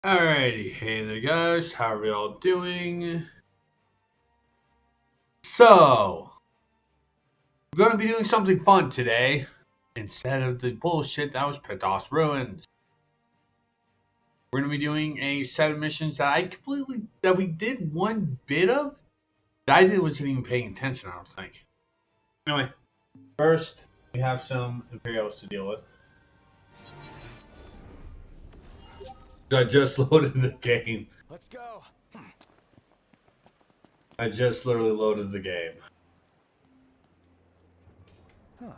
Alrighty, hey there guys, how are we all doing? So, we're going to be doing something fun today, instead of the bullshit that was Petos Ruins. We're going to be doing a set of missions that we did one bit of, that I wasn't even paying attention, I don't think. Anyway, first, we have some Imperials to deal with. I just loaded the game. Let's go. I just literally loaded the game. Huh.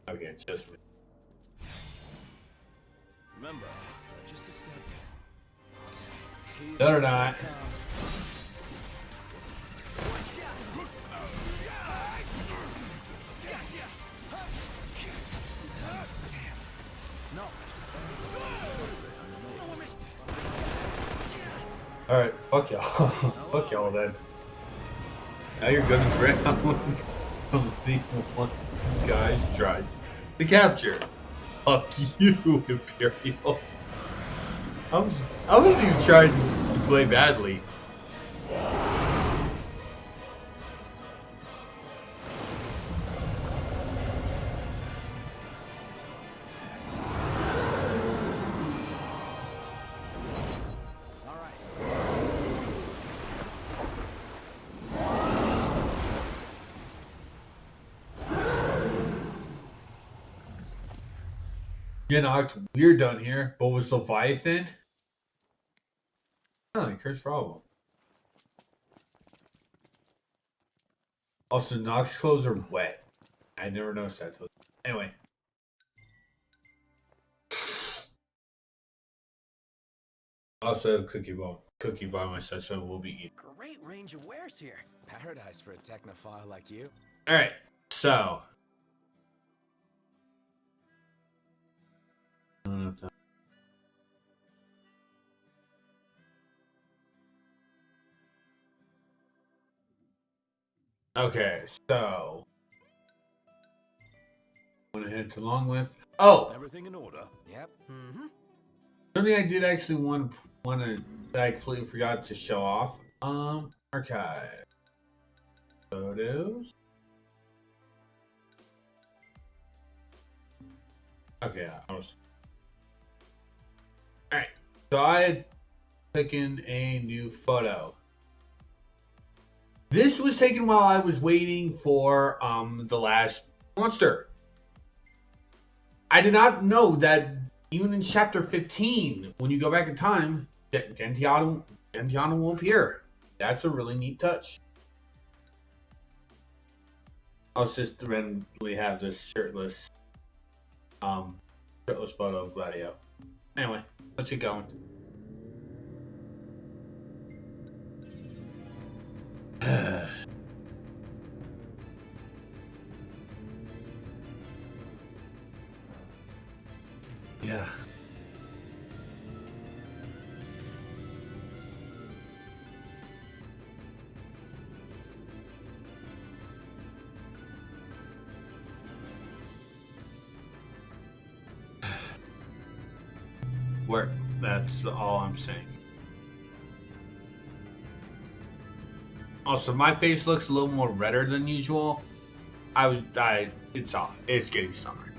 Okay, it's just me. Remember, just a step. No, they're not. Alright, fuck y'all. Fuck y'all then. Now you're gonna drown from the one you guys tried to capture. Fuck you, Imperial. I was even trying to play badly. You know, it's weird down here, but was Leviathan? Oh, curse problem. Also, Nox clothes are wet. I never noticed that. Anyway. Also, cookie by my side, so we'll be eating. Great range of wares here. Paradise for a technophile like you. Alright, so. Okay, so. Want to head to Longwith? Oh! Everything in order? Yep. Mm-hmm. Something I did actually want to that I completely forgot to show off. Archive. Photos. Okay, Alright. So I had taken a new photo. This was taken while I was waiting for the last monster. I did not know that even in chapter 15, when you go back in time, Gentiana will appear. That's a really neat touch. I'll just randomly have this shirtless photo of Gladio. Anyway, let's get going. Yeah. Work. That's all I'm saying. Also, my face looks a little more redder than usual. It's getting summer.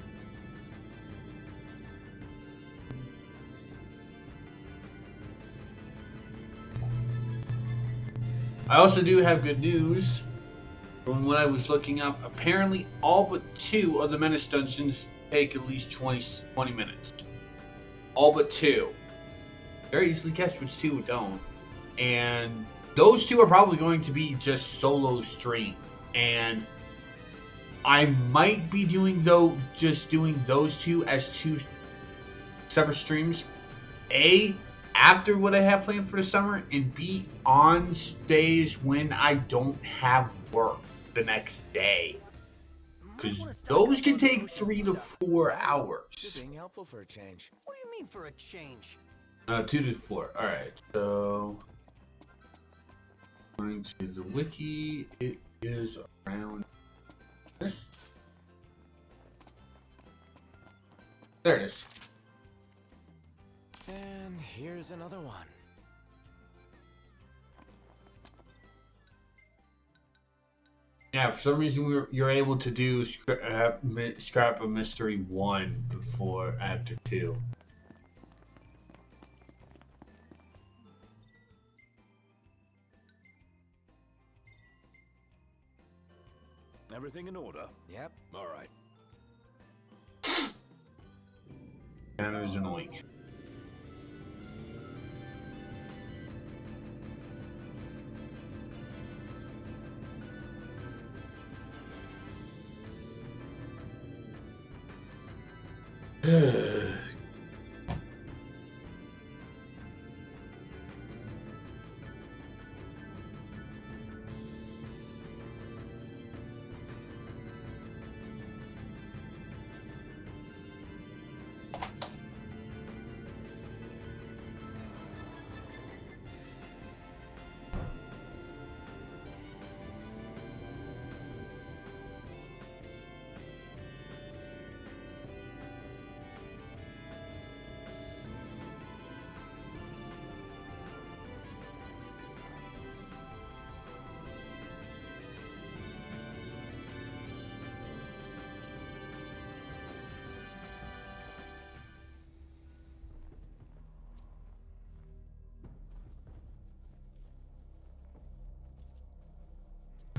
I also do have good news. From what I was looking up, apparently all but 2 of the Menace dungeons take at least 20 minutes. All but 2. Very easily guessed which 2 don't. And those 2 are probably going to be just solo stream. And I might be doing just doing those 2 as 2 separate streams. A, after what I have planned for the summer, and B, on days when I don't have work the next day. Because those can take 3 to 4 hours. Being helpful for a change. What do you mean for a change? 2 to 4. Alright, so according to the wiki, it is around this. There it is. And here's another one. Yeah, for some reason you're able to do Scrap of Mystery 1 before after 2. Everything in order? Yep. All right. And it was annoying.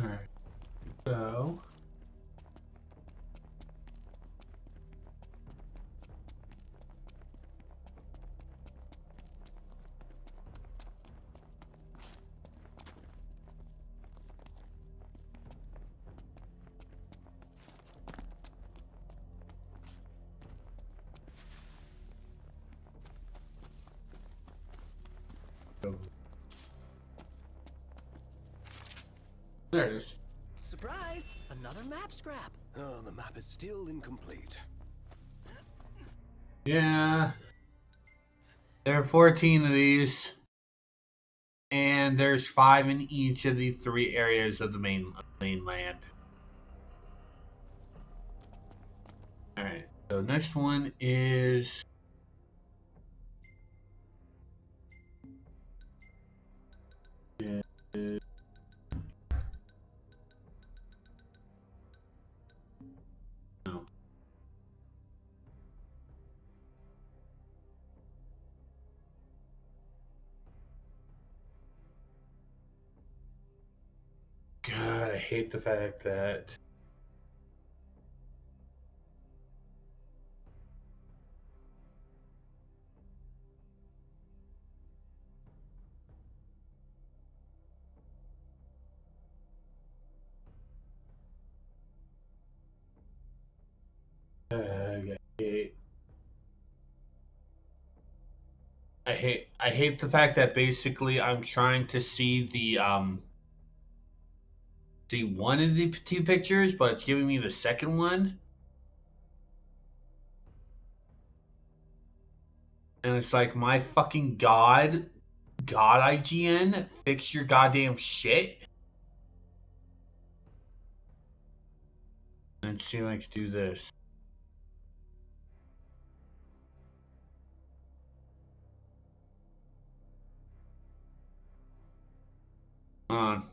Alright, so there it is. Surprise! Another map scrap. Oh, the map is still incomplete. Yeah. There are 14 of these. And there's 5 in each of the 3 areas of the mainland. Alright, so next one is no. God, I hate the fact that I hate the fact that basically I'm trying to see the see one of the 2 pictures, but it's giving me the second one. And it's like, my fucking God IGN, fix your goddamn shit. Let's see if I can do this. Hold on.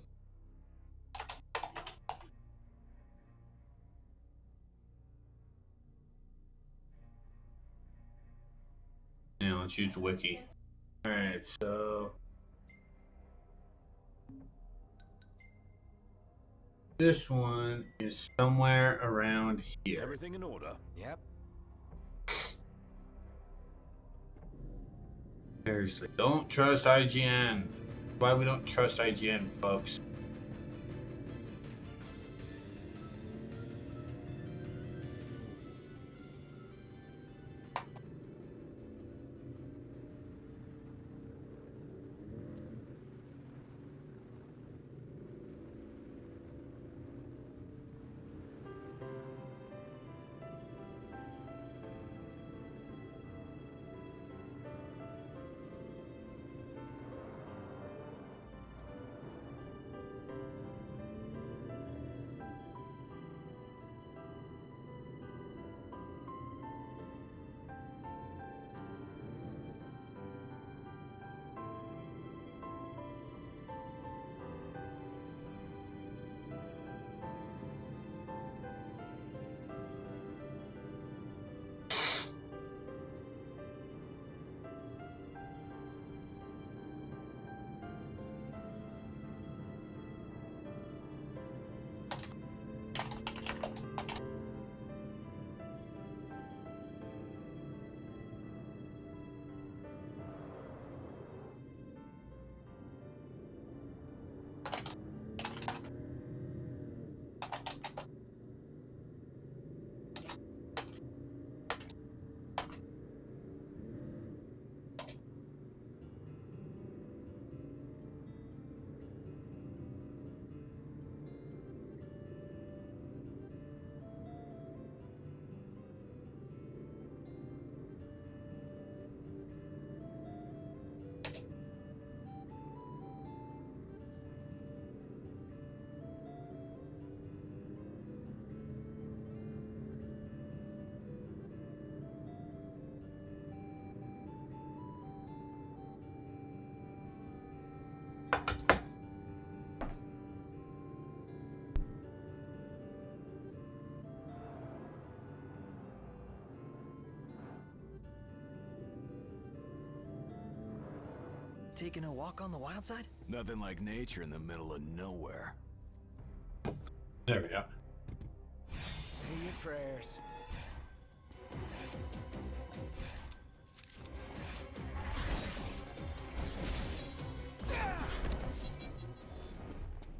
Yeah, let's use the wiki. Alright, so this one is somewhere around here. Everything in order? Yep. Seriously, don't trust IGN. Why we don't trust IGN, folks? Taking a walk on the wild side? Nothing like nature in the middle of nowhere. There we go. Say your prayers.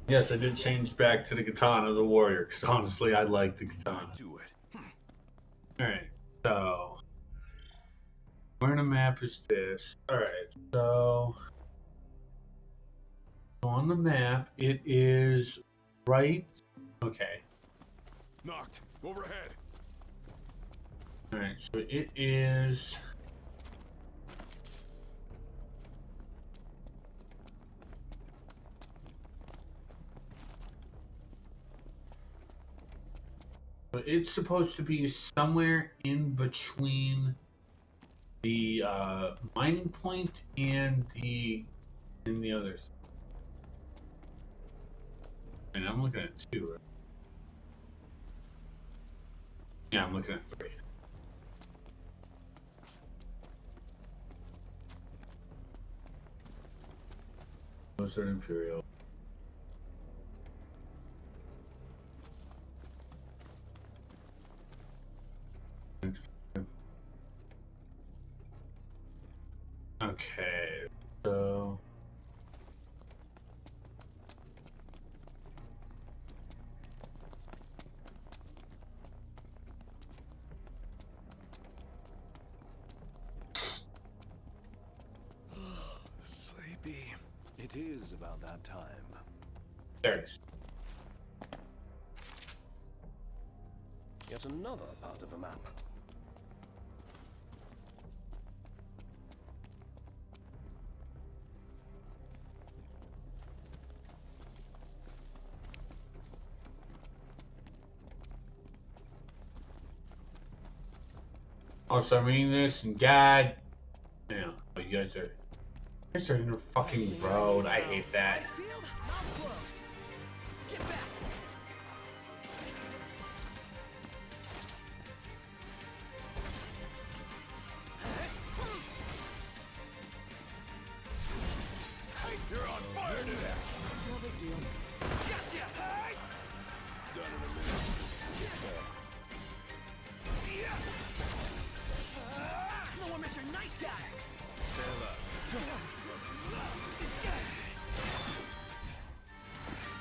Yes, I did change back to the katana, the warrior, because honestly, I like the katana. Do it. Alright, so where on the map is this? Alright, so on the map, it is right. Okay. Knocked. Overhead. Alright, so it is. So it's supposed to be somewhere in between the mining point and the others. And I'm looking at 2. Right? Yeah, I'm looking at 3. Those are Imperial. Okay, so Sleepy. It is about that time. there it is. Yet another part of a map. Also, I'm reading this, and God, damn, oh, you guys are in the fucking road. I hate that. Eyes peeled, mouth closed. Get back. You're on fire today. No big deal. Gotcha. Done in a minute. No more Mr. Nice Guy. Stand up.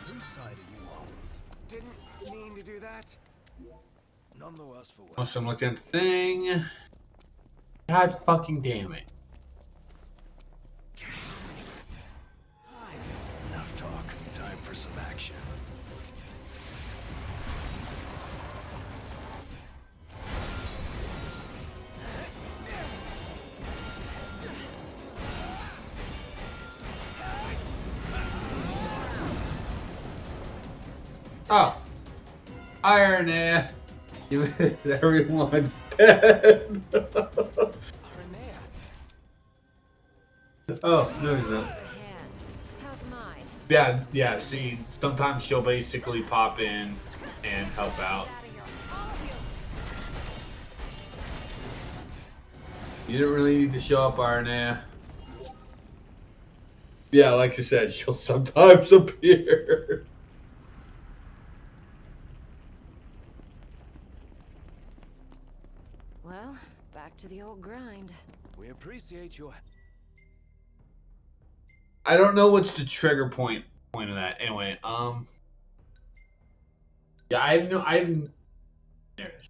Whose side are you on? Didn't mean to do that. None the worse for wear. Also, I'm looking at the thing. God fucking damn it. Enough talk. Time for some action. Oh, Iron Air. Everyone's dead. Aranea. Oh, no, he's not. Hand. How's mine? Yeah. See, sometimes she'll basically pop in and help out. Out of here, all of you. You didn't really need to show up, Iron Air. Yeah, like you said, she'll sometimes appear. Well, back to the old grind. We appreciate your... I don't know what's the trigger point of that. Anyway, yeah, there it is.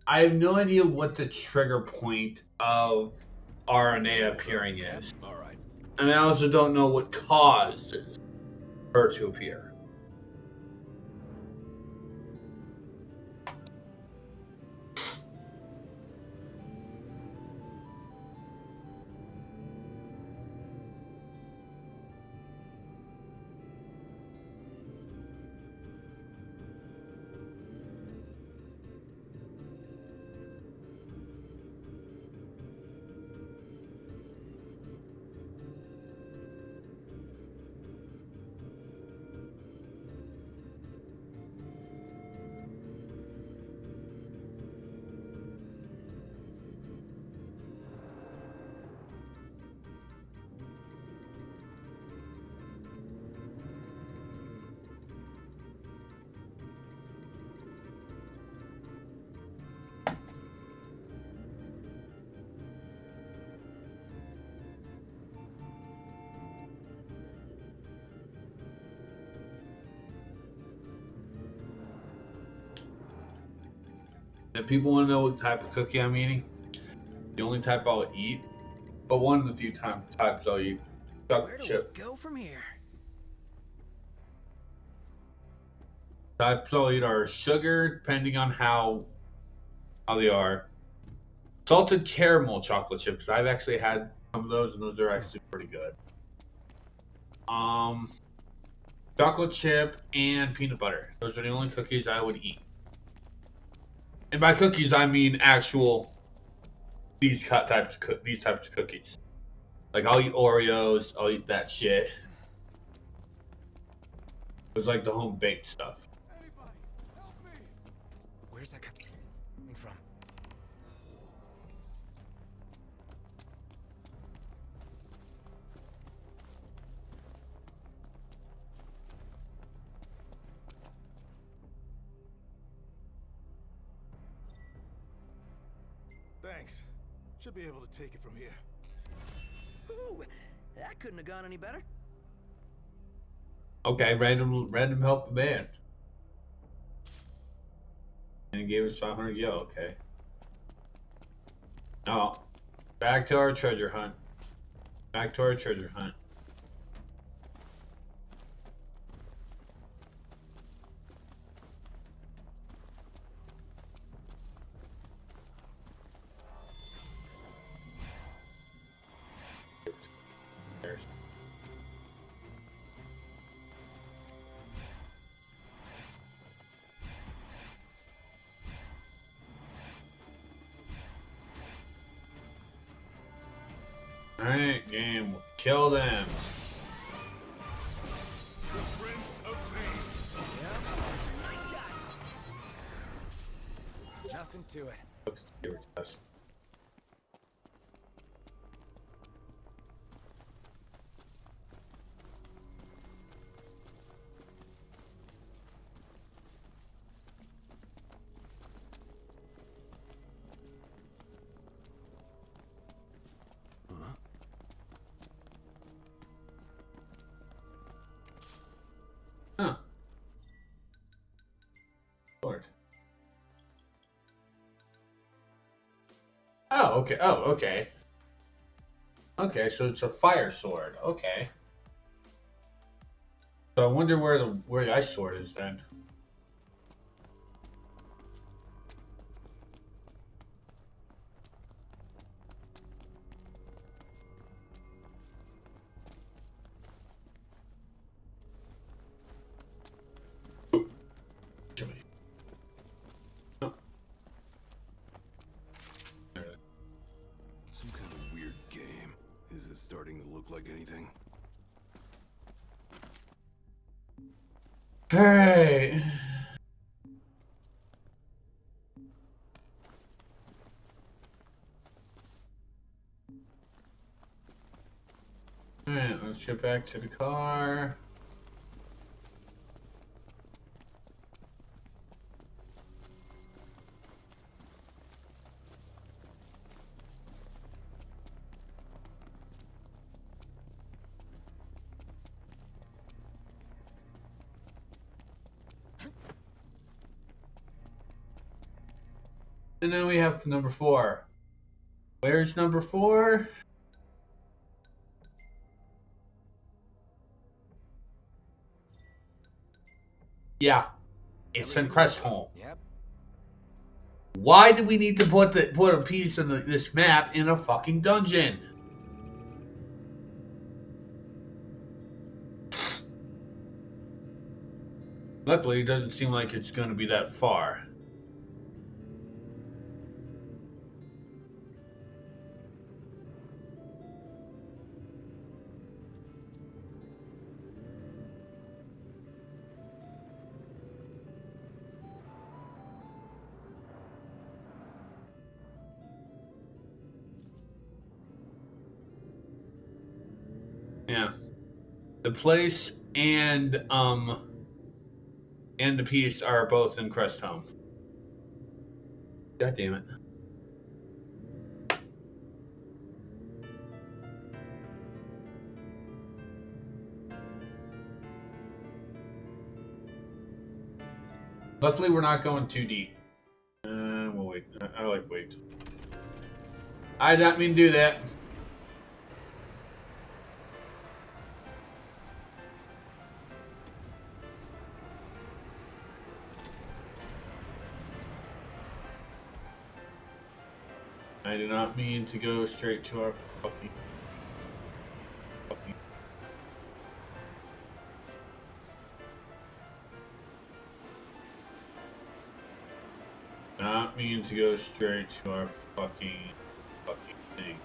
I have no idea what the trigger point of RNA appearing is. All right. And I also don't know what causes her to appear. If people want to know what type of cookie I'm eating, the only type I'll eat, but one of the few types I'll eat, Where chocolate do chip. we go from here? Types I'll eat are sugar, depending on how they are. Salted caramel chocolate chips. I've actually had some of those, and those are actually pretty good. Chocolate chip and peanut butter. Those are the only cookies I would eat. And by cookies, I mean actual these types of cookies. Like I'll eat Oreos. I'll eat that shit. It's like the home baked stuff. Anybody, help me! Where's that coming from? Thanks. Should be able to take it from here. Ooh, that couldn't have gone any better. Okay, random help a man. And he gave us 500 yo. Okay. Now, back to our treasure hunt. Back to our treasure hunt. There's. Alright, game. We'll kill them. The Prince of Pain. Yeah, nice guy. Nothing to it. Looks irritating. Huh. Lord. Oh, okay. Oh, okay. Okay, so it's a fire sword. Okay. So I wonder where the ice sword is then. Jimmy. Oh. There it is. Some kind of weird game. Is it starting to look like anything? Alright. Alright, let's get back to the car. And then we have number 4. Where's number 4? Yeah, it's in Crestholm. Yep. Why do we need to put a piece of this map in a fucking dungeon? Luckily, it doesn't seem like it's going to be that far. Yeah. The place and the piece are both in Crestholm. God damn it. Luckily, we're not going too deep. We'll like wait. I did not mean to do that. I did not mean to go straight to our fucking. Not mean to go straight to our fucking thing.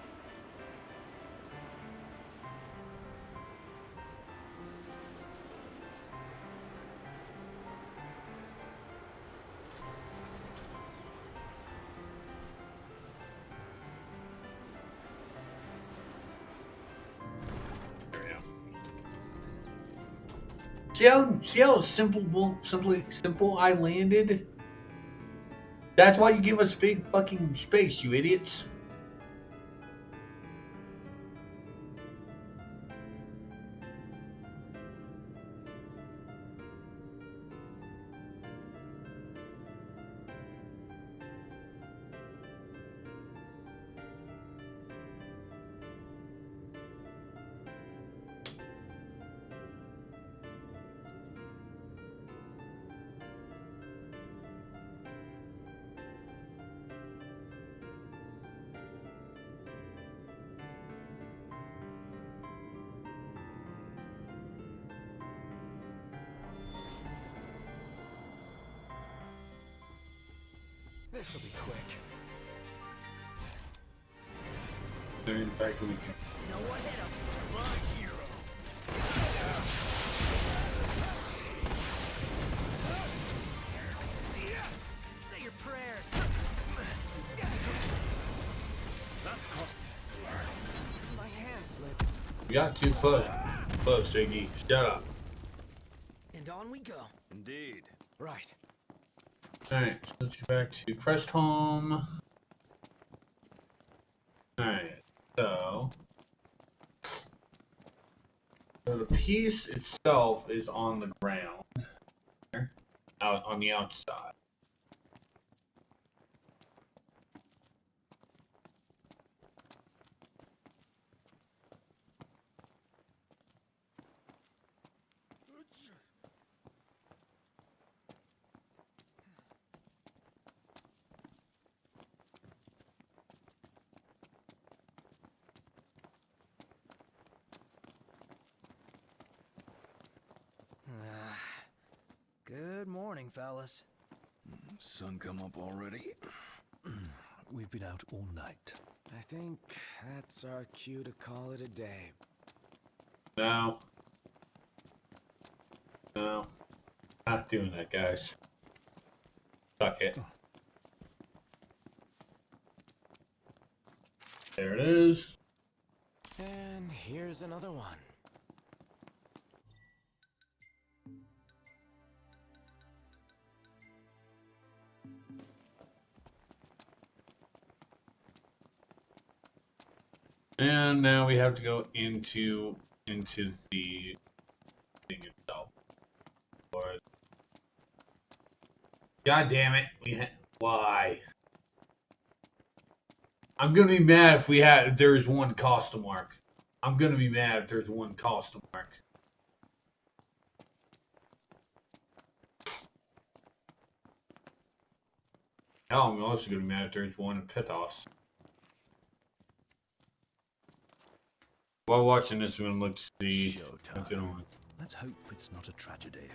See how simple I landed? That's why you give us big fucking space, you idiots. This'll be quick. In fact, we can. No one hit him. My hero. Say your prayers. That's cost. My hand slipped. We got too close. Close, Jiggy. Shut up. And on we go. Indeed. Right. Alright, so let's get back to Crest Home. Alright, so the piece itself is on the ground, out on the outside. Good morning, fellas. Sun come up already? We've been out all night. I think that's our cue to call it a day. No. No. Not doing that, guys. Suck it. There it is. And here's another one. And now we have to go into the thing itself. Or, God damn it! Why? I'm gonna be mad if there's one custom mark. I'm gonna be mad if there's one custom mark. Hell, I'm also gonna be mad if there's one in Pithos. While watching this, I'm gonna look to see what's going on. Let's hope it's not a tragedy.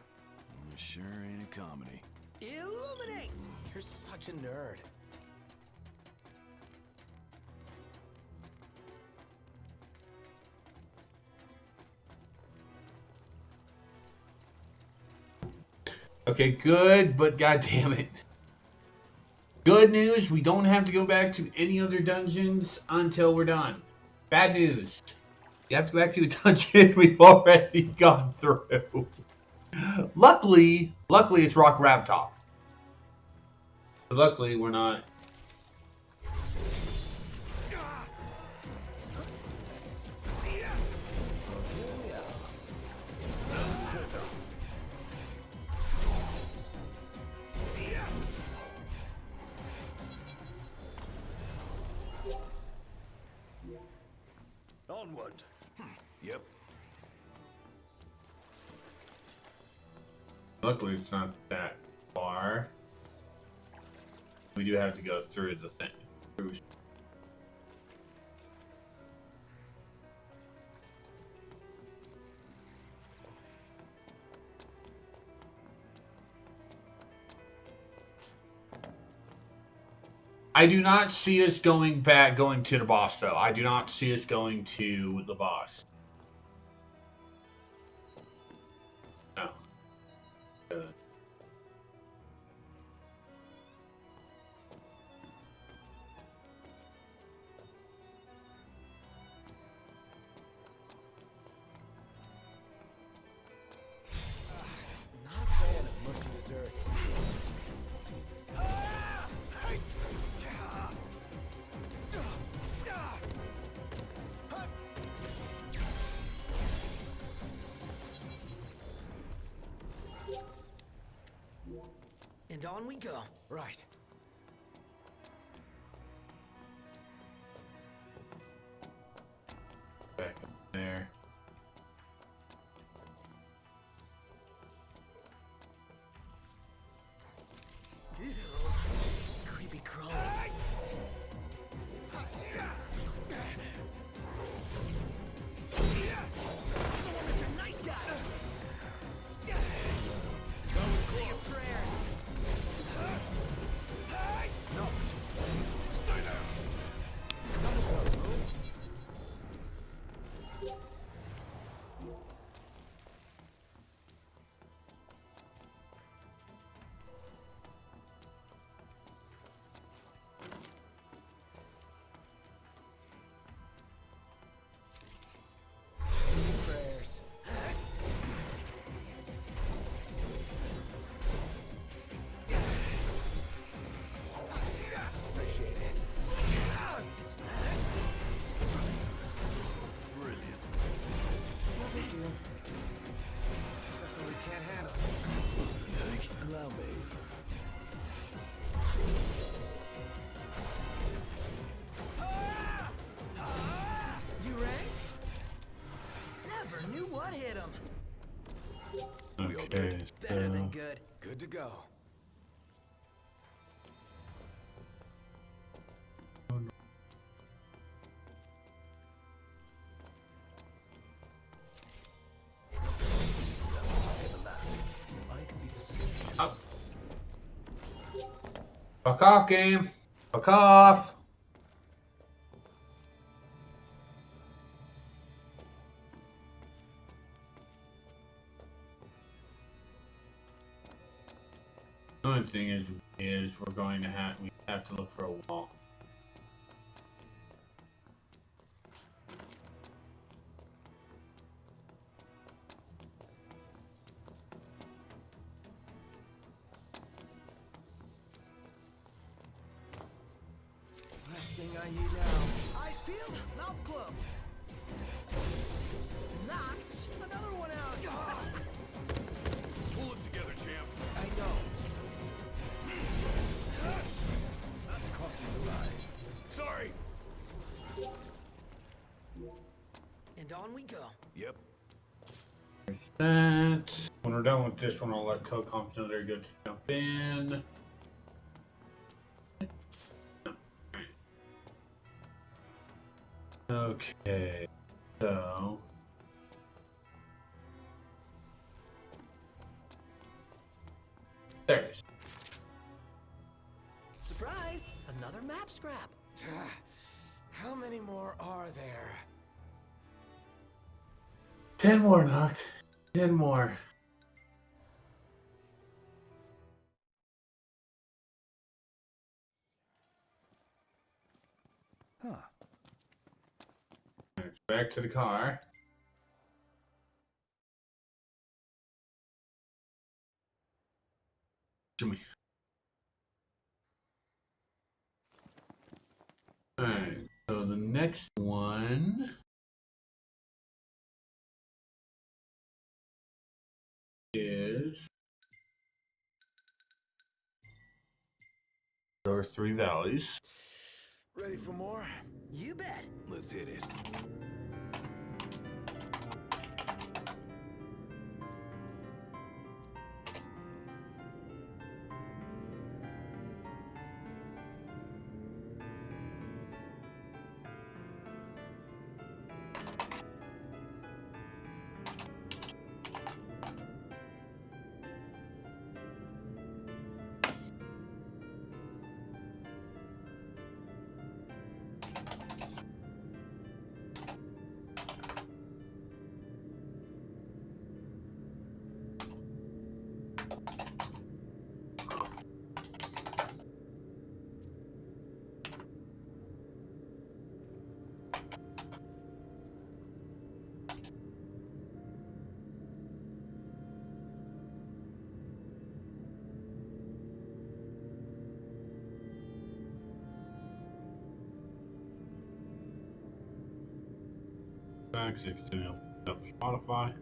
Sure ain't a comedy. Illuminate! You're such a nerd. Okay, good, but god damn it. Good news, we don't have to go back to any other dungeons until we're done. Bad news. You have to go back to a dungeon we've already gone through. Luckily it's Rock Ravtop. So luckily we're not. Onward. Yep. Luckily, it's not that far. We do have to go through the thing. I do not see us going to the boss, though. I do not see us going to the boss. No. Good. Not a fan of mushy desserts. And on we go. Right. Back up there. Ew. Creepy crawls. Mr. Nice Guy. Say your prayers. No. Stay there. Prayers. Appreciate it. Brilliant. No big deal. Nothing we can't handle. Allow me. You rang? Never knew what hit him. Okay, Better than so good. Good to go. I can be persistent. up. Fuck off, game. Fuck off. The only thing is we have to look for a wall. Last thing I need now. Eyes peeled, mouth closed. Knocked another one out. Pull it together, champ. I know. That's crossing the line. Sorry. And on we go. Yep. That. When we're done with this one, I'll let co-comps know they're good to jump in. Okay, so there it is. Surprise! Another map scrap. How many more are there? 10 more, Noct. 10 more. Huh. Back to the car. Jimmy. Alright, so the next one is there are 3 valleys. Ready for more? You bet. Let's hit it. Back 16 up Spotify.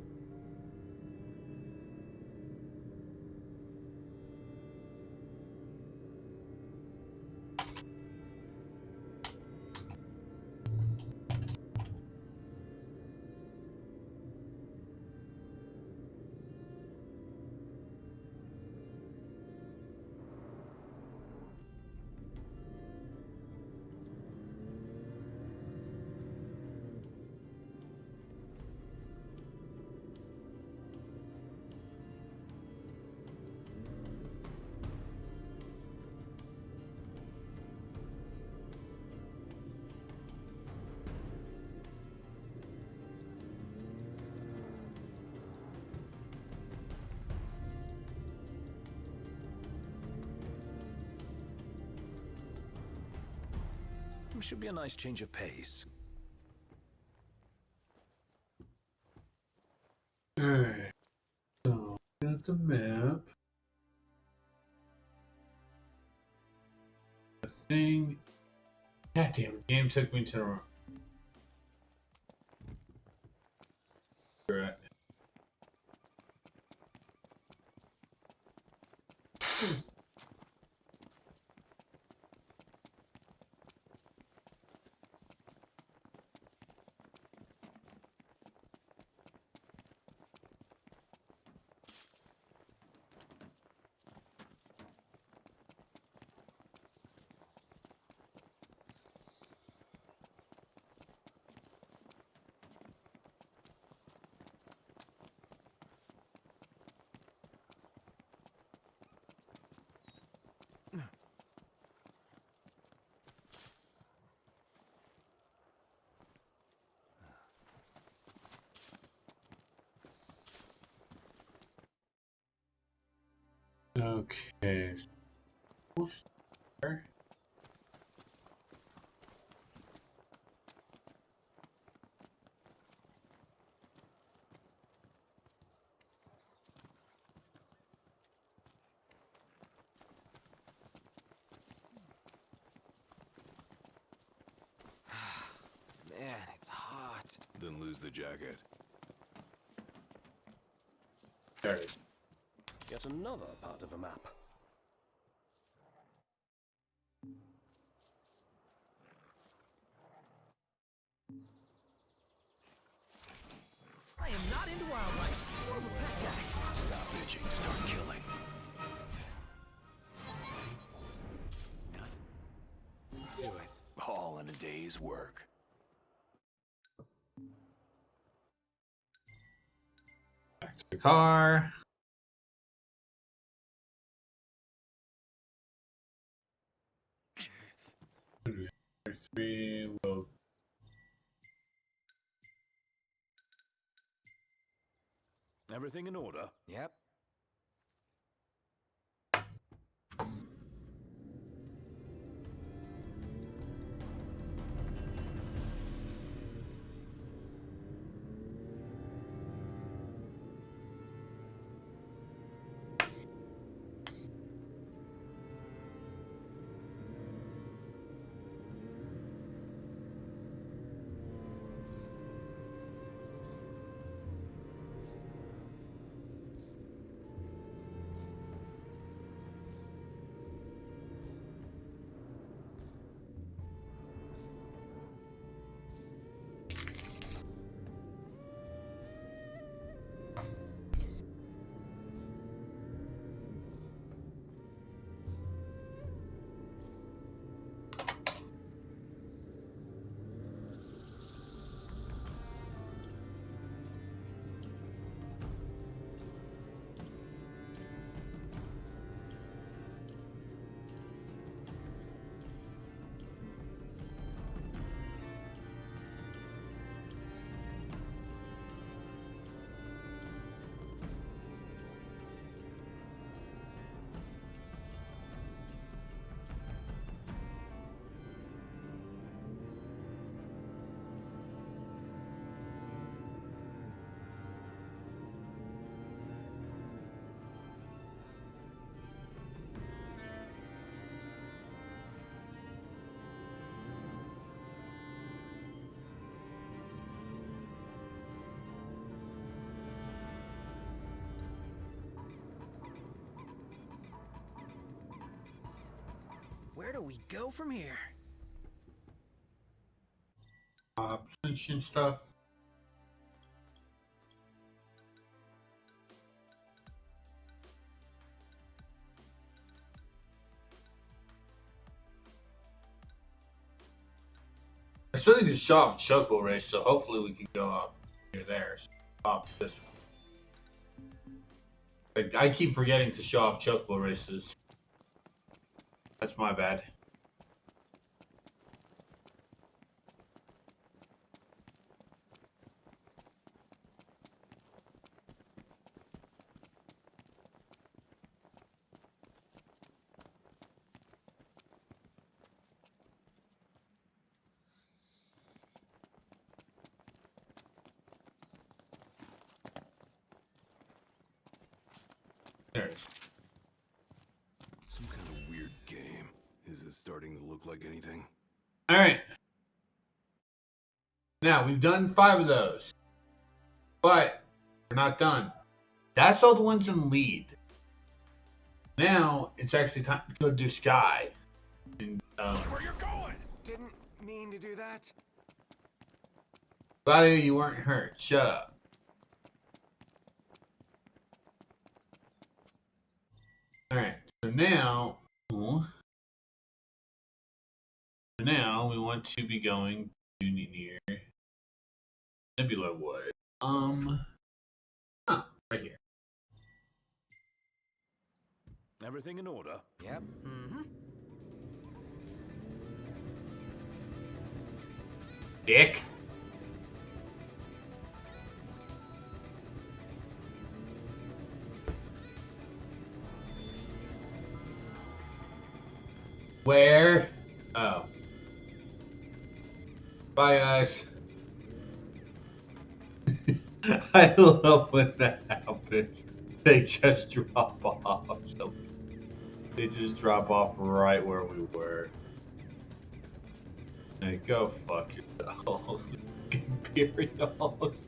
Should be a nice change of pace. Alright. So, at the map. The thing. God damn, the game took me to the wrong. Right. Okay. Sure. Man, it's hot. Then lose the jacket. There it is. Yet another part of a map. I am not into wildlife. More of a pet guy. Stop bitching, start killing. Do it. All in a day's work. Back to the car. Three will. Everything in order? Yep. Where do we go from here? Option stuff. I still need to shop Choco Race, so hopefully we can go up near there. Off this one. I keep forgetting to show off Choco Races. That's my bad. There it is. Some kind of weird game. Is it starting to look like anything? Alright. Now, we've done 5 of those. But, we're not done. That's all the ones in lead. Now, it's actually time to go do Sky. And, Where you're going? Didn't mean to do that. Claudio, you weren't hurt. Shut up. Alright, so now we want to be going to near Nebula Wood. Right here. Everything in order? Yep. Mm-hmm. Dick. Where? Oh. Bye, guys. I love when that happens. They just drop off. So they just drop off right where we were. Hey, go fuck yourself. Imperials.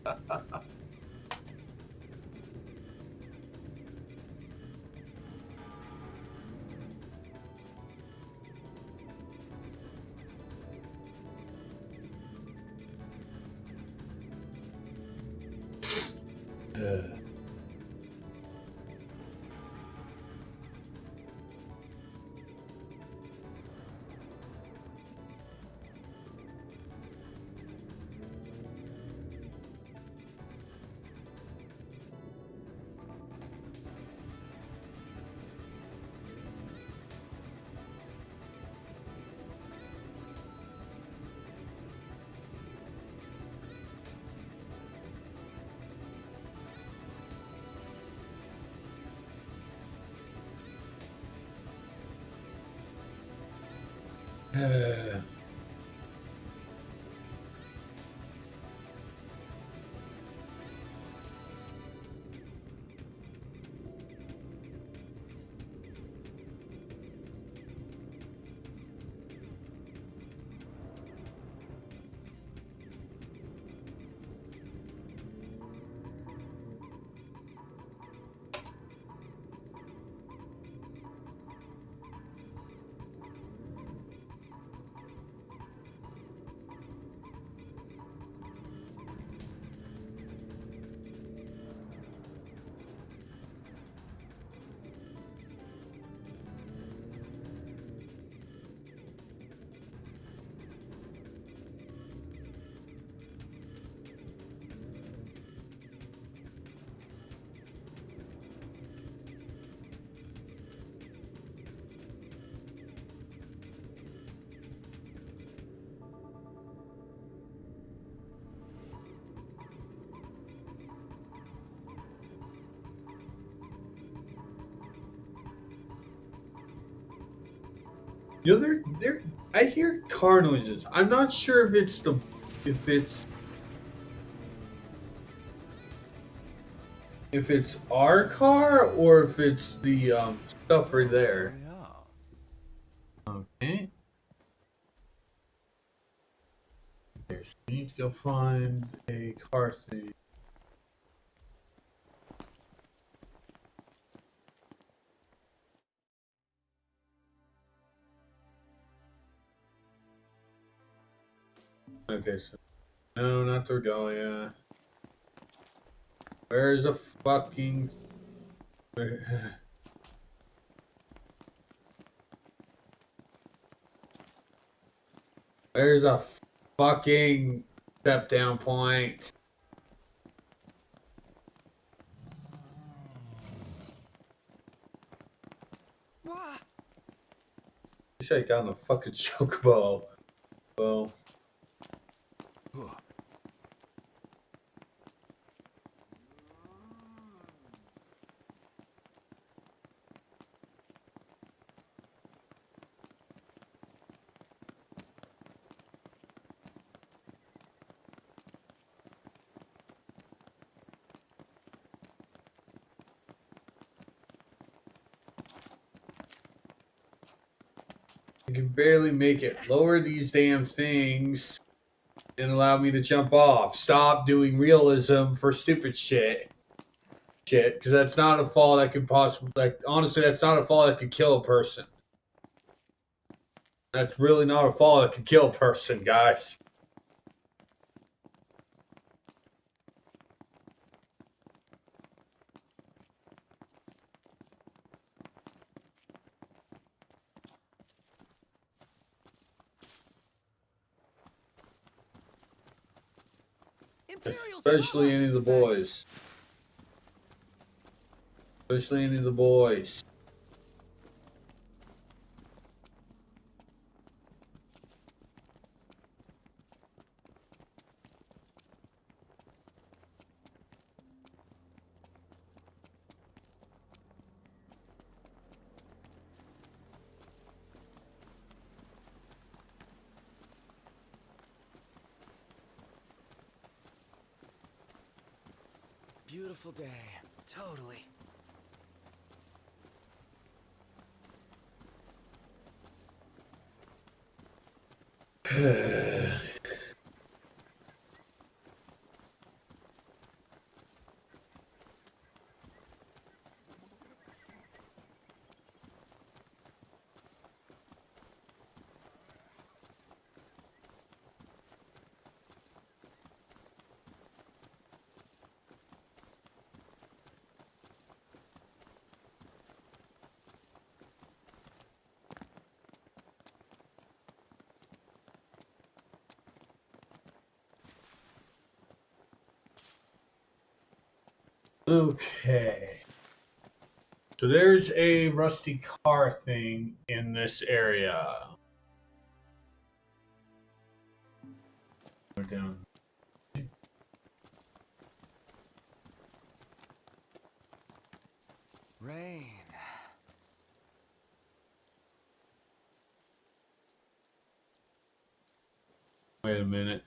You know, I hear car noises. I'm not sure if it's our car or if it's the stuff right there. Okay. Here, so we need to go find a car thing. Okay, so no, not Torgalia. Where's the fucking? Where's a fucking step down point? Wah! Wish I got on a fucking chocobo. Well, Huh. I can barely make it. Lower these damn things and allow me to jump off. Stop doing realism for stupid shit. Because that's not a fall that could possibly, like, honestly, that's not a fall that could kill a person. That's really not a fall that could kill a person, guys. Imperials Especially above any of the us. boys. Especially any of the boys. Beautiful day. Totally. Okay. So there's a rusty car thing in this area. We're down. Rain. Wait a minute.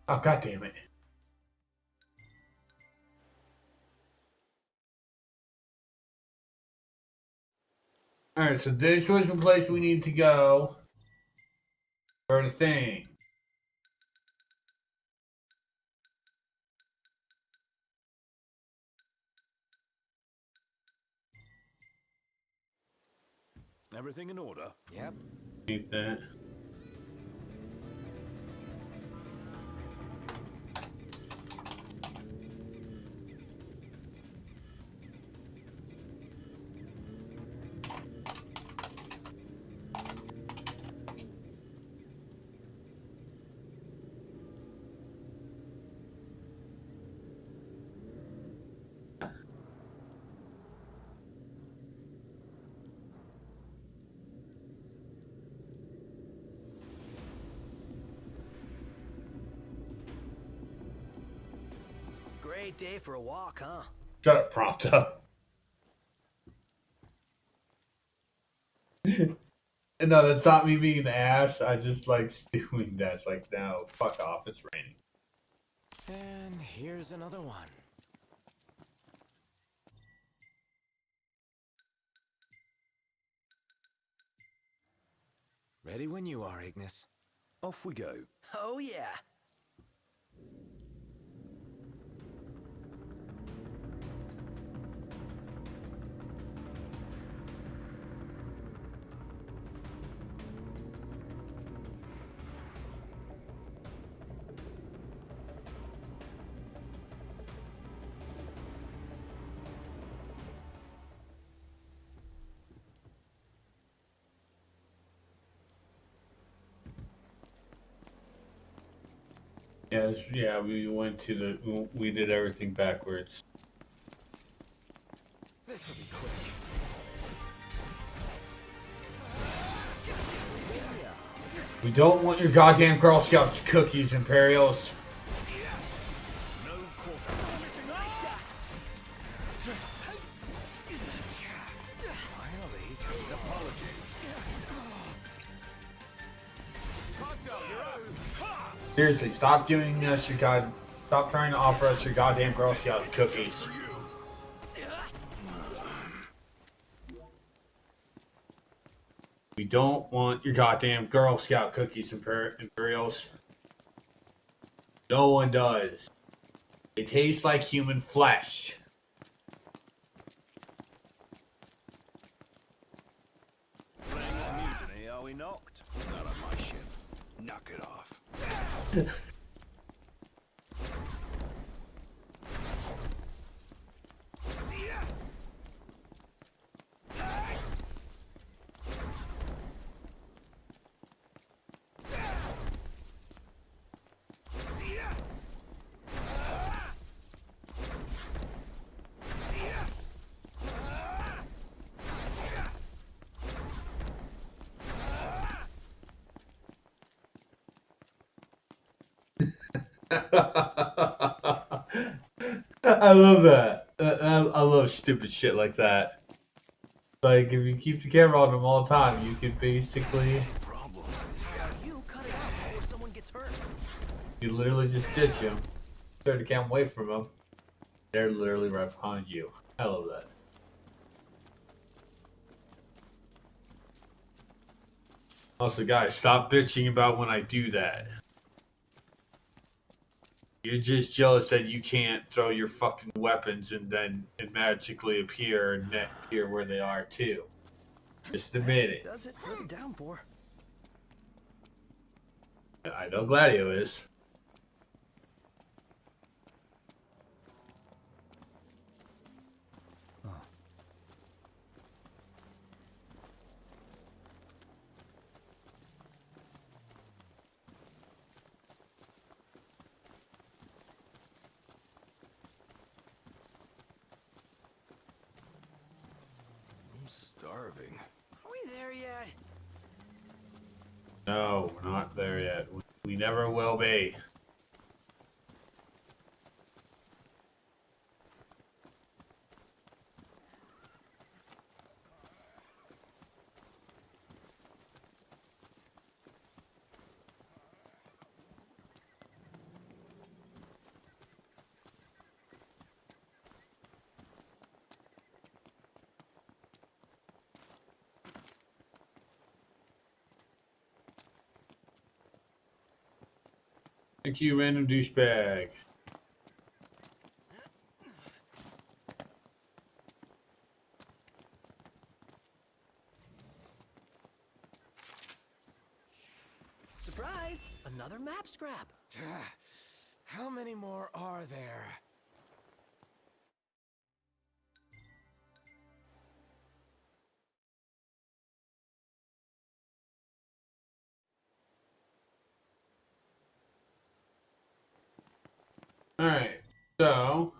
Oh, god damn it. Alright, so this was the place we need to go for the thing. Everything in order? Yep. Need that. Great day for a walk, huh? Shut up, Prompto. No, that's not me being an ass. I just like doing that. It's like, no, fuck off. It's raining. And here's another one. Ready when you are, Ignis. Off we go. Oh, yeah. Yes, yeah, we went to the. We did everything backwards. This'll be quick. We don't want your goddamn Girl Scouts cookies, Imperials. No quarter. Finally, Apologies. Seriously, stop giving us your god. Stop trying to offer us your goddamn Girl Scouts cookies. We don't want your goddamn Girl Scout cookies, Imperials. No one does. They taste like human flesh. Playing a mutiny, are we knocked? Not on my ship. Knock it off. I love that. I love stupid shit like that. Like, if you keep the camera on them all the time, you can basically... Problem. You cut it out before someone gets hurt. You literally just ditch them. Turn the camera away from them. They're literally right behind you. I love that. Also, guys, stop bitching about when I do that. You're just jealous that you can't throw your fucking weapons and then it magically appear and then appear where they are too. Just admit it. Does it for the downpour? I know Gladio is. I'm starving. Are we there yet? No, we're not there yet. We never will be. Thank you, random douchebag. Surprise! Another map scrap. how many more are there? Alright, so...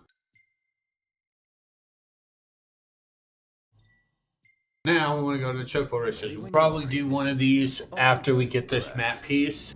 now we want to go to the Choco Races. We'll probably do one of these after we get this map piece.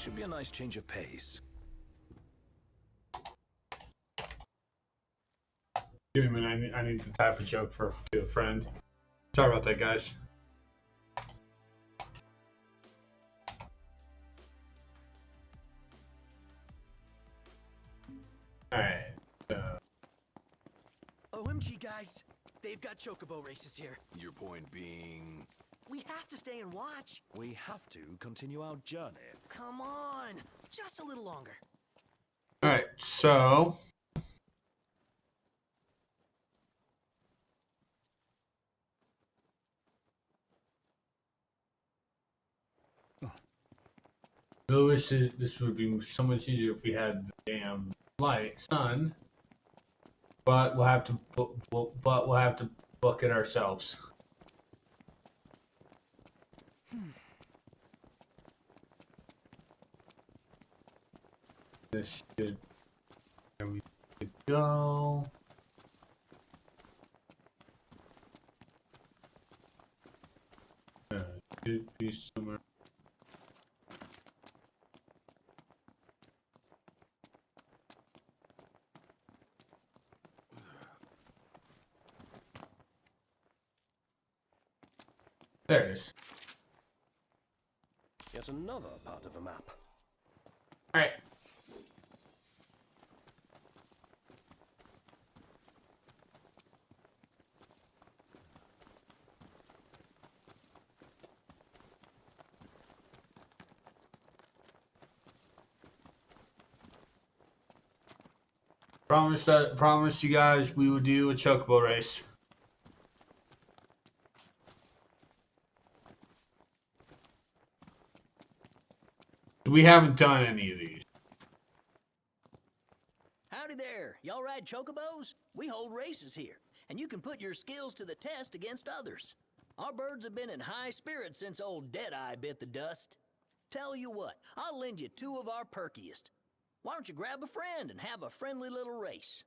Should be a nice change of pace. Give me a minute. I need to type a joke to a friend. Sorry about that, guys. Alright. OMG, guys. They've got chocobo races here. Your point being... We have to stay and watch. We have to continue our journey. Come on. Just a little longer. Alright, so... I wish this would be so much easier if we had the damn sun, but we'll have to book it ourselves. This should there we go. Should be somewhere. There it is. Yet another part of a map. Alright. Promised you guys we would do a chocobo race. We haven't done any of these. Howdy there. Y'all ride chocobos? We hold races here, and you can put your skills to the test against others. Our birds have been in high spirits since old Deadeye bit the dust. Tell you what, I'll lend you 2 of our perkiest. Why don't you grab a friend and have a friendly little race?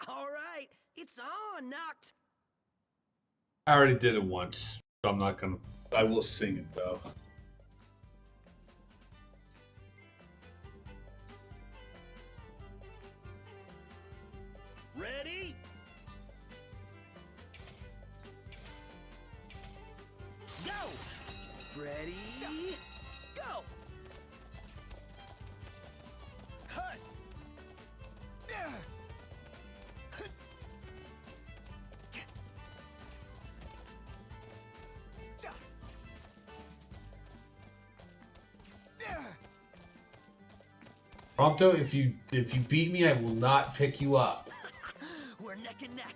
All right. It's on, Knocked. I already did it once, so I'm not gonna. I will sing it though. Ready? Go! Ready? Go! Hut! Prompto, if you beat me, I will not pick you up. We're neck and neck.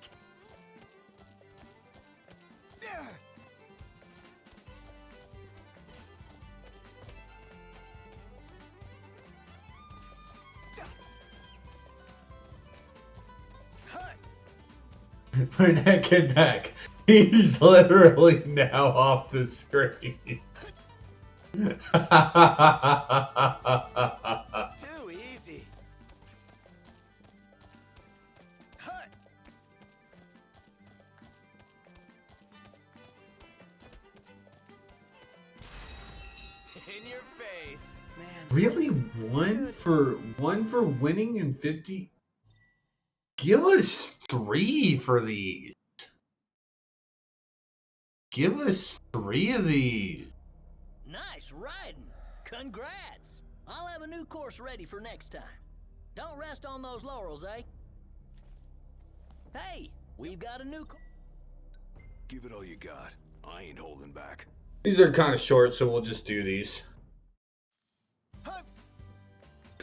We're neck and neck. He's literally now off the screen. Too easy. Hut! In your face. Man. Really, one for winning and 50. Give us 3 for these. Give us 3 of these. Nice riding. Congrats. I'll have a new course ready for next time. Don't rest on those laurels, eh? Hey, we've got a new Give it all you got. I ain't holding back. These are kind of short, so we'll just do these. Ready?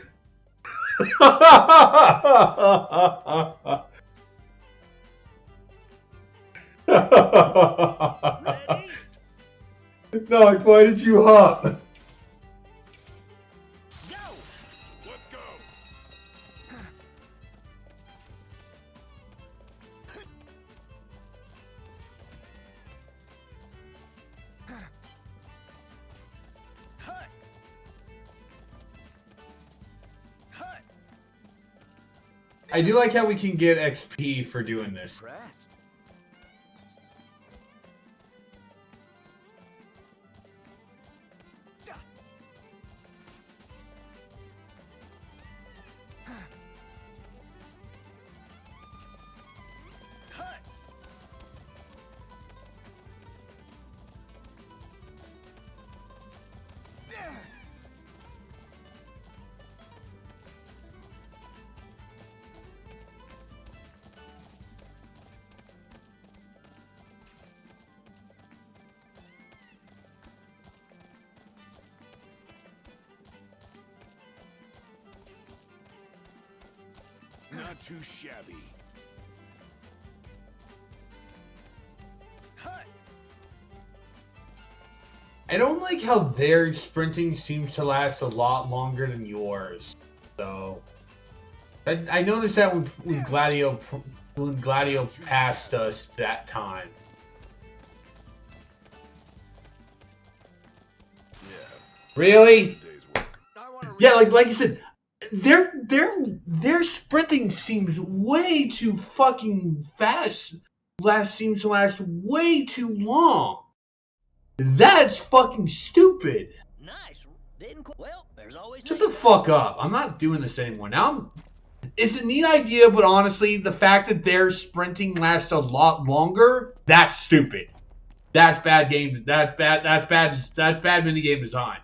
No, why did you hop? Go! Let's go! Hut! Hut! I do like how we can get XP for doing this. Impressed. Not too shabby. I don't like how their sprinting seems to last a lot longer than yours. So I noticed that when Gladio passed us that time. Yeah. Really? Day's work. I want to Yeah, like I said, their sprinting seems way too fucking fast. Seems to last way too long. That's fucking stupid. Nice. Didn't quit. Well, there's always Shut next the time. fuck up. I'm not doing this anymore. Now it's a neat idea, but honestly, the fact that their sprinting lasts a lot longer, that's stupid. That's bad game. That's bad minigame design.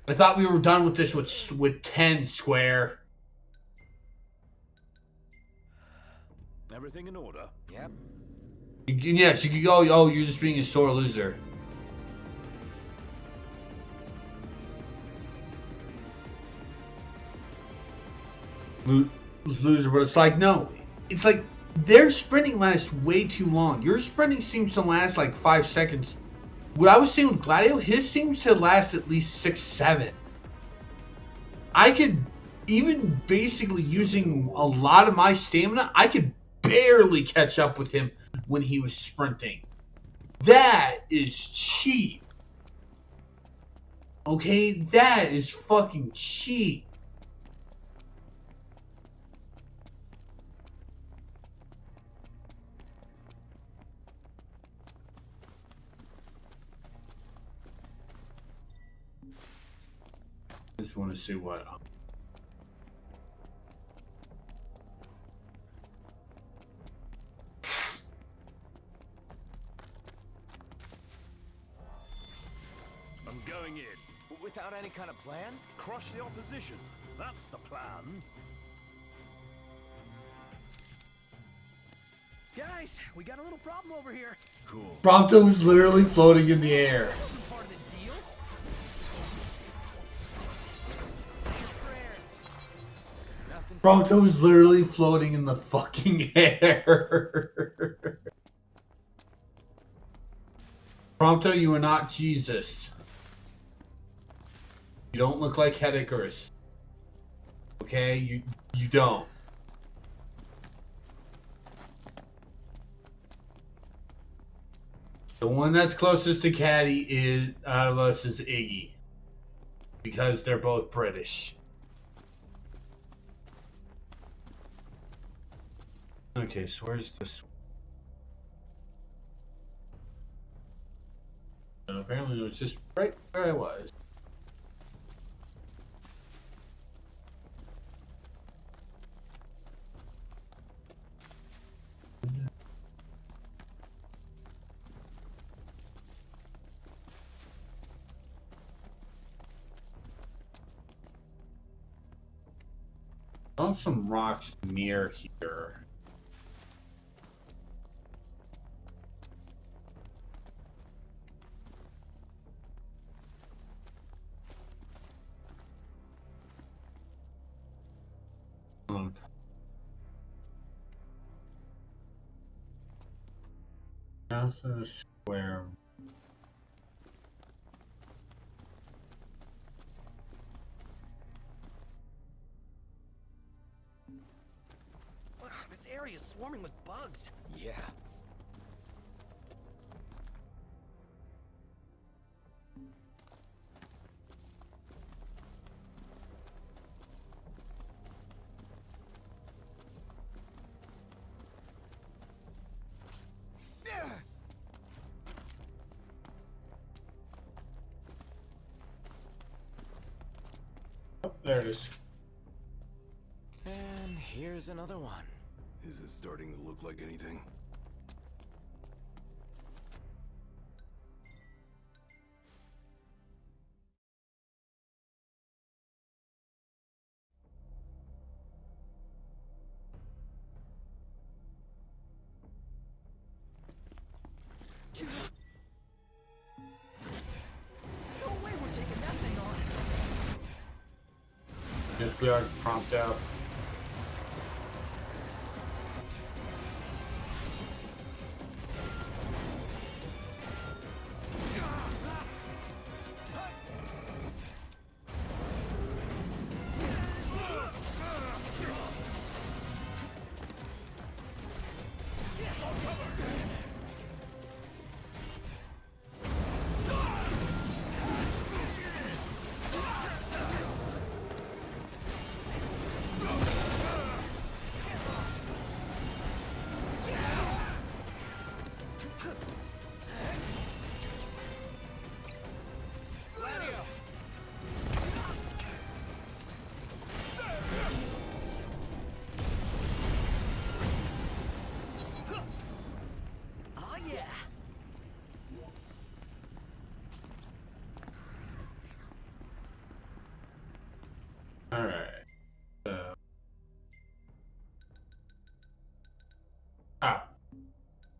I thought we were done with this with 10 square. Everything in order? Yep. Yes, you could go, oh, you're just being a sore loser. Loser, but it's like, no. It's like, their sprinting lasts way too long. Your sprinting seems to last like 5 seconds. What I was saying with Gladio, his seems to last at least 6, 7. I could, even basically using a lot of my stamina, I could barely catch up with him when he was sprinting. That is cheap. Okay? That is fucking cheap. I just want to see what... I'm going in. Without any kind of plan? Crush the opposition. That's the plan. Guys, we got a little problem over here. Cool. Prompto was literally floating in the air. That wasn't part of the deal. Say your prayers. Nothing. Prompto was literally floating in the fucking air. Prompto, you are not Jesus. You don't look like Hedecarus. Okay? You don't. The one that's closest to Caddy is out of us is Iggy. Because they're both British. Okay, so where's this? Apparently it was just right where I was. I want some rocks near here. That's a square. This area is swarming with bugs. Yeah. There it is. And here's another one. Is it starting to look like anything? No way we're taking that thing on. Yes, we are prompt out. Oh yeah. Alright. So.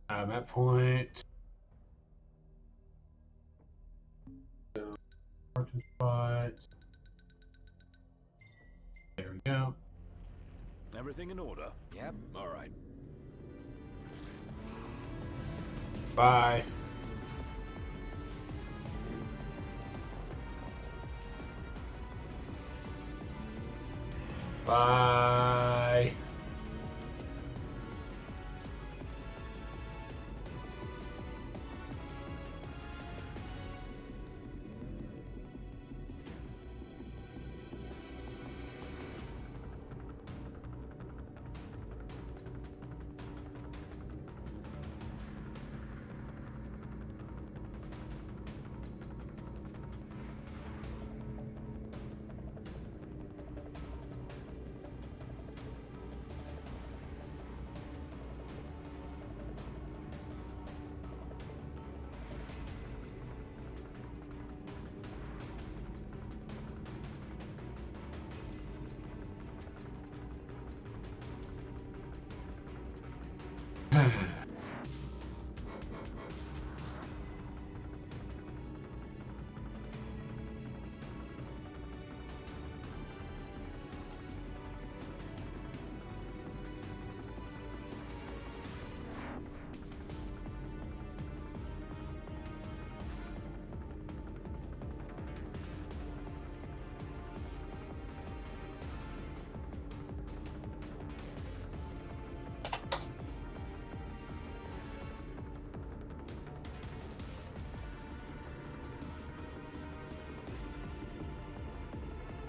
I'm at point. So, parking spot. There we go. Everything in order? Yep. All right. Bye. Bye.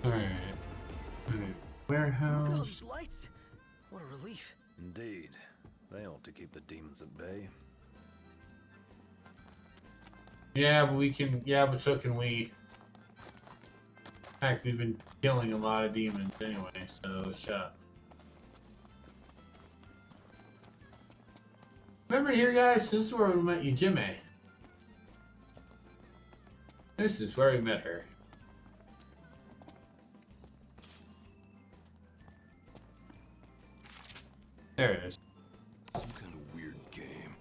Alright. Look at all Warehouse. these lights. What a relief. Indeed. They ought to keep the demons at bay. Yeah, but we can. Yeah, but so can we. In fact, we've been killing a lot of demons anyway, so shut. Remember here, guys? This is where we met Yujime. This is where we met her. There it is. Some kind of weird game.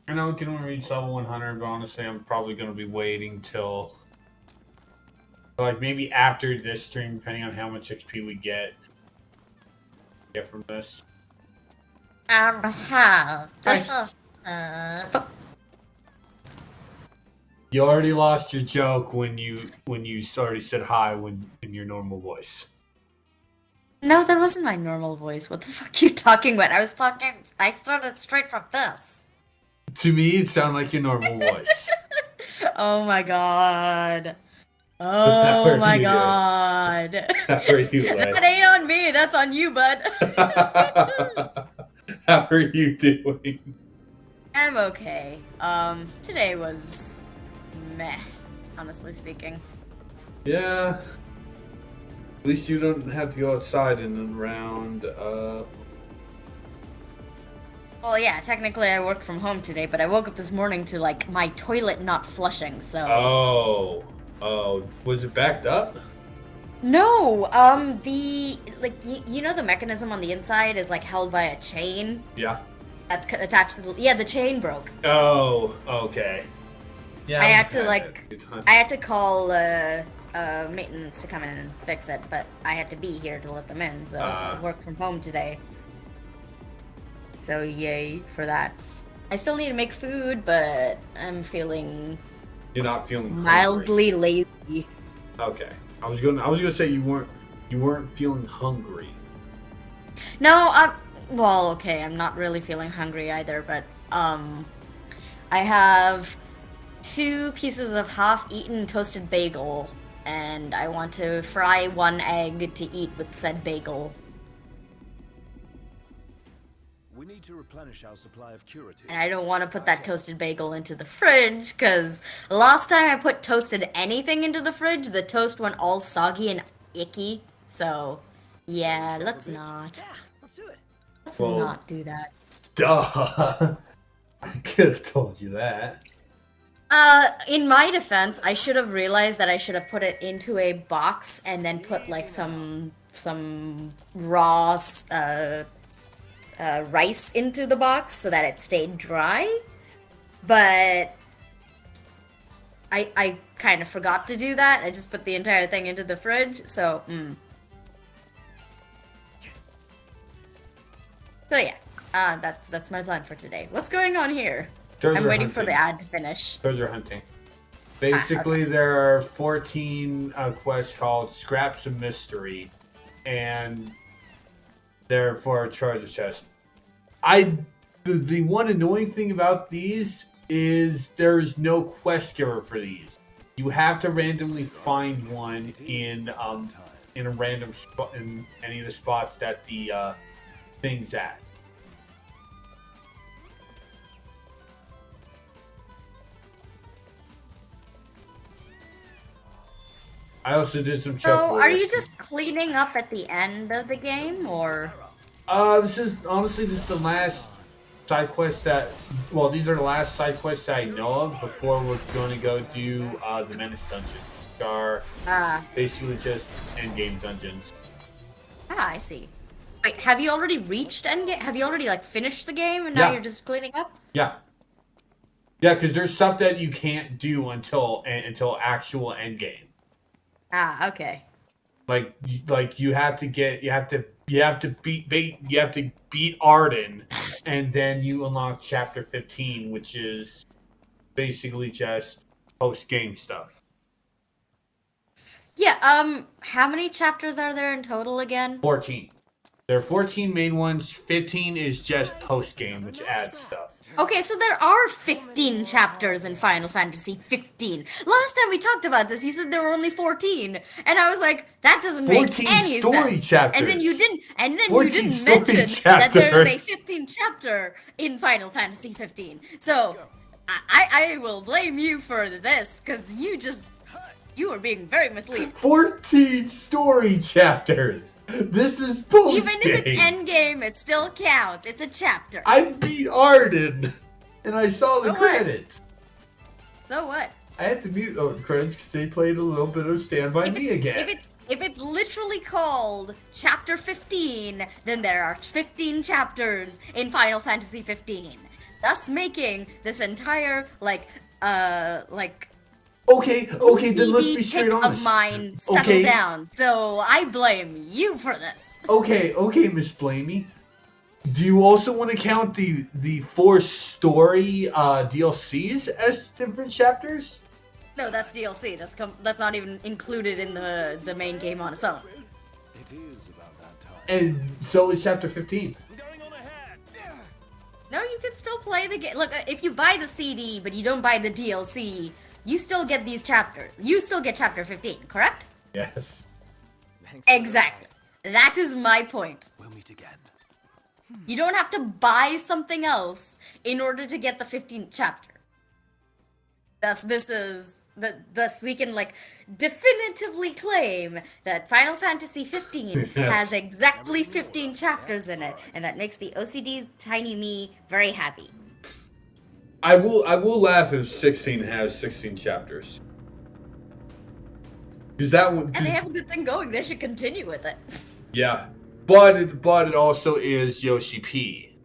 I know we can only reach level 100, but honestly, I'm probably going to be waiting till, like, maybe after this stream, depending on how much XP we get from this. This is. You already lost your joke when you already said hi in your normal voice. No, that wasn't my normal voice. What the fuck are you talking about? I started straight from this. To me, it sounded like your normal voice. Oh my god. How Oh are my you doing? god. How are you, Lex? That ain't on me, that's on you, bud. How are you doing? I'm okay. Today was meh, honestly speaking. Yeah. At least you don't have to go outside and around. Well, yeah, technically I worked from home today, but I woke up this morning to, like, my toilet not flushing, so... Oh, was it backed up? No, you know the mechanism on the inside is, like, held by a chain? Yeah. That's attached to the... Yeah, the chain broke. Oh, okay. Yeah. I had to, had like... that a few times. I had to call, maintenance to come in and fix it, but I had to be here to let them in, so I worked from home today. So yay for that. I still need to make food, but I'm feeling You're not feeling hungry. mildly lazy. Okay. I was gonna say you weren't feeling hungry. No, well, okay, I'm not really feeling hungry either, but I have 2 pieces of half-eaten toasted bagel, and I want to fry 1 egg to eat with said bagel. We need to replenish our supply of curatives. And I don't want to put that toasted bagel into the fridge, because last time I put toasted anything into the fridge, the toast went all soggy and icky. So, yeah, let's not. Yeah, let's do it. Let's Well- not do that. Duh. I could have told you that. In my defense, I should have realized that I should have put it into a box and then put, like, some raw, rice into the box so that it stayed dry, but I kind of forgot to do that. I just put the entire thing into the fridge, so, So yeah, that's my plan for today. What's going on here? Treasure I'm waiting for hunting. the ad to finish. Treasure hunting. Basically, there are 14 quests called Scraps of Mystery, and they're for a treasure chest. The one annoying thing about these is there's no quest giver for these. You have to randomly find one in a random spot in any of the spots that the thing's at. I also did some check. So, are you just cleaning up at the end of the game, or? This is honestly just the last side quest that. Well, these are the last side quests that I know of before we're going to go do the Menace dungeons, which are basically just endgame dungeons. I see. Wait, have you already reached endgame? Have you already, like, finished the game and now Yeah. you're just cleaning up? Yeah, because there's stuff that you can't do until actual endgame. Okay. Like you have to beat Arden, and then you unlock chapter 15, which is basically just post game stuff. Yeah, how many chapters are there in total again? 14. There are 14 main ones. 15 is just post game, which adds stuff. Okay, so there are 15 chapters in Final Fantasy 15. Last time we talked about this, you said there were only 14, and I was like, that doesn't make 14 any story sense. chapters. And then you didn't, 14 story mention that there is a chapters. 15 chapter in Final Fantasy 15. So I will blame you for this, because you were being very misleading. 14 story chapters. This is post Even if it's game. endgame, it still counts. It's a chapter. I beat Arden, and I saw the So what? credits. So what? I had to mute the credits because they played a little bit of Stand By Me again. If it's literally called Chapter 15, then there are 15 chapters in Final Fantasy 15, thus making this entire Okay, then let's be OCD straight pick honest. of mine settle Okay. down. So I blame you for this. Okay, Miss Blamey. Do you also want to count the 4 story DLCs as different chapters? No, that's DLC. That's not even included in the main game on its own. It is about that time. And so is chapter 15. I'm going on ahead. No, you can still play the game. Look, if you buy the CD but you don't buy the DLC, you still get these chapters. You still get chapter 15, correct? Yes. Thanks for the Exactly. ride. That is my point. We'll meet again. You don't have to buy something else in order to get the 15th chapter. Thus, thus we can like definitively claim that Final Fantasy 15 has exactly 15 chapters in it, and that makes the OCD tiny me very happy. I will laugh if 16 has 16 chapters. Cause that one. And they have a good thing going. They should continue with it. Yeah, but it also is Yoshi P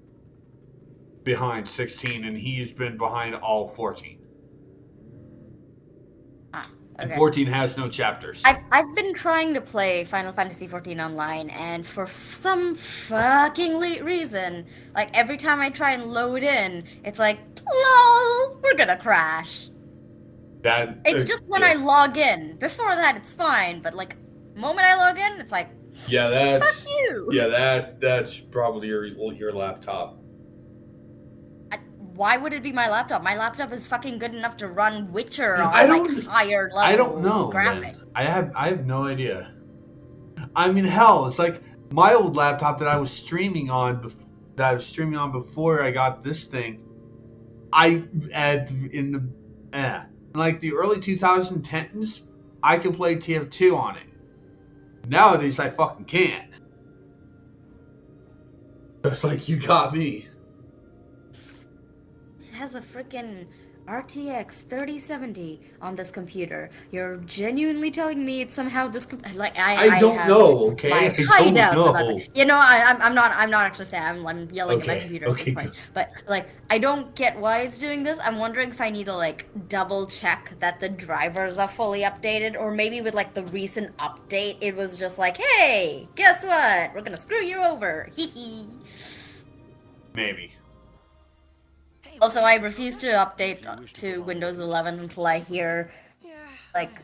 behind 16, and he's been behind all 14. And 14 has no chapters. I've been trying to play Final Fantasy 14 online, and for some fucking reason, like every time I try and load in, it's like, lol, we're gonna crash. It's just when I log in. Before that, it's fine, but like, the moment I log in, it's like, yeah, that's fuck you. Yeah, that's probably your laptop. Why would it be my laptop? My laptop is fucking good enough to run Witcher on like higher level I don't know, graphics. I have no idea. I mean, hell, it's like my old laptop that I was streaming on before I got this thing. In like the early 2010s, I could play TF2 on it. Nowadays, I fucking can't. It's like, you got me. It has a freaking RTX 3070 on this computer. You're genuinely telling me it's somehow this like I don't have know, okay? my I high don't doubts know. about that. You know, I'm not actually saying I'm yelling at my computer at this point. Good. But like I don't get why it's doing this. I'm wondering if I need to like double check that the drivers are fully updated, or maybe with like the recent update it was just like, hey, guess what? We're gonna screw you over. Hee hee. Maybe. Also, I refuse to update to Windows 11 until I hear, like,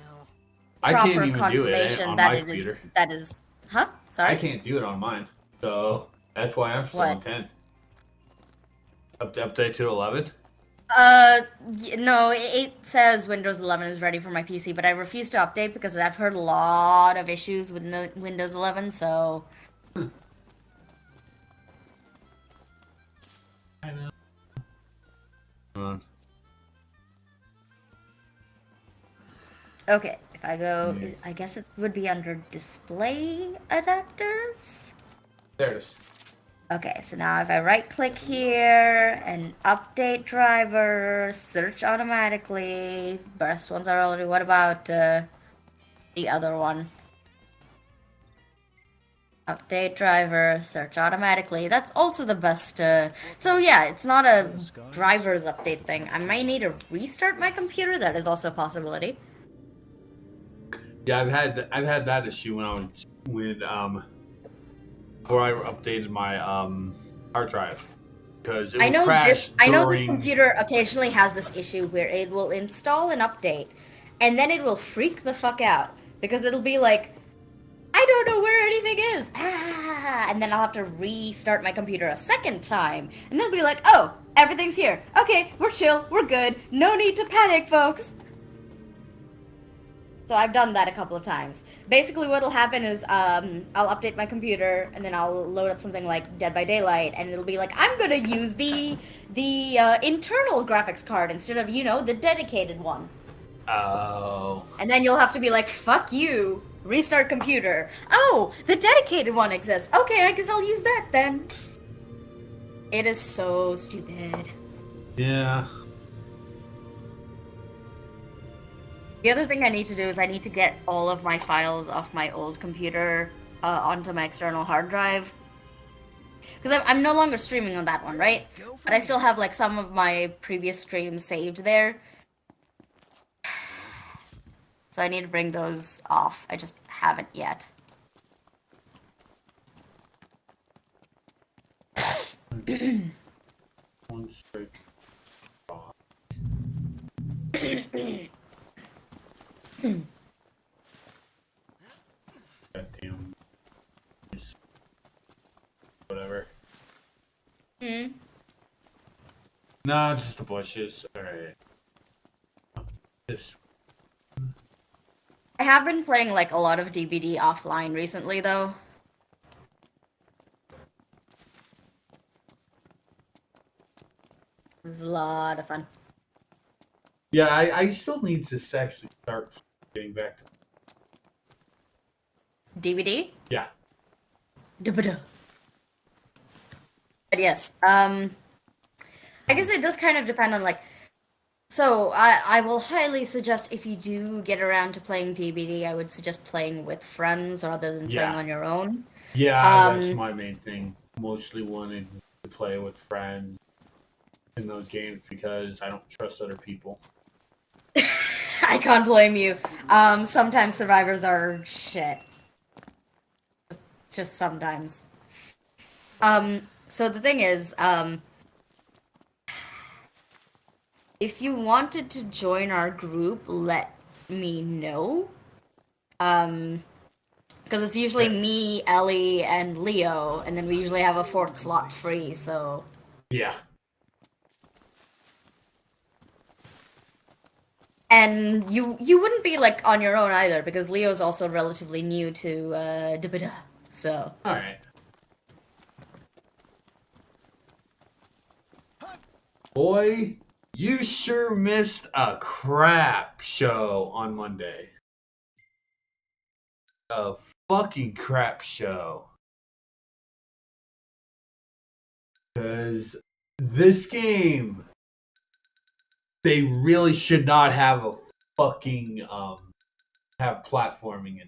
I can't proper even confirmation do it on that my it is. computer. That is. Huh? Sorry. I can't do it on mine, so that's why I'm still on What? 10. Update to 11. No, it says Windows 11 is ready for my PC, but I refuse to update because I've heard a lot of issues with Windows 11. So. I know. On. Okay, if I go, I guess it would be under display adapters. There it is. Okay, so now if I right click here and update driver, search automatically. Best ones are already. What about the other one? Update driver, search automatically. That's also the best. So yeah, it's not a driver's update thing. I might need to restart my computer. That is also a possibility. Yeah, I've had that issue when I was before I updated my hard drive, because I know this computer occasionally has this issue where it will install an update, and then it will freak the fuck out because it'll be like, I don't know where anything is. And then I'll have to restart my computer a second time. And then it'll be like, oh, everything's here. Okay, we're chill. We're good. No need to panic, folks. So I've done that a couple of times. Basically what'll happen is I'll update my computer and then I'll load up something like Dead by Daylight, and it'll be like, I'm gonna use the internal graphics card instead of, you know, the dedicated one. Oh. And then you'll have to be like, fuck you. Restart computer. Oh, the dedicated one exists. Okay, I guess I'll use that then. It is so stupid. Yeah. The other thing I need to do is I need to get all of my files off my old computer onto my external hard drive. Because I'm no longer streaming on that one, right? But I still have like some of my previous streams saved there. So I need to bring those off. I just haven't yet. One straight. Goddamn. Whatever. Nah, just the bushes. Alright. This. I have been playing like a lot of DBD offline recently, though. It was a lot of fun. Yeah, I still need to actually start getting back to. DVD? Yeah. But yes, I guess it does kind of depend on like. So I will highly suggest if you do get around to playing DBD, I would suggest playing with friends rather than playing Yeah. on your own. Yeah, that's my main thing. Mostly wanted to play with friends in those games because I don't trust other people. I can't blame you. Sometimes survivors are shit. Just sometimes. So the thing is, if you wanted to join our group, let me know. Because it's usually me, Ellie, and Leo, and then we usually have a fourth slot free, so... Yeah. And you wouldn't be, like, on your own either, because Leo's also relatively new to, Dibida, so... Alright. Boy, you sure missed a crap show on Monday. A fucking crap show. Because this game, they really should not have a fucking, have platforming in it.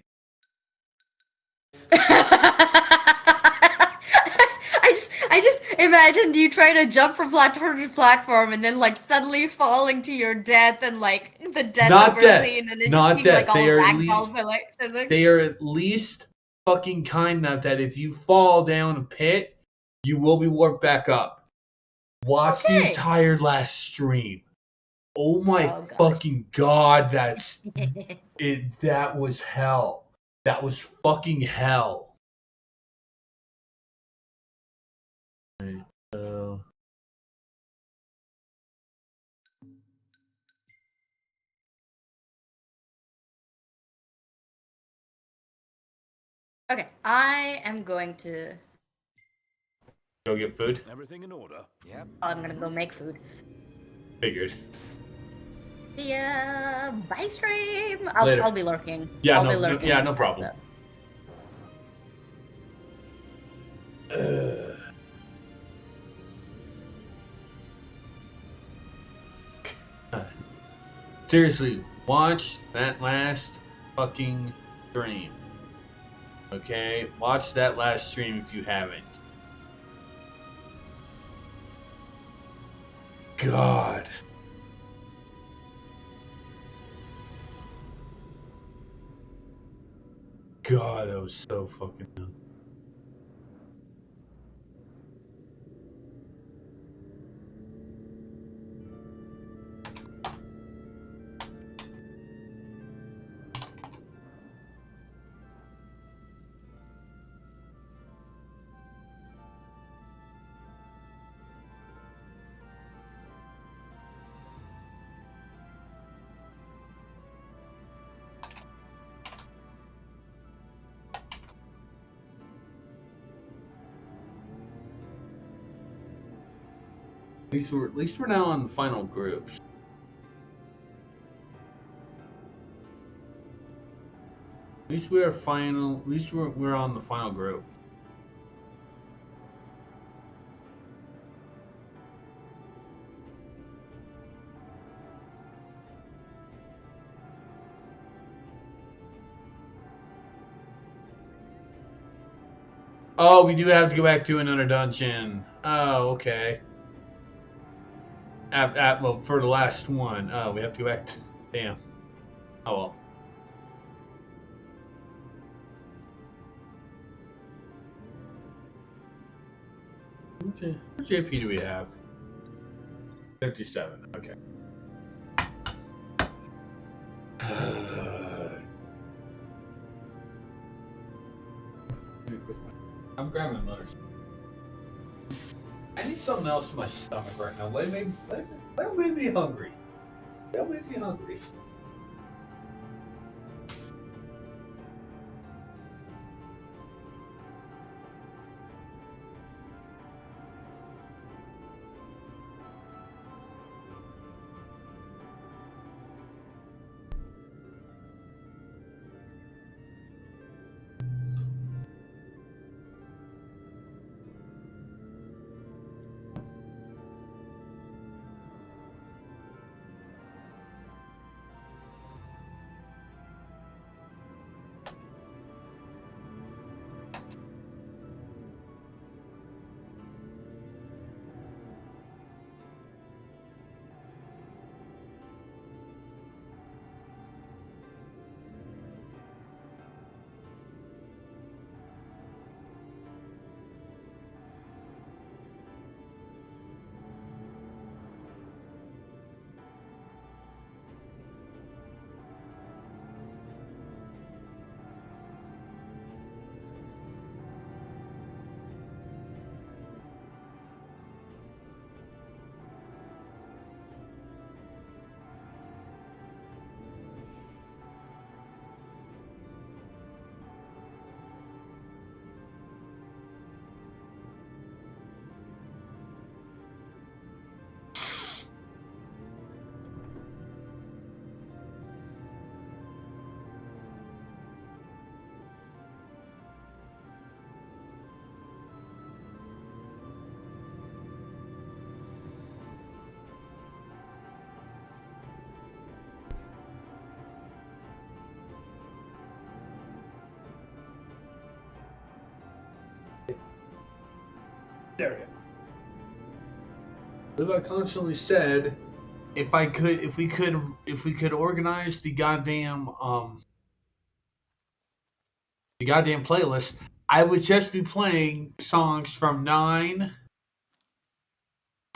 I just imagined you trying to jump from platform to platform and then like suddenly falling to your death and like the death Not over death. scene and it Not just being death. like all They are at least- ragdoll physics. They are at least fucking kind enough that if you fall down a pit, you will be warped back up. Watch the Okay. entire last stream. Oh my Oh, gosh. fucking god, that's it. That was hell. That was fucking hell. So Okay, I am going to. go get food. Everything in order? Yep. I'm gonna go make food. Figured. Yeah, bye stream. Later. I'll be lurking. Yeah, I'll no, be no, lurking yeah, in no the problem. chat, Seriously, watch that last fucking stream. Okay? Watch that last stream if you haven't. God. God, that was so fucking dumb. At least we're now on the final groups. At least we're final. At least we're on the final group. Oh, we do have to go back to another dungeon. Oh, okay. Well, for the last one. Oh, we have to go back to... Damn. Oh, well. Okay. What JP do we have? 57. Okay. I'm grabbing another. I need something else in my stomach right now. That made me hungry. That made me hungry. There we go. I believe I constantly said if we could organize the goddamn playlist, I would just be playing songs from 9,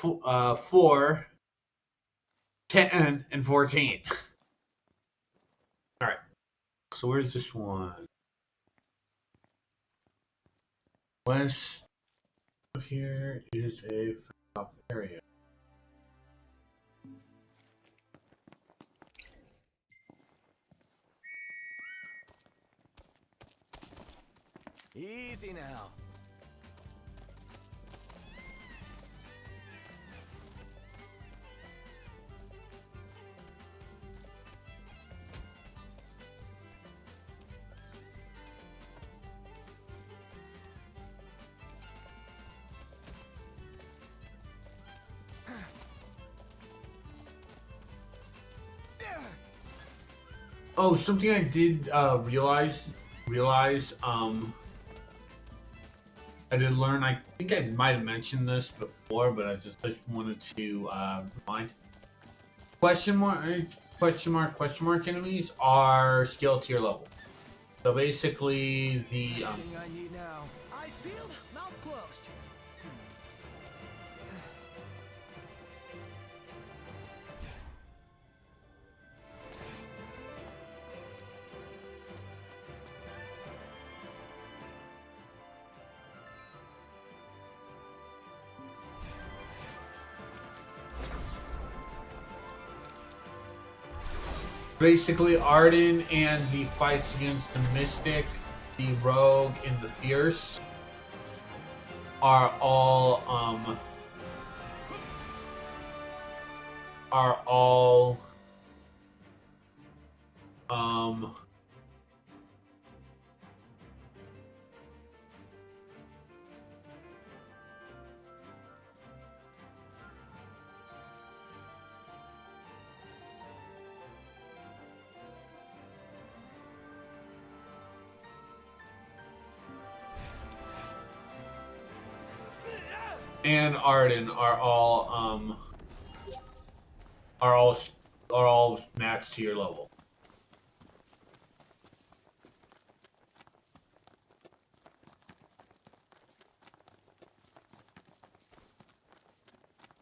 4, 10, and 14. All right. So where's this one? West of here is a off area. Easy now. Oh, something I did realize. I did learn. I think I might have mentioned this before, but I just wanted to remind. Question mark enemies are skill tier level. So basically, the Everything I need now. Eyes peeled, mouth closed. basically Arden and the fights against the Mystic, the Rogue, and the Fierce are all um and Arden are all matched to your level.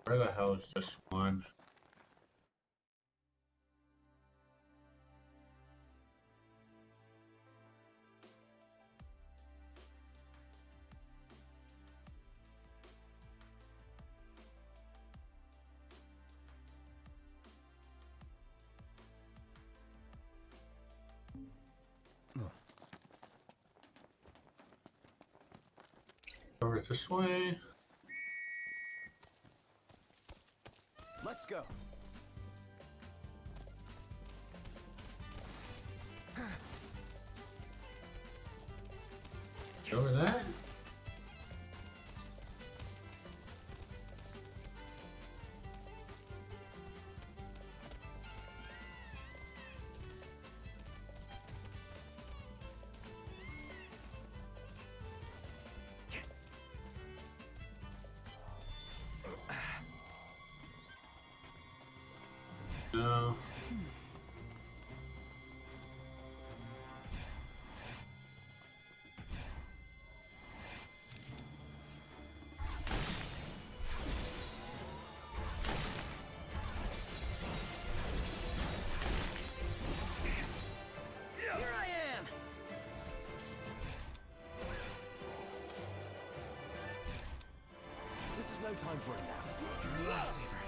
Where the hell is this one? Over this way. Let's go. Over that. No. Here I am! This is no time for it now. Lifesaver.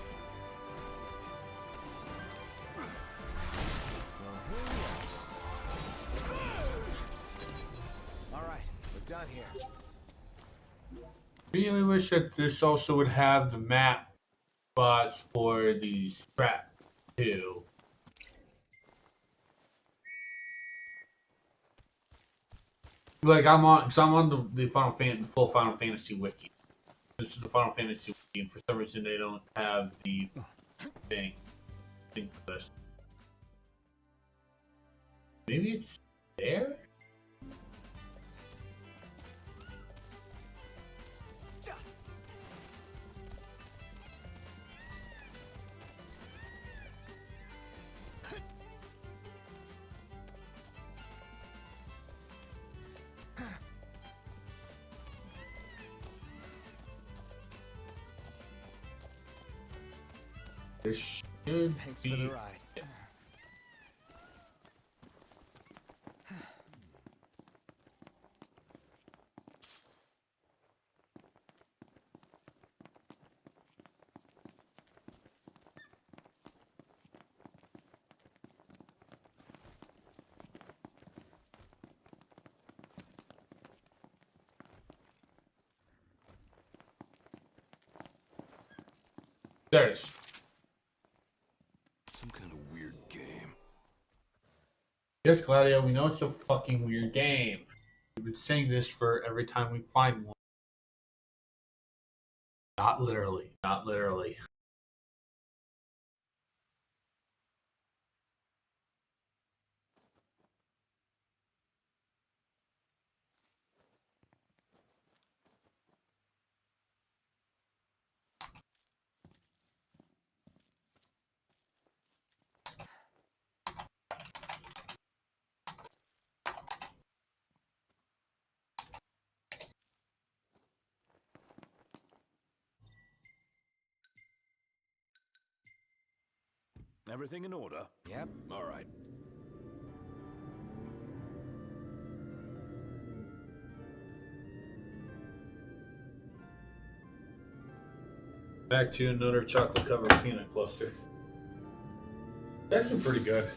All right, we're done here. Really wish that this also would have the map spots for the strap too. Like I'm on the full Final Fantasy wiki. This is the Final Fantasy wiki, and for some reason they don't have the thing for this. Maybe it's there? This should Thanks for be. the ride. There it is. Some kind of weird game. Yes, Gladio, we know it's a fucking weird game. We've been saying this for every time we find one. Not literally. Not literally. Everything in order? Yep. All right. Back to another chocolate covered peanut cluster. It's actually pretty good.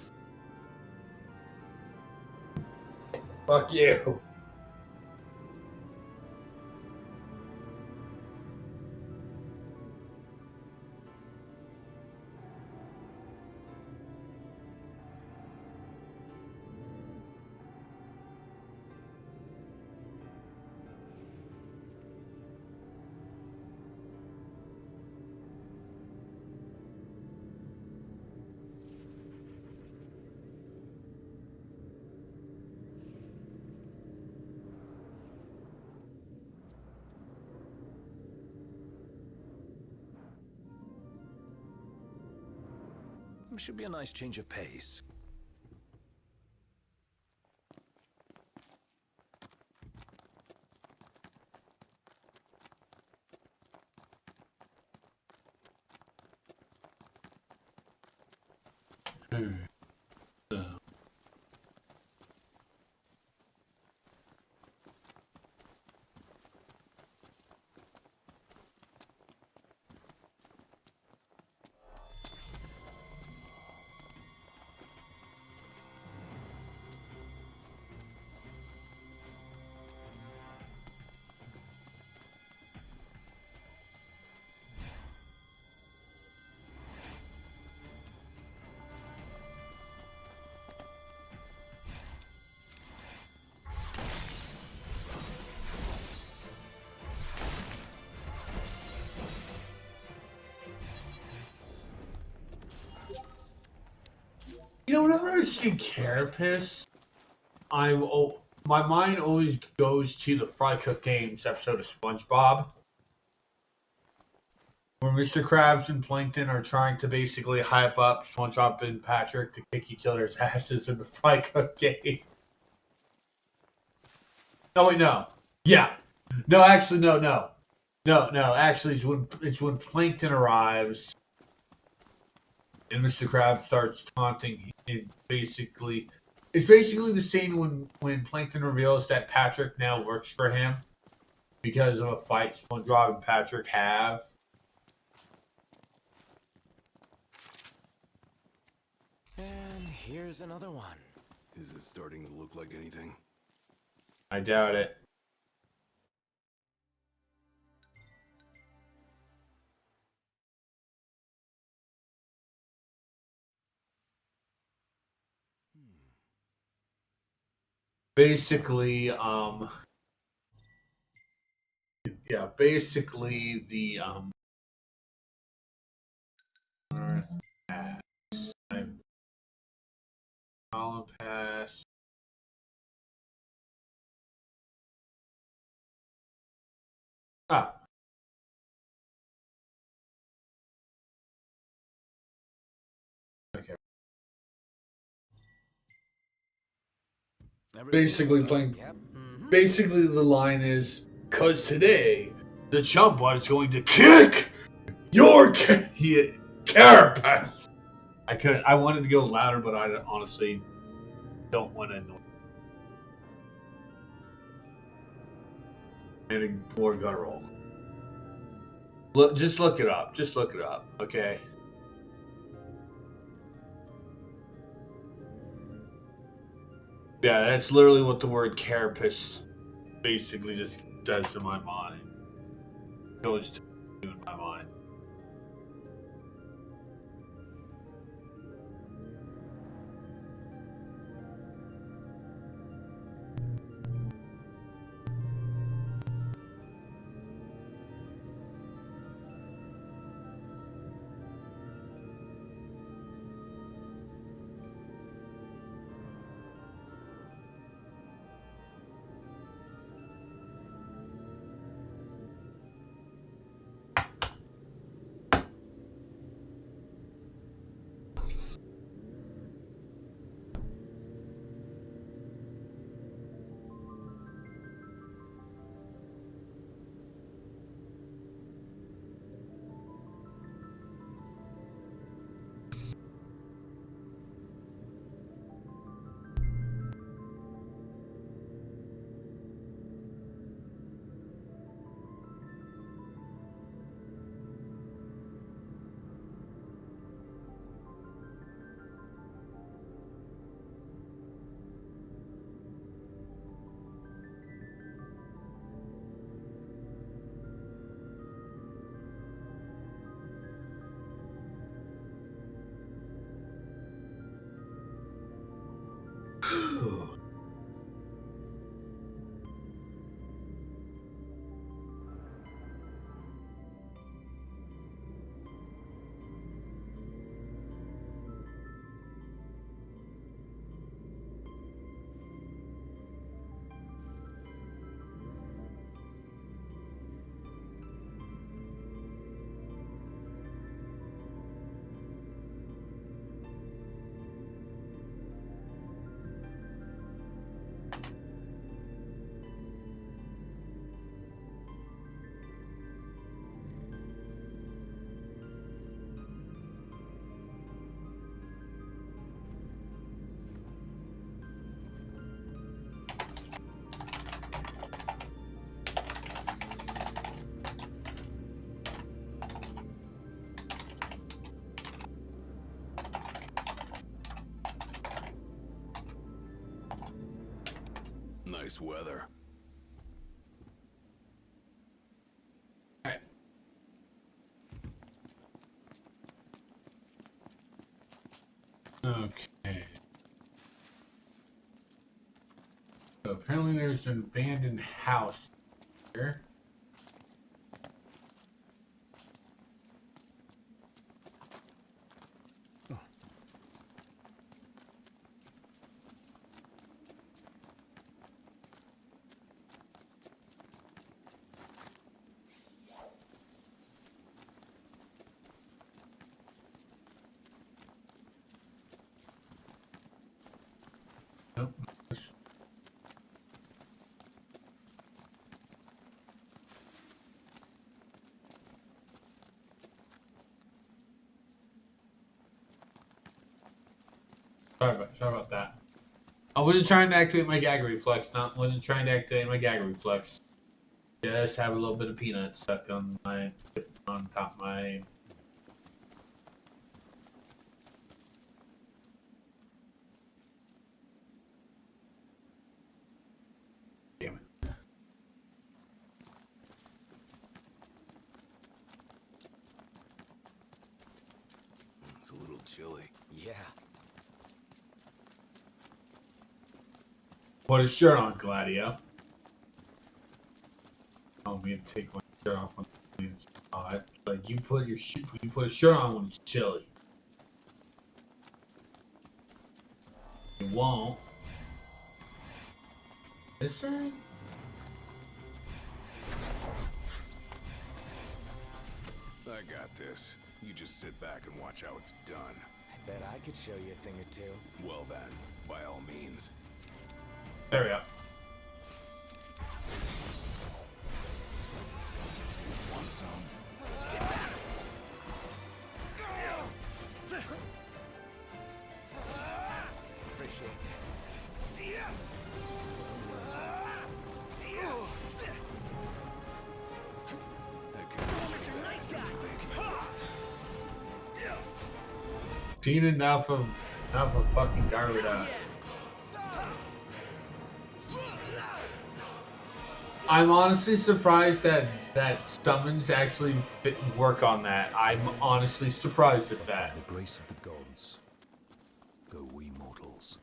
Fuck you. Should be a nice change of pace. You know, whenever I see Carapace, my mind always goes to the Fry Cook Games episode of SpongeBob, where Mr. Krabs and Plankton are trying to basically hype up SpongeBob and Patrick to kick each other's asses in the Fry Cook game. No, wait, no. Yeah. No, actually, no. Actually, it's when Plankton arrives and Mr. Krabs starts taunting. It's basically the scene when Plankton reveals that Patrick now works for him because of a fight SpongeBob and Patrick have. And here's another one. Is it starting to look like anything? I doubt it. Basically, basically the Earth Pass. Column Pass. Ah. Okay. Everything in Basically order? playing. Yep. Basically, the line is, "Cause today the Chumbot is going to kick your." He Carapace! I wanted to go louder, but I honestly don't want to annoy. And more guttural. Look, just look it up. Just look it up, okay? Yeah, that's literally what the word carapace basically just does to my mind. Goes to in my mind. Nice weather. Okay. So apparently there's an abandoned house here. Nope. Sorry about that. I wasn't trying to activate my gag reflex. Wasn't trying to activate my gag reflex. Just have a little bit of peanut stuck on top of my. Damn it. It's a little chilly. Yeah. Put a shirt on, Gladio. Oh, me to take my shirt off when it's hot. Like you put a shirt on when it's chilly. You won't. Is there? I got this. You just sit back and watch how it's done. I bet I could show you a thing or two. Well then, by all means. There we go. Want some? seen enough of fucking garbage. I'm honestly surprised that summons actually work on that. I'm honestly surprised at that. By the grace of the gods, go we mortals.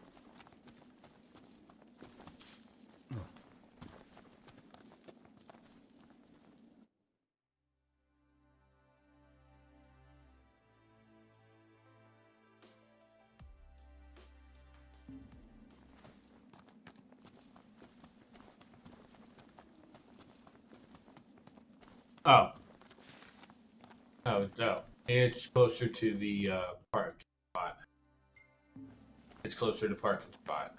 Oh. No. It's closer to the park spot. It's closer to parking spot.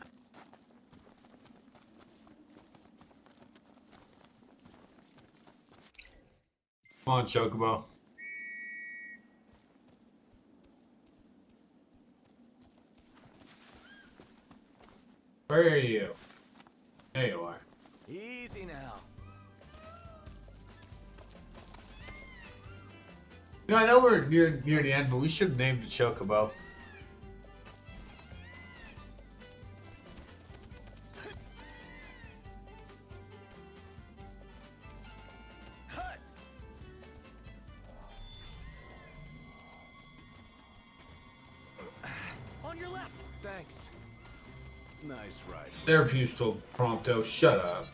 Come on, Chocobo. Where are you? There you are. Easy now. You know, I know we're near the end, but we should name the Chocobo. On your left. Thanks. Nice ride. There, Pusto Prompto, shut up.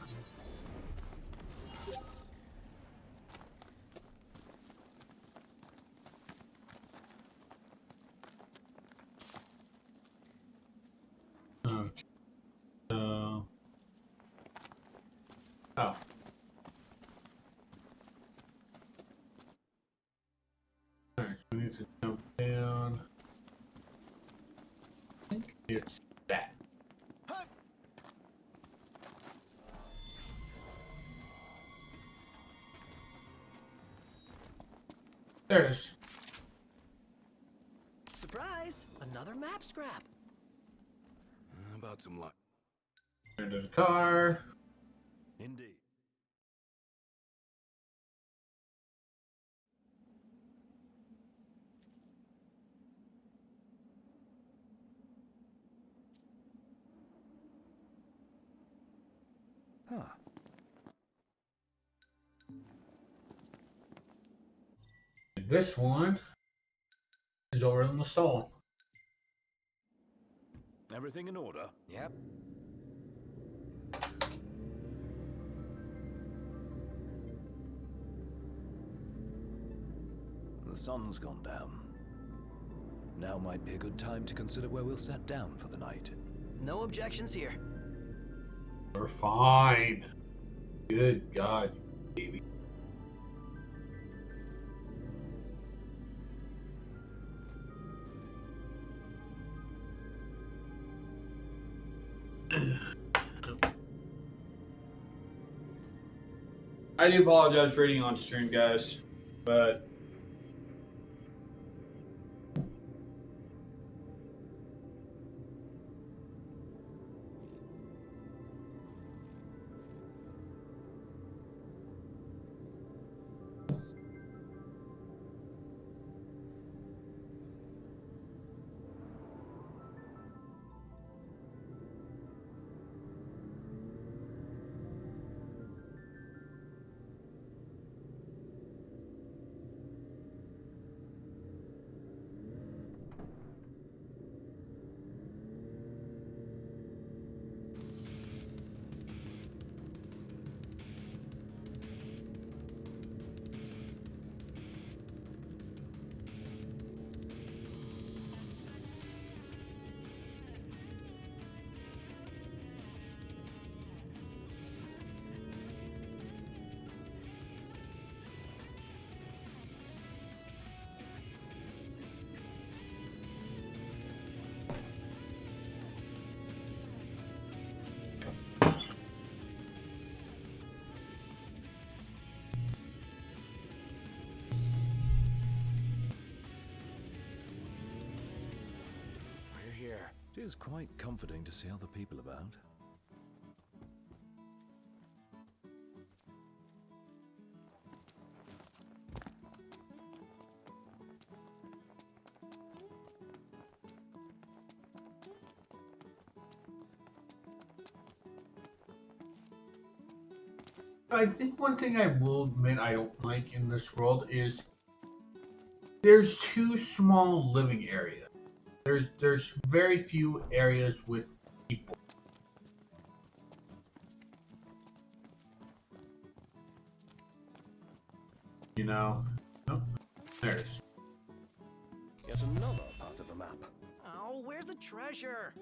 Okay. Oh. Alright, so we need to jump down. I think it's that. There it is. Surprise! Another map scrap. About some luck. Into the car. Indeed. Huh. This one is over in the stall. Everything in order? Yep. The sun's gone down. Now might be a good time to consider where we'll set down for the night. No objections here. We're fine. Good God, baby. I do apologize for eating on stream, guys, but We're here. It is quite comforting to see other people about. I think one thing I will admit I don't like in this world is there's too small living areas. There's very few areas with people. You know? Oh, there's. Yet another part of the map. Oh, where's the treasure?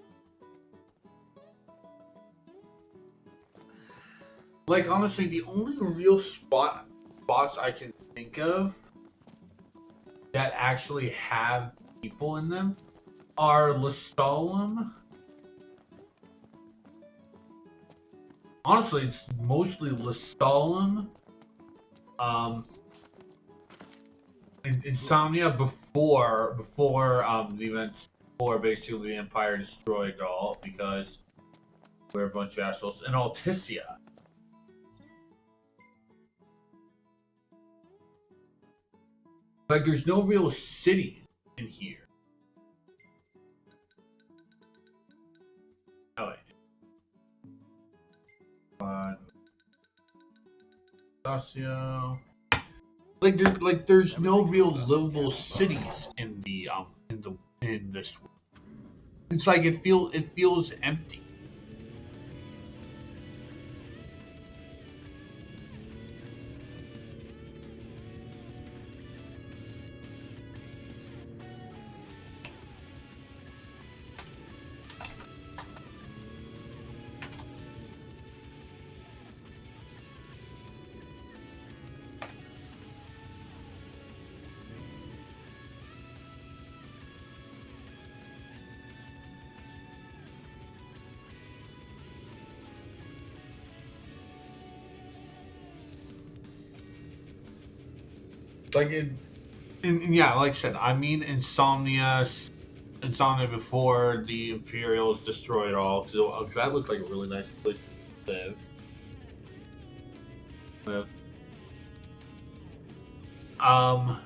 Like, honestly, the only real spots I can think of that actually have people in them are Lestalem. Honestly, it's mostly Lestalem, Insomnia before the events, before basically the Empire destroyed it all, because we're a bunch of assholes, and Alticia. Like, there's no real city in here. Oh wait. Dacio. There's no real livable cities in this. It's like it feels empty. Like it, and yeah, like I said, I mean Insomnia before the Imperials destroyed it all, because that looked like a really nice place to live. Um,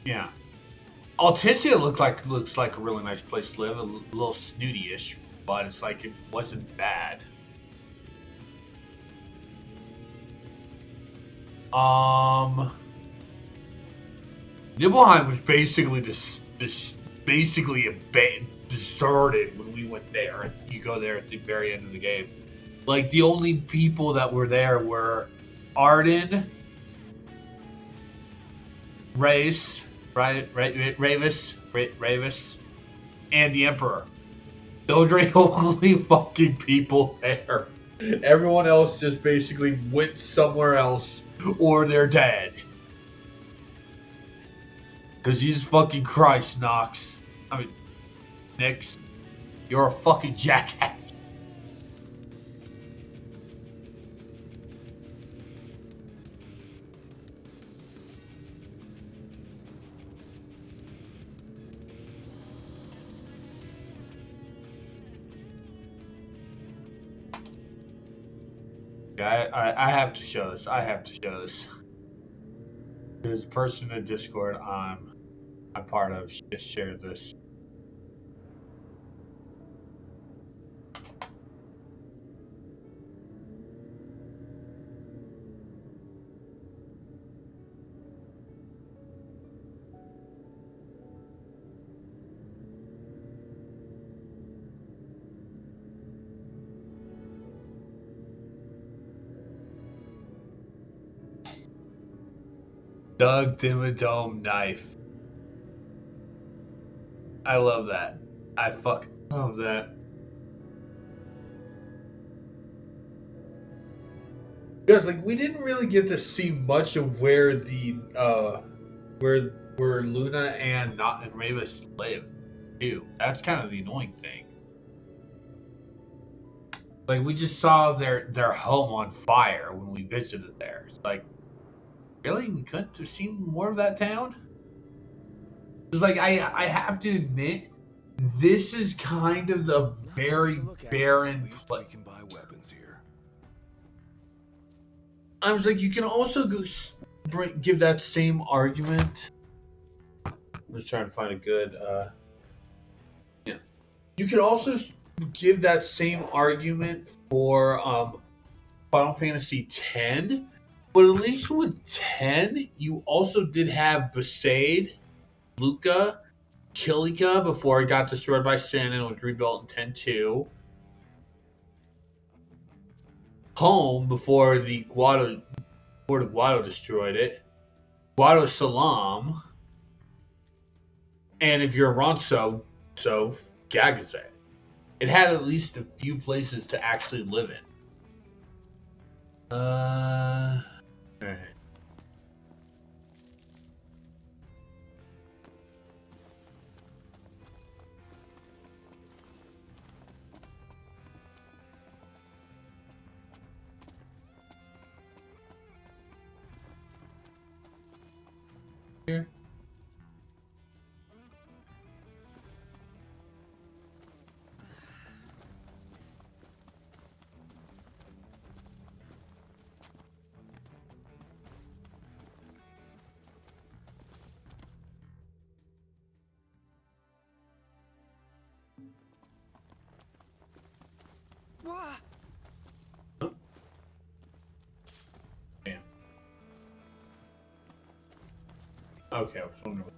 yeah. Alticia looks like a really nice place to live. A little snooty-ish, but it's like it wasn't bad. Nibelheim was basically deserted when we went there. You go there at the very end of the game. Like, the only people that were there were Arden, Ravis, and the Emperor. Those are the only fucking people there. Everyone else just basically went somewhere else, or they're dead. Because Jesus fucking Christ, Nox. I mean, Nix. You're a fucking jackass. Yeah, I have to show this. I have to show this. There's a person in Discord I'm part of just shared this. Doug Dimmadome knife. I love that. I fucking love that. Guys, like, we didn't really get to see much of where the where Luna and Ravis live too. That's kind of the annoying thing. Like, we just saw their home on fire when we visited there. It's like, really? We couldn't have seen more of that town? It's like, I have to admit, this is kind of the very barren place. We can buy weapons here. I was like, you can also go give that same argument I'm just trying to find a good. Yeah. You could also give that same argument for Final Fantasy X, but at least with 10, you also did have Besaid, Luca, Kilika before it got destroyed by Sin and was rebuilt in 10-2. Home before the Guado destroyed it. Guado Salam. And if you're Ronso, so Gagazet. It had at least a few places to actually live in. Alright. Here. Wah! Damn. Okay, I was wondering.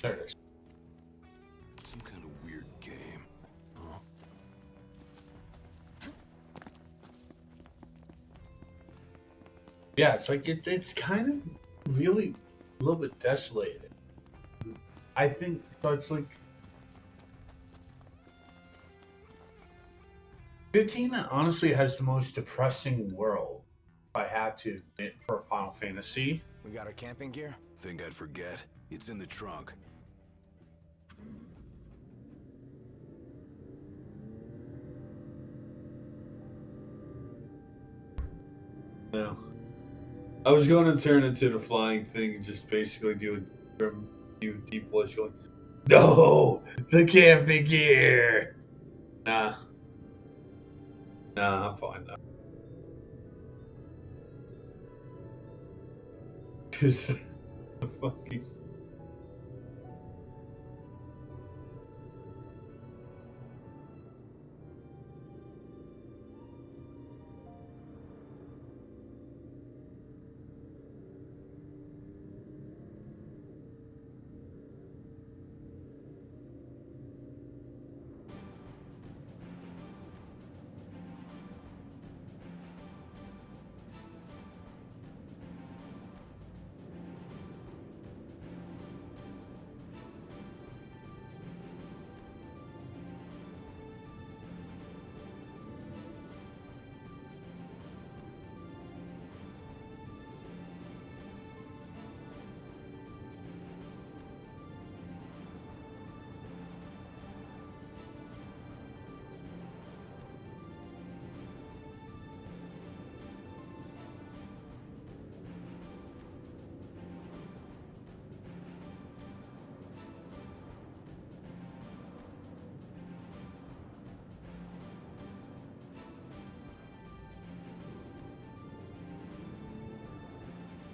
There it is. Some kind of weird game. Huh? Yeah, it's like it's kind of really a little bit desolated. I think so. It's like 15 honestly has the most depressing world. If I have to admit for a Final Fantasy. We got our camping gear? Think I'd forget? It's in the trunk. No. I was going to turn into the flying thing and just basically do a deep voice going, "No, the camping gear." Nah, I'm fine now. Cause the fucking.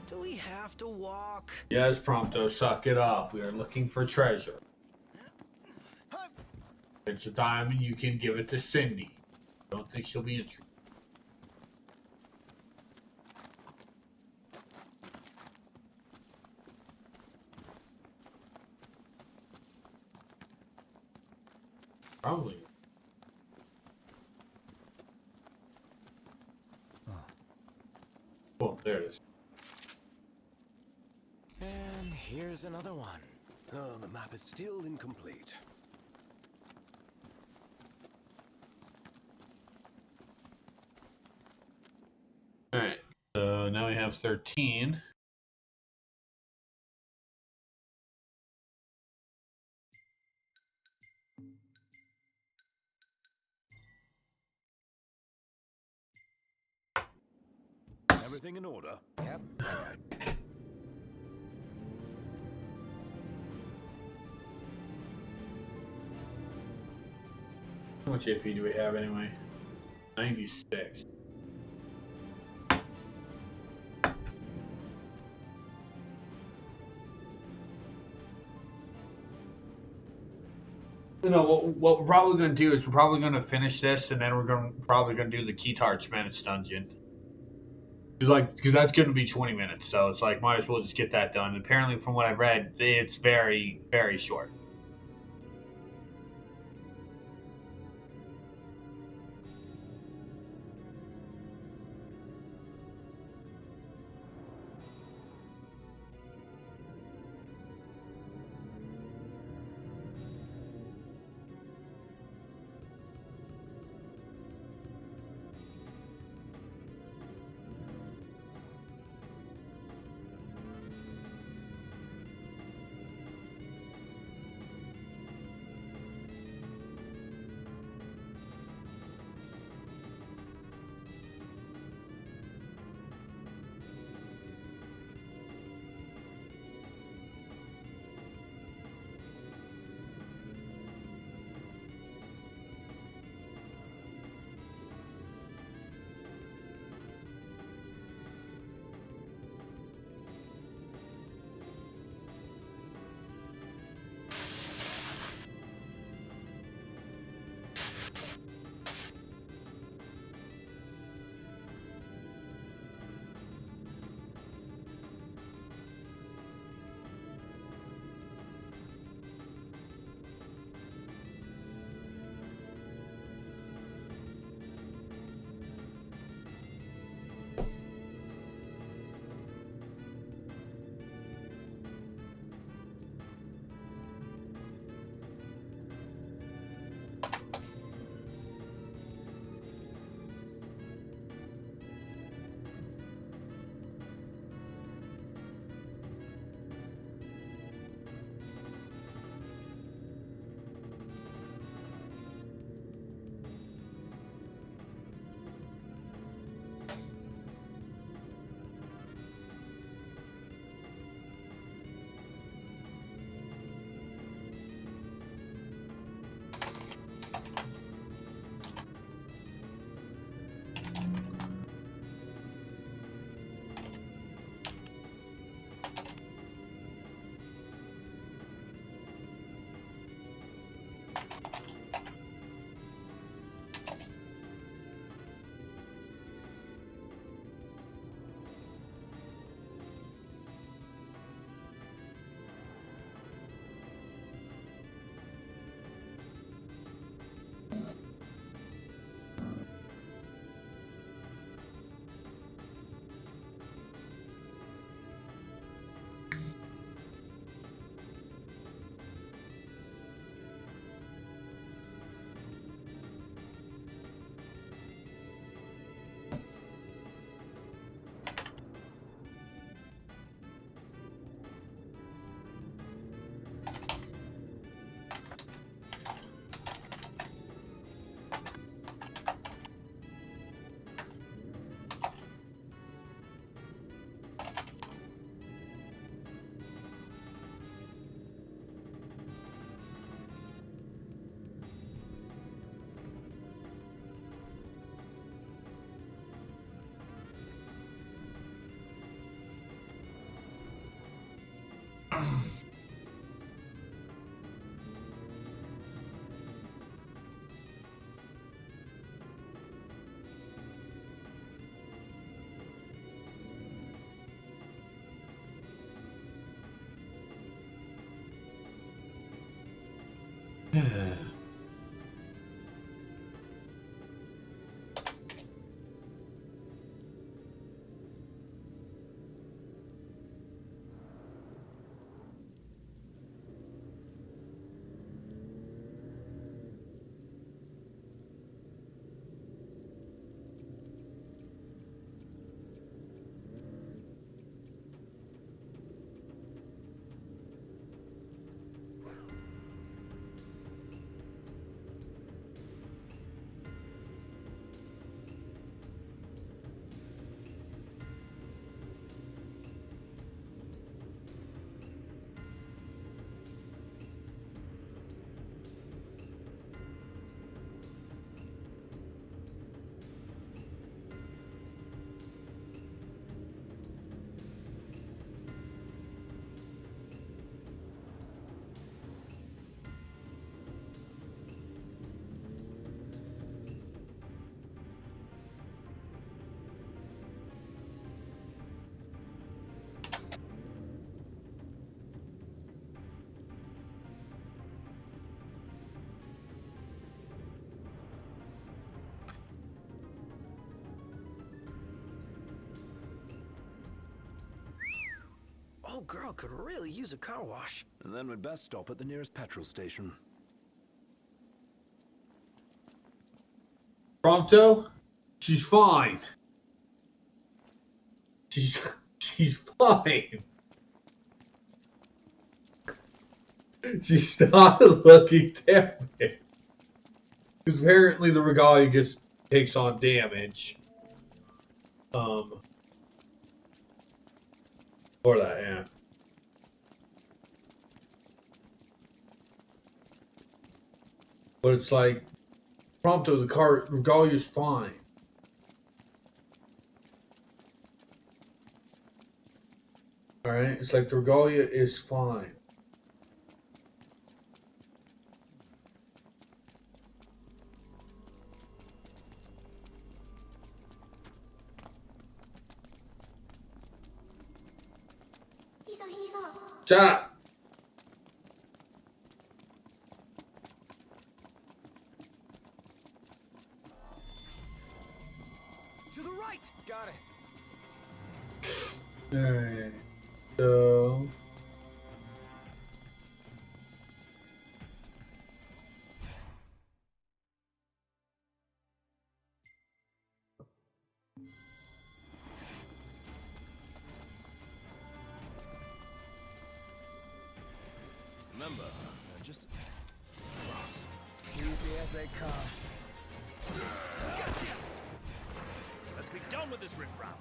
Do we have to walk? Yes, Prompto, suck it up. We are looking for treasure. It's a diamond. You can give it to Cindy. Don't think she'll be interested. Probably. Cool, there it is. And here's another one. Oh, the map is still incomplete. have 13. Everything in order? Yep. All right. How much AP do we have anyway? 96. You know what we're probably going to do is we're probably going to finish this, and then we're probably going to do the Key Torch Menace dungeon. Because that's going to be 20 minutes, so it's like might as well just get that done. Apparently, from what I've read, it's very, very short. old girl could really use a car wash. And then we'd best stop at the nearest petrol station. Prompto? She's fine. She's fine. She's not looking damaged. Because apparently the regalia takes on damage. For that, yeah. But it's like, Prompto, the regalia's fine. Alright, it's like the regalia is fine. Shut up! To the right! Got it. Alright, so... Remember, just Easy as they come. let's be done with this riffraff.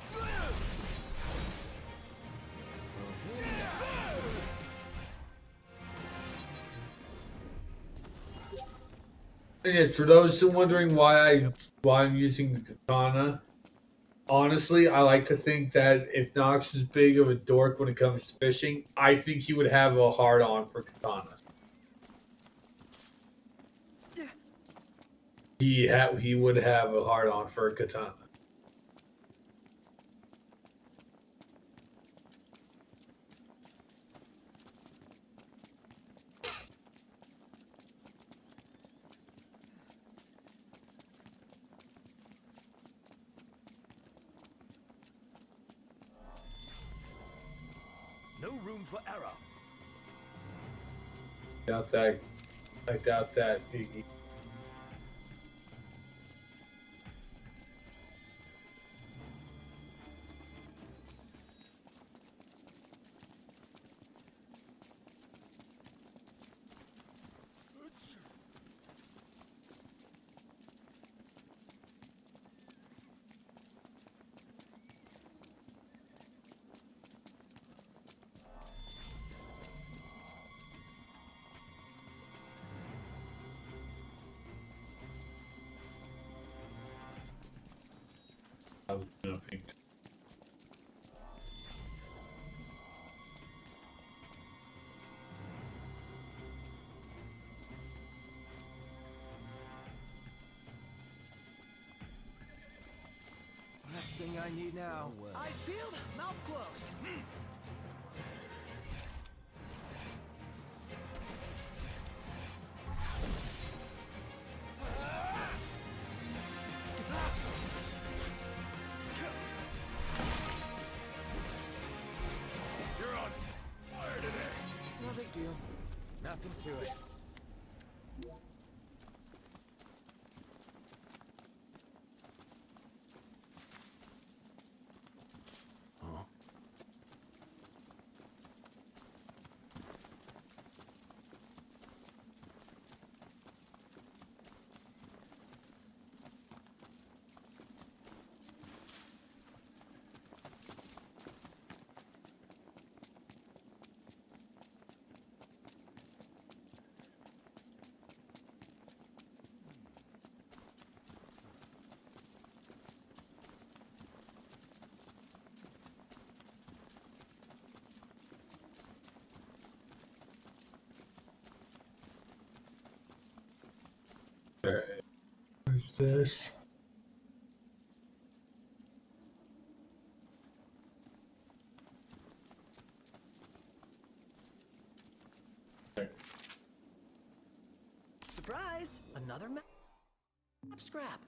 And yes, for those wondering why I'm using the katana, honestly, I like to think that if Nox is big of a dork when it comes to fishing, I think he would have a hard on for katanas. He would have a hard on for a katana. No room for error. I doubt that, Iggy. I was joking. Last thing I need now. Eyes peeled, mouth closed. You're on fire today. No big deal. Nothing to it. Alright. Where's this? Surprise! Another map scrap.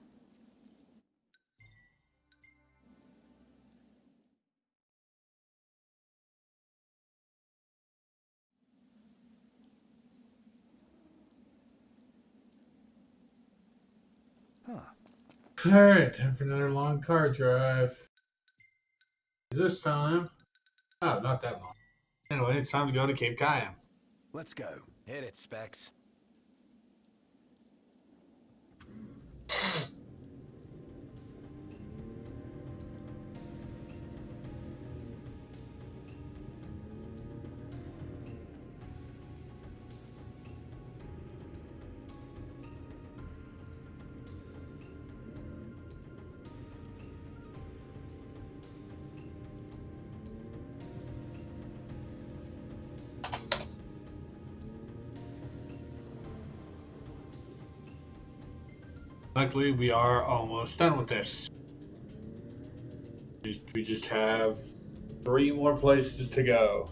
Huh. Alright, time for another long car drive. Is this time? Oh, not that long. Anyway, it's time to go to Cape Cayenne. Let's go. Hit it, Specs. Luckily, we are almost done with this. We just have 3 more places to go.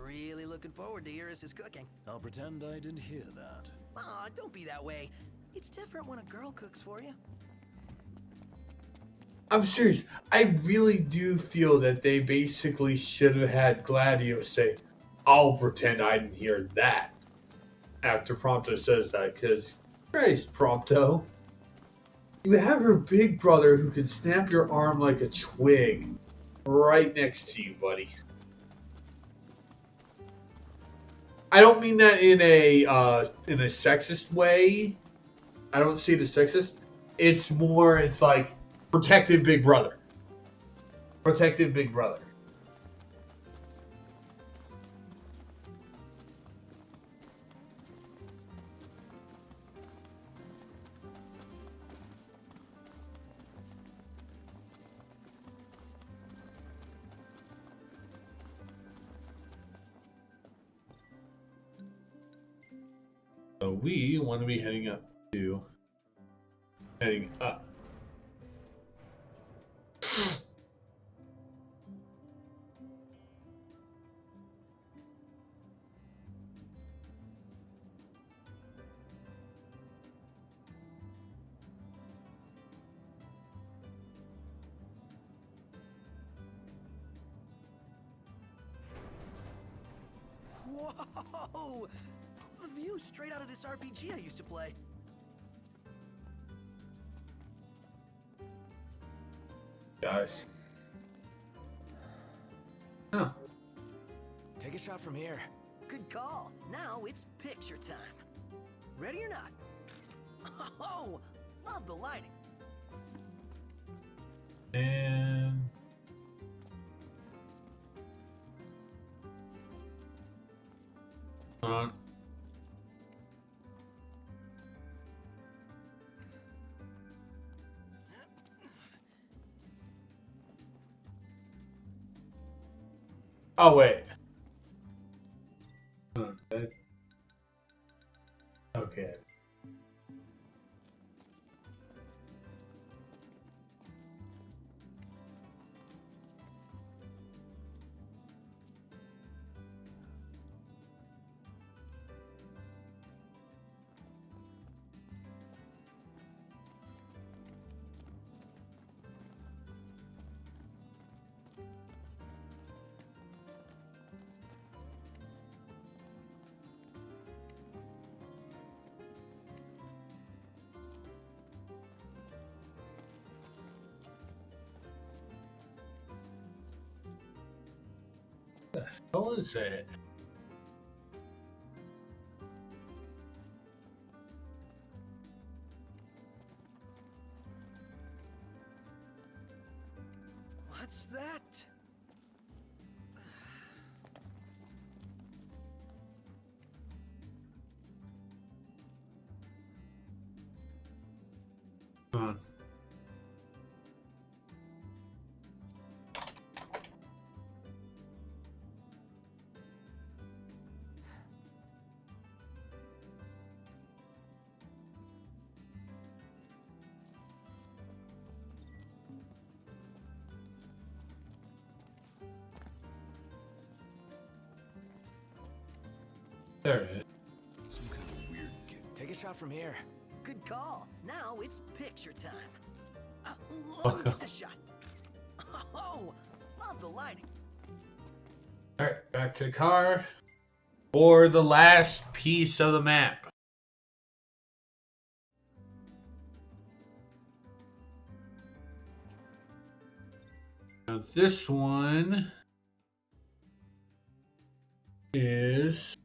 Really looking forward to Iris's cooking. I'll pretend I didn't hear that. Aw, don't be that way. It's different when a girl cooks for you. I'm serious. I really do feel that they basically should have had Gladio say, I'll pretend I didn't hear that. After Prompto says that, because, Christ, Prompto. You have your big brother who can snap your arm like a twig right next to you, buddy. I don't mean that in a sexist way. I don't see it as sexist. It's more, it's like, protective big brother. Protective big brother. So we want to be heading up. Whoa! The view straight out of this RPG I used to play. Guys. Huh. Take a shot from here. Good call. Now it's picture time. Ready or not? Oh, love the lighting. And on. Oh wait. Okay. What is it? What's that? Huh. There it is. Some kind of weird game. Take a shot from here. Good call. Now it's picture time. Let me get this shot. Oh, love the lighting. Alright, back to the car. For the last piece of the map. Now this one is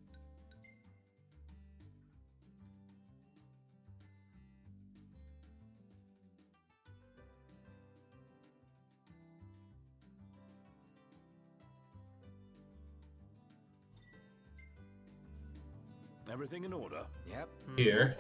Everything in order? Yep. here.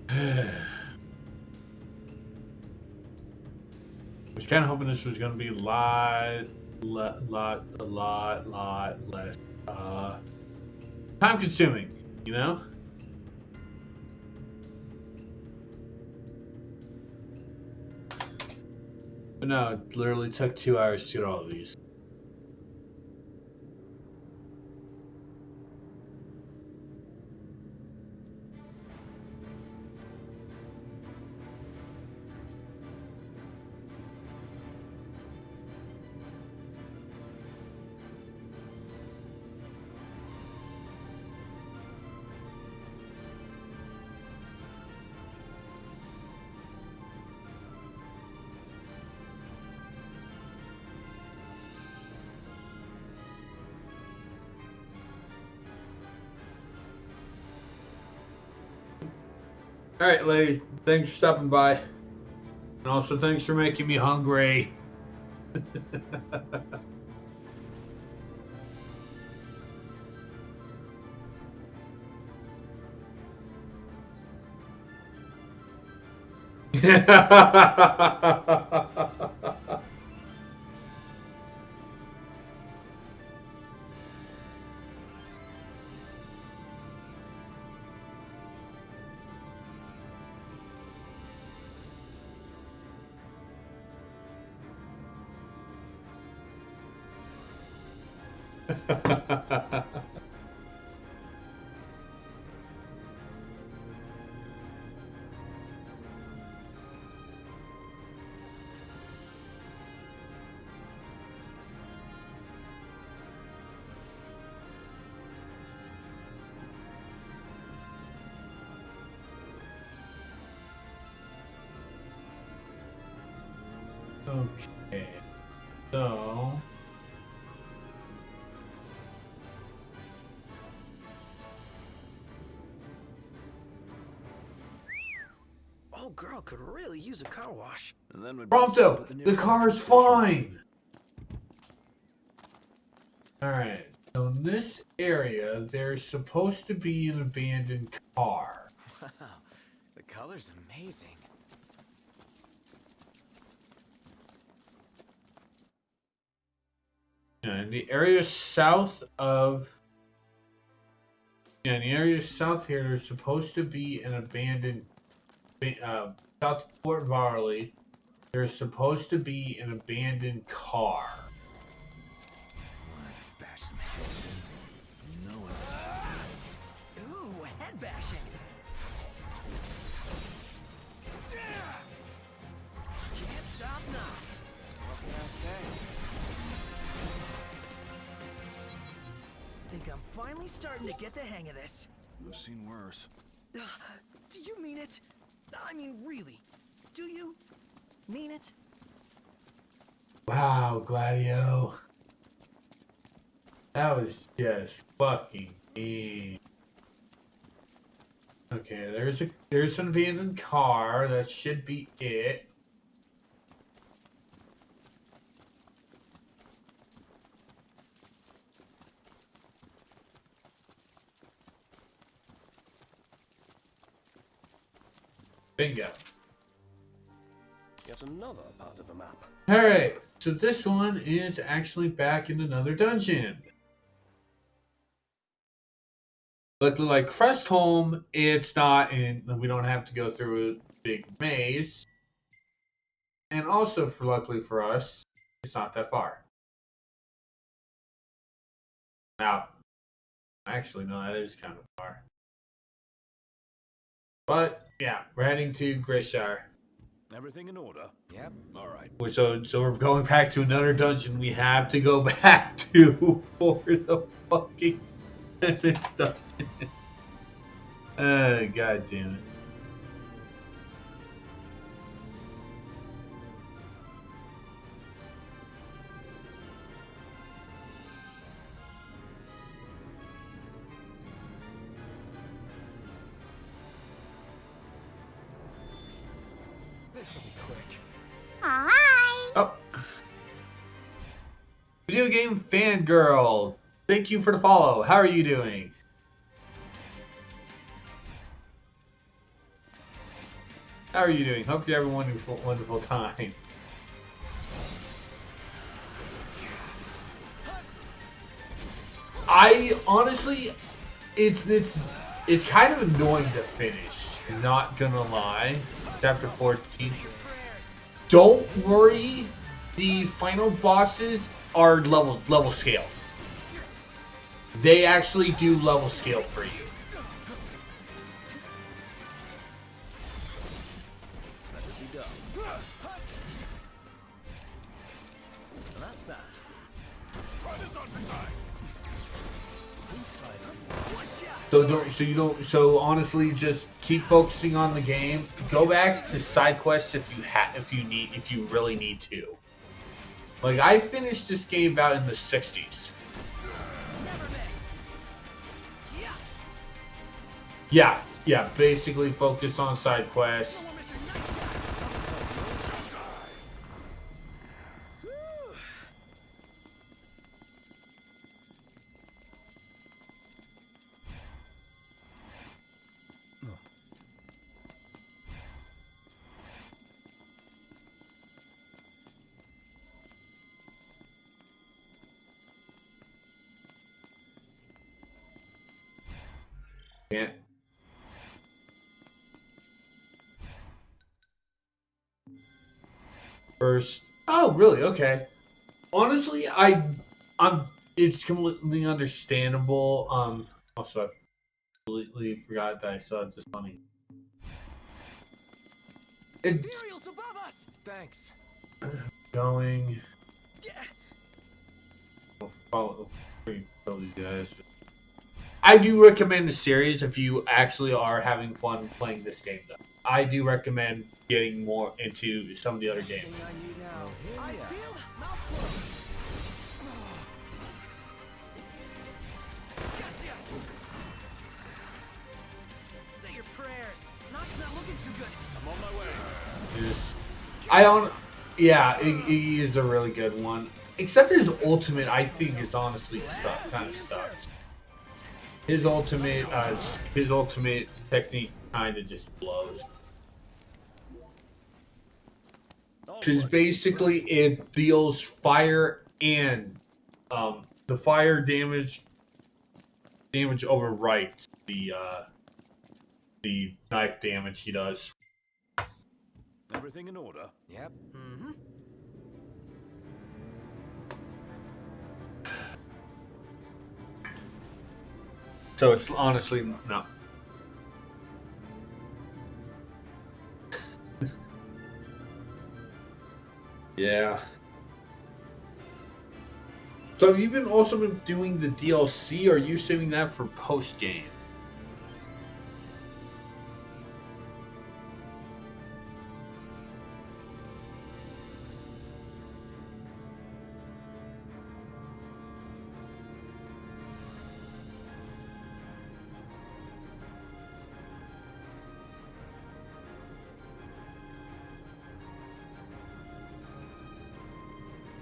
I was kind of hoping this was going to be a lot less time consuming, you know? But no, it literally took 2 hours to get all of these. All right, ladies. Thanks for stopping by. And also, thanks for making me hungry. Okay, so Old girl could really use a car wash. And then we'd bust up Prompto, at the nearest car's petrol station. fine. All right, so in this area, there's supposed to be an abandoned car. Wow, the color's amazing. In the area south of, in the area south here, there's supposed to be an abandoned, south of Fort Varley, there's supposed to be an abandoned car. Bash some heads in. No one. Ooh, head bashing. Can't stop now. What can I say? Think I'm finally starting to get the hang of this. I've seen worse. Do you mean it? I mean, really? Do you mean it? Wow, Gladio. That was just fucking mean. Okay, there's an abandoned car. That should be it. Bingo. Yet another part of a map. Alright, so this one is actually back in another dungeon. Luckily, like Crestholm, it's not in, we don't have to go through a big maze. And also, luckily for us, it's not that far. Now, actually, no, that is kind of far. But, yeah, we're heading to Grishire. Everything in order? Yep. All right. So we're going back to another dungeon we have to go back to for the fucking next dungeon. God damn it. This'll be quick. Oh. Video game fangirl. Thank you for the follow. How are you doing? How are you doing? Hope you have a wonderful, wonderful time. I honestly, it's kind of annoying to finish. Not gonna lie. Chapter 14. Don't worry, the final bosses are level scale. They actually do level scale for you. Let it be done. And that's that. Try this on for size. So honestly, just keep focusing on the game. Go back to side quests if you really need to. Like, I finished this game about in the 60s. Never miss. Yeah, basically focus on side quests. Can't. First. Oh, really? Okay. Honestly, It's completely understandable. Also, I completely forgot that I saw this funny. It's Imperials above us! Thanks. going. Yeah. Follow these guys. I do recommend the series if you actually are having fun playing this game, though. I do recommend getting more into some of the other games. Everything I need now. Eyes peeled, mouth closed. Gotcha! Say your prayers. Knock's not looking too good. I'm on my way. Yeah, he is a really good one. Except his ultimate, I think, is honestly kind of stuck. His ultimate technique kind of just blows. Because basically it deals fire and the fire damage overwrites the knife damage he does. Everything in order? Yep. Mm-hmm. So it's honestly no. Yeah. So have you also been doing the DLC, or are you saving that for post game?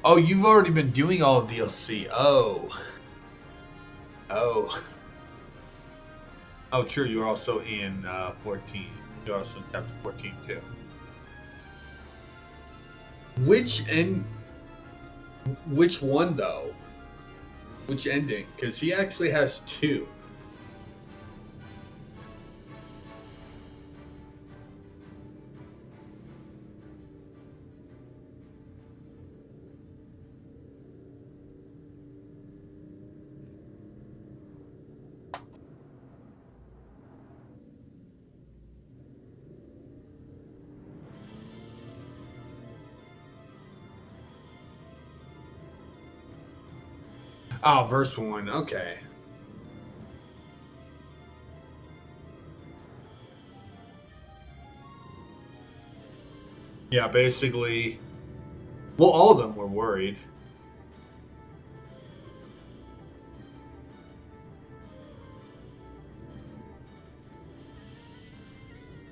Oh, you've already been doing all of DLC. Oh. Oh, true. You're also in 14. You're also in chapter 14 too. Which one though? Which ending? Because he actually has two. Oh, verse 1. Okay. Yeah, basically. Well, all of them were worried.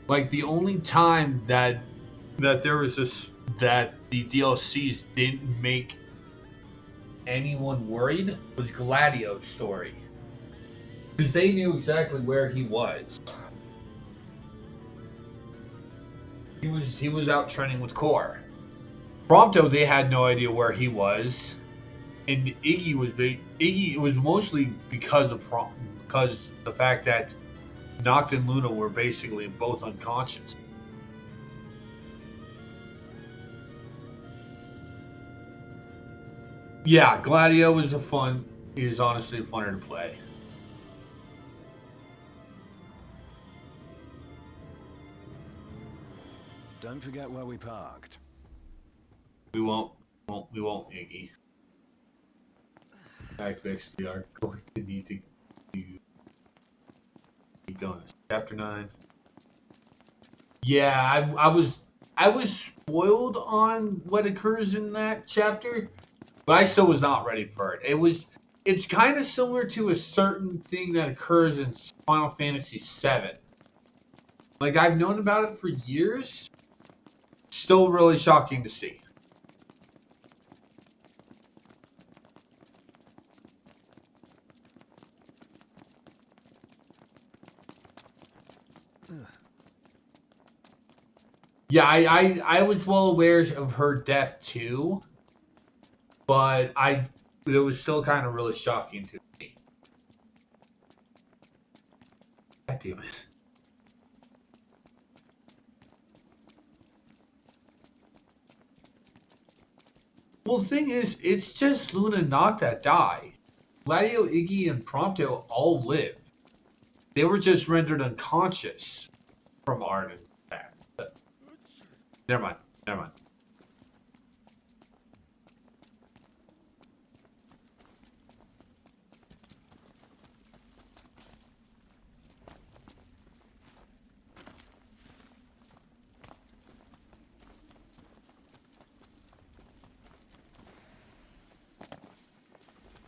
Like the only time that there was that the DLCs didn't make anyone worried was Gladio's story, because they knew exactly where he was. He was out training with Core. Prompto, they had no idea where he was, and Iggy was mostly because the fact that Noct and Luna were basically both unconscious. Yeah, Gladio is honestly funner to play. Don't forget where we parked. We won't, Iggy. FFXV are going to need to keep going. Chapter 9. Yeah, I was spoiled on what occurs in that chapter, but I still was not ready for it. It's kind of similar to a certain thing that occurs in Final Fantasy VII. Like, I've known about it for years. Still really shocking to see. Yeah, I was well aware of her death too, but it was still kind of really shocking to me. damn it. Well, the thing is, it's just Luna not that die. Gladio, Iggy, and Prompto all live. They were just rendered unconscious from Arden. Never mind. Never mind.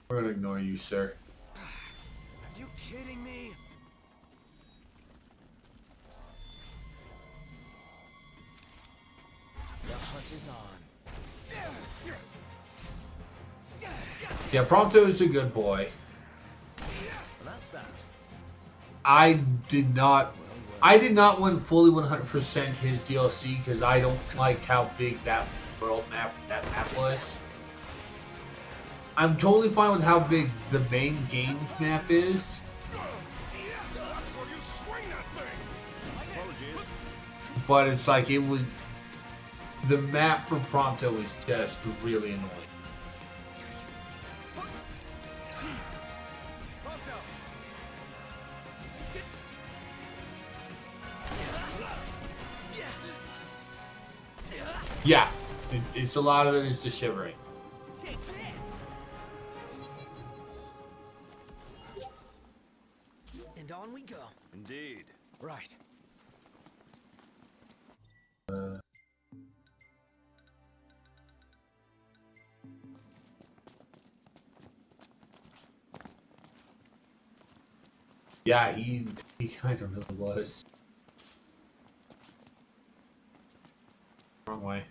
We're gonna ignore you, sir. Are you kidding me? The hunt is on. Yeah, Prompto is a good boy. Well, that's that. I did not win fully 100% his DLC because I don't like how big that map was. I'm totally fine with how big the main games map is. But it's like the map for Prompto is just really annoying. Yeah, it's a lot of it is just shivering. Take this. And on we go. Indeed. Right. Yeah, he kind of really was. Wrong way.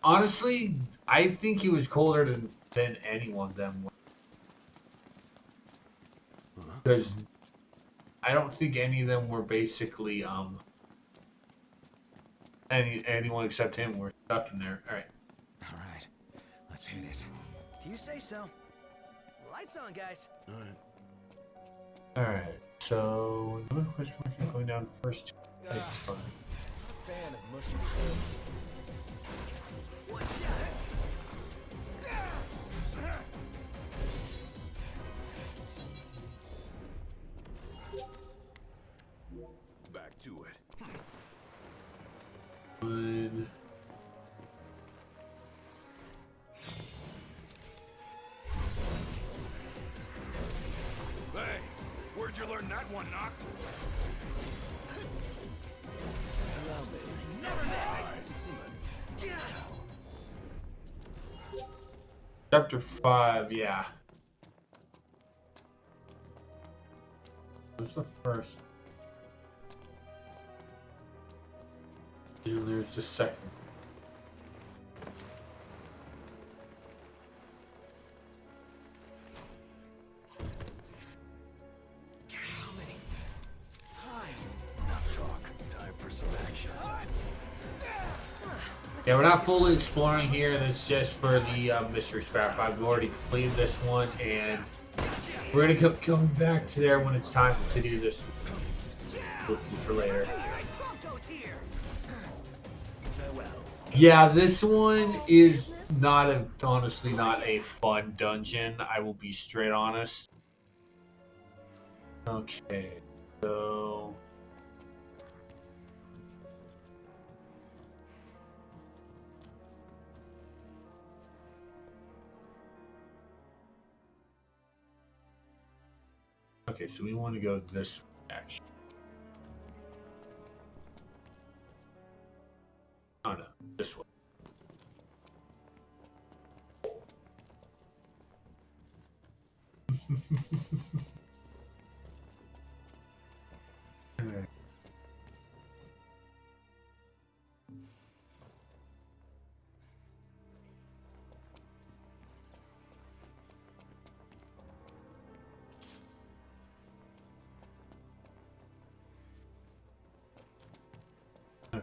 Honestly, I think he was colder than anyone of them. Because I don't think any of them were basically anyone except him were stuck in there. All right. All right. Let's hit it. You say so. Lights on, guys. All right. All right. So the question mark going down first. Fine. Fan of mushy things. One shot. Back to it. Good. Hey, where'd you learn that one, Noct? Allow me. Never miss. Chapter 5, yeah. What's the first? And there's the second. How many times? Enough talk. Time for some action. Yeah, we're not fully exploring here. That's just for the mystery scrap. I've already completed this one, and we're gonna keep coming back to there when it's time to do this for later. Prompto's here. Farewell. Yeah, this one is honestly not a fun dungeon. I will be straight honest. Okay, so. Okay, so we want to go this way, actually. Oh no, this way. Alright.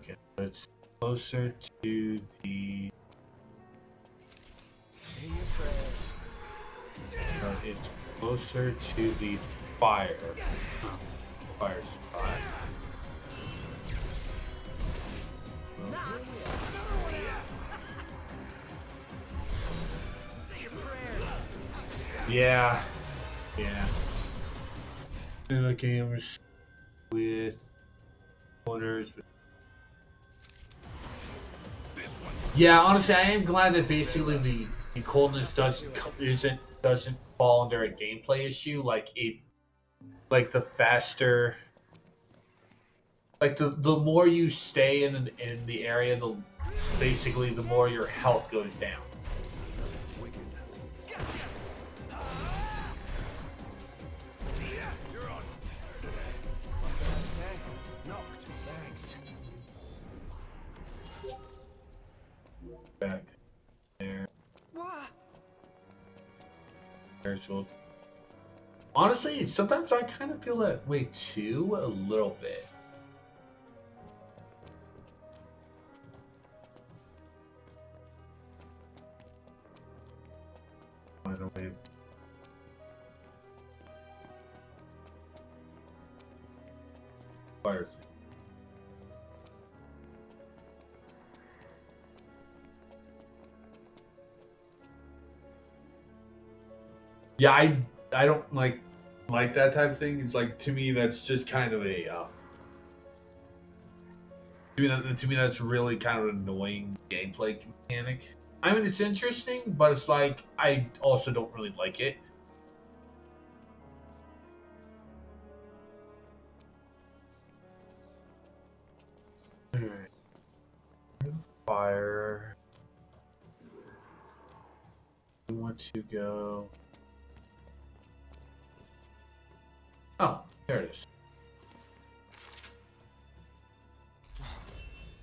Okay, it's closer to the. Say your prayers. It's closer to the fire. Fire spot. Say your prayers. Yeah. Yeah. The games with corners. Yeah, honestly, I am glad that basically the coldness doesn't fall under a gameplay issue. Like the faster, like the more you stay in the area, basically the more your health goes down. Back there. Spiritual. Honestly, sometimes I kind of feel that way too, a little bit. By the way. Fire thing. Yeah, I don't like that type of thing. It's like, to me that's just kind of a to me that's really kind of an annoying gameplay mechanic. I mean, it's interesting, but it's like I also don't really like it. Alright. Fire. We want to go. Oh, there it is.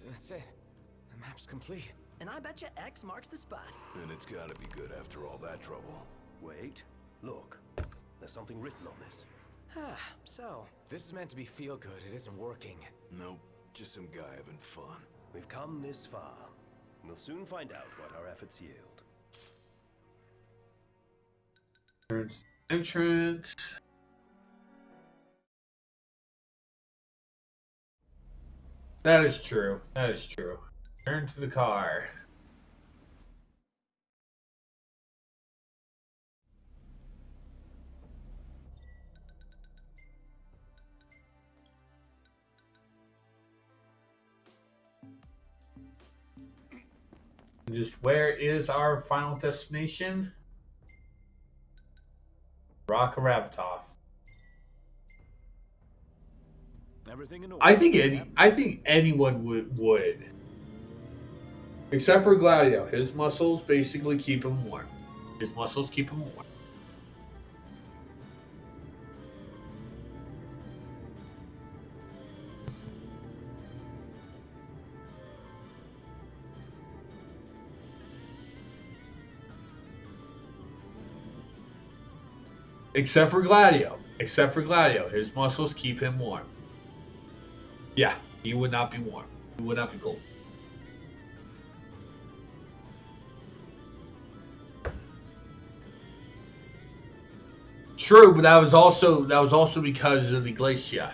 That's it. The map's complete. And I bet you X marks the spot. And it's gotta be good after all that trouble. Wait. Look. There's something written on this. So, this is meant to be feel good. It isn't working. Nope, just some guy having fun. We've come this far. We'll soon find out what our efforts yield. Entrance. That is true. That is true. Turn to the car. Just where is our final destination? Rock Ravatov. Everything in order. I think anyone would. Except for Gladio. His muscles basically keep him warm. His muscles keep him warm. Except for Gladio. Except for Gladio. His muscles keep him warm. Yeah, he would not be warm. He would not be cold. True, but that was also because of the glacier.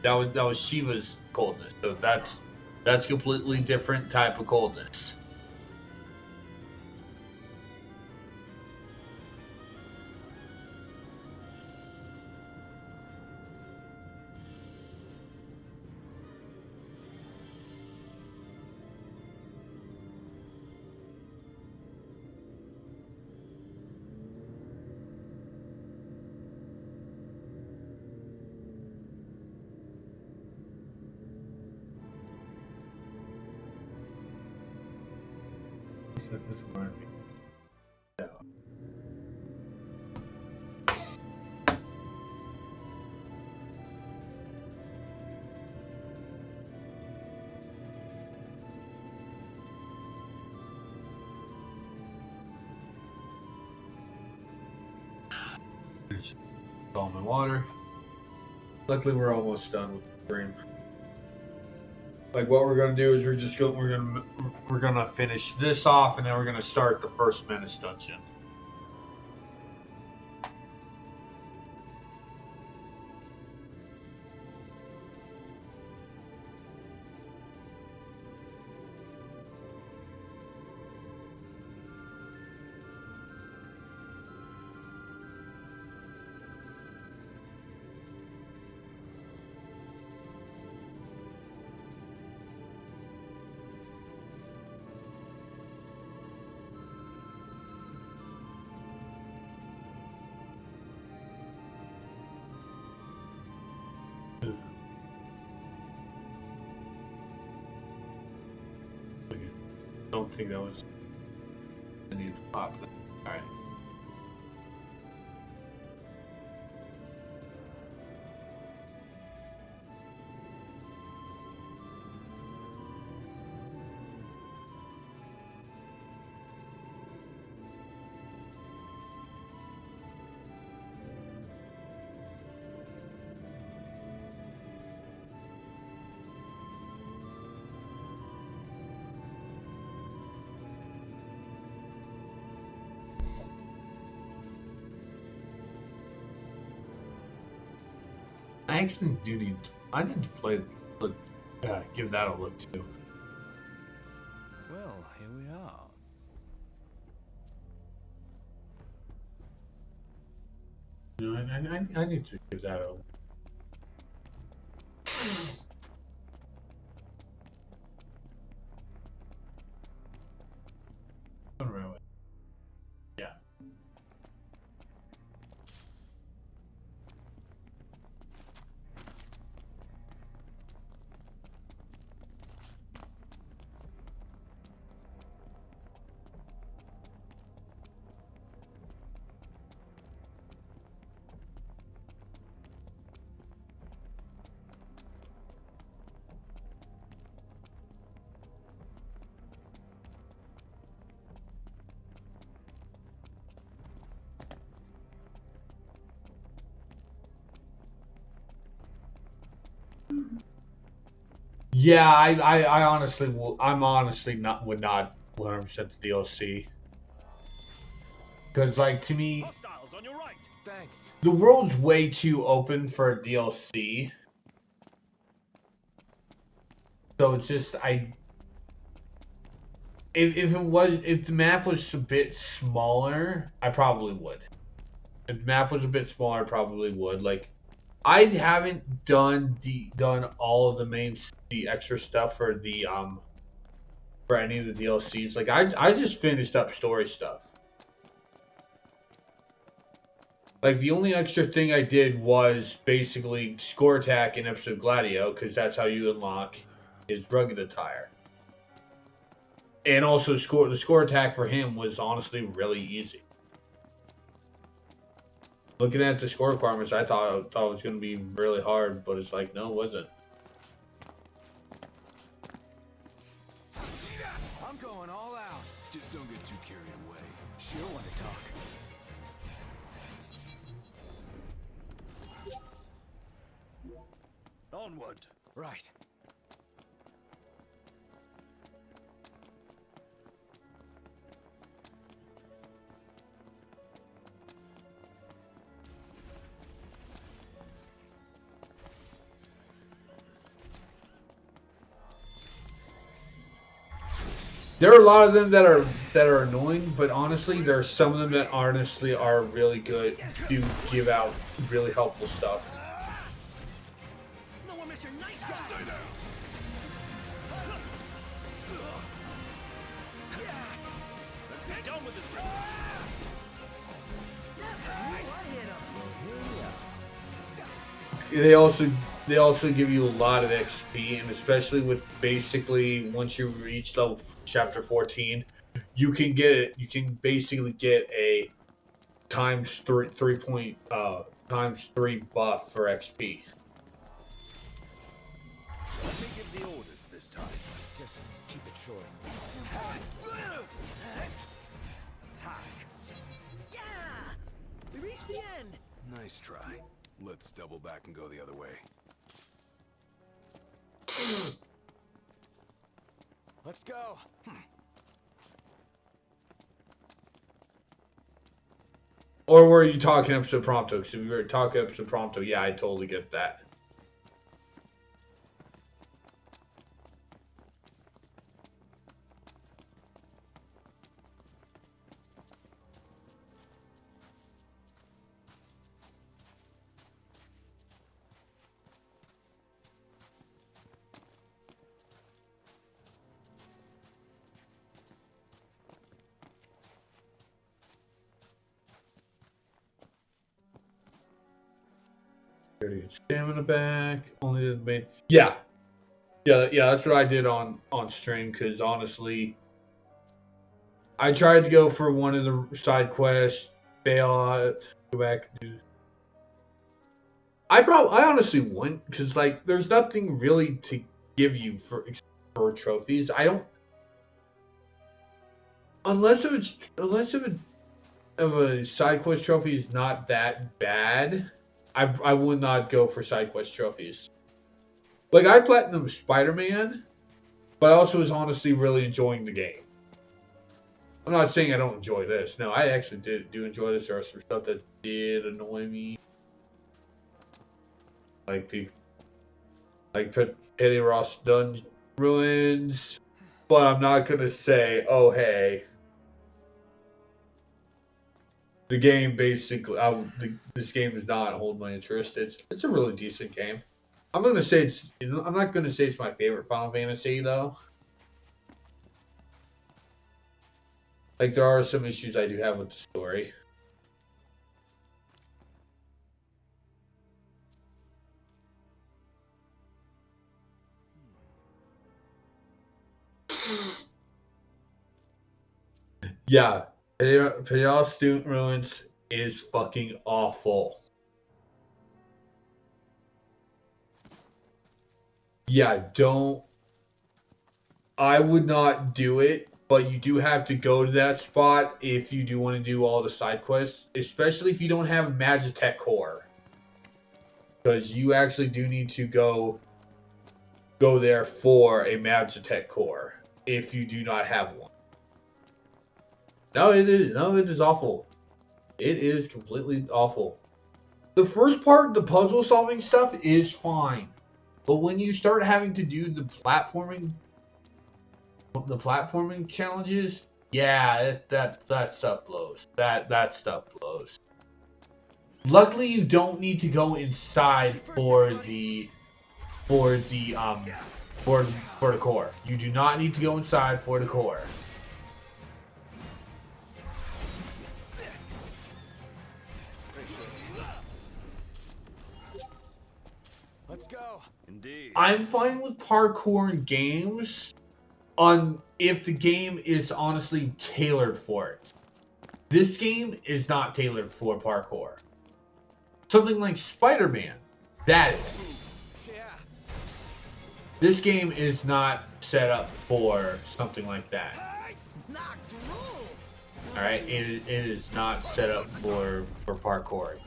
That was Shiva's coldness. So that's completely different type of coldness. Set this mark. Yeah. There's salt and water. Luckily, we're almost done with the stream. Like what we're gonna do is we're gonna finish this off, and then we're gonna start the first Menace dungeon. Don't think that was I need to pop that. All right. I actually do need. I need to play. Look, give that a look too. Well, here we are. You know, I need to give that a. Really. Yeah. Yeah, I honestly will. I'm honestly not would not 100% the DLC because like to me, Hostiles on your right. Thanks. the world's way too open for a DLC. So it's just if the map was a bit smaller, I probably would. If the map was a bit smaller, I probably would. Like I haven't done all of the extra stuff for the for any of the DLCs. Like I just finished up story stuff. Like the only extra thing I did was basically score attack in episode Gladio, because that's how you unlock his rugged attire. And also the score attack for him was honestly really easy. Looking at the score requirements, I thought it was going to be really hard, but it's like, no, it wasn't. I'm going all out. Just don't get too carried away. Sure want to talk. Onward. Right. There are a lot of them that are annoying, but honestly, there are some of them that honestly are really good. Do give out really helpful stuff. No one miss your nice guy. Stay down. Let's get done with this. I hit him. They also give you a lot of XP, and especially with basically once you reach level chapter 14, you can get it. You can basically get a times three buff for XP. Let me give the orders this time. Just keep it short. Yeah! We reached the end. Nice try. Let's double back and go the other way. Let's go. Or were you talking episode prompto? Because if we were talking episode prompto, yeah, I totally get that. Stamina back. Only the main. Yeah, that's what I did on stream. Because honestly, I tried to go for one of the side quests, fail out, go back and do. I honestly wouldn't, because like there's nothing really to give you for trophies. I don't, unless of a side quest trophy is not that bad. I would not go for side quest trophies. Like I platinum Spider-Man, but I also was honestly really enjoying the game. I'm not saying I don't enjoy this. No, I actually do enjoy this. There are some stuff that did annoy me. Like people, like Petty Ross Dungeon Ruins. But I'm not gonna say, oh hey, the game basically, this game does not hold my interest. It's a really decent game. I'm not gonna say it's my favorite Final Fantasy though. Like there are some issues I do have with the story. Yeah, Petty Student Ruins is fucking awful. Yeah, I would not do it, but you do have to go to that spot if you do want to do all the side quests, especially if you don't have a Magitech core. Because you actually do need to go there for a Magitech core if you do not have one. No, it is awful. It is completely awful. The first part, the puzzle solving stuff, is fine. But when you start having to do the platforming challenges, yeah, that stuff blows. That stuff blows. Luckily, you don't need to go inside for the core. You do not need to go inside for the core. Let's go. Indeed. I'm fine with parkour in games if the game is honestly tailored for it. This game is not tailored for parkour. Something like Spider-Man, that is. Yeah. This game is not set up for something like that. Hey, knocked rules. Alright, it is not set up for parkour.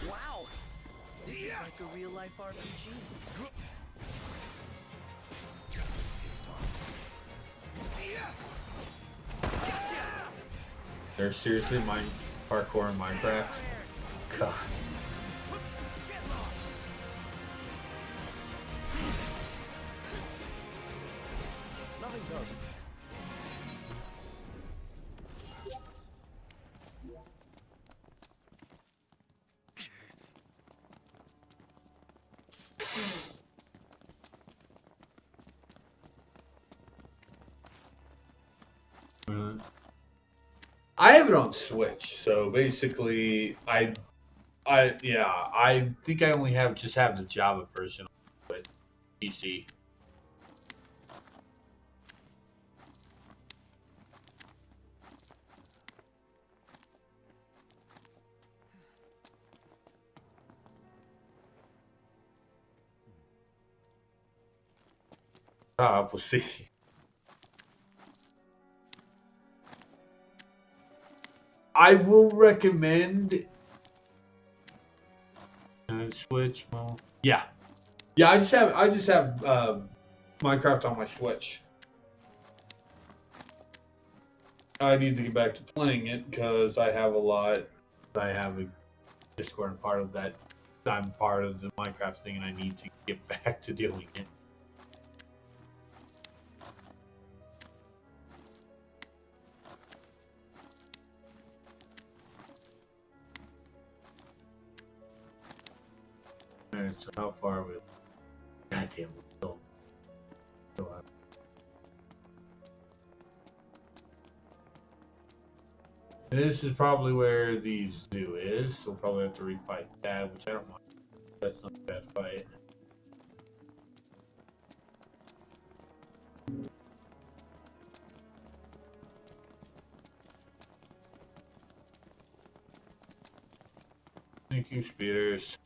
Wow. This is like a real life RPG. There's seriously parkour in Minecraft? God. Nothing does. I have it on Switch, so basically, I think I only have the Java version on PC. We'll see. I will recommend Switch. Well, yeah. Yeah, I just have Minecraft on my Switch. I need to get back to playing it because I have a lot. I have a Discord and part of that. I'm part of the Minecraft thing, and I need to get back to doing it. Alright, so how far are we? God damn, we're still out. This is probably where the zoo is, so we'll probably have to refight that, which I don't mind. That's not a bad fight. Thank you, speeders.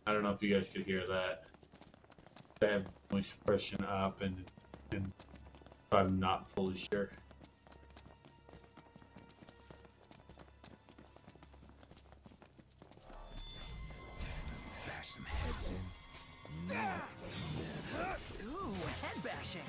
I don't know if you guys could hear that. I have noise suppression up, and I'm not fully sure. Bash some heads in. Ooh, head bashing.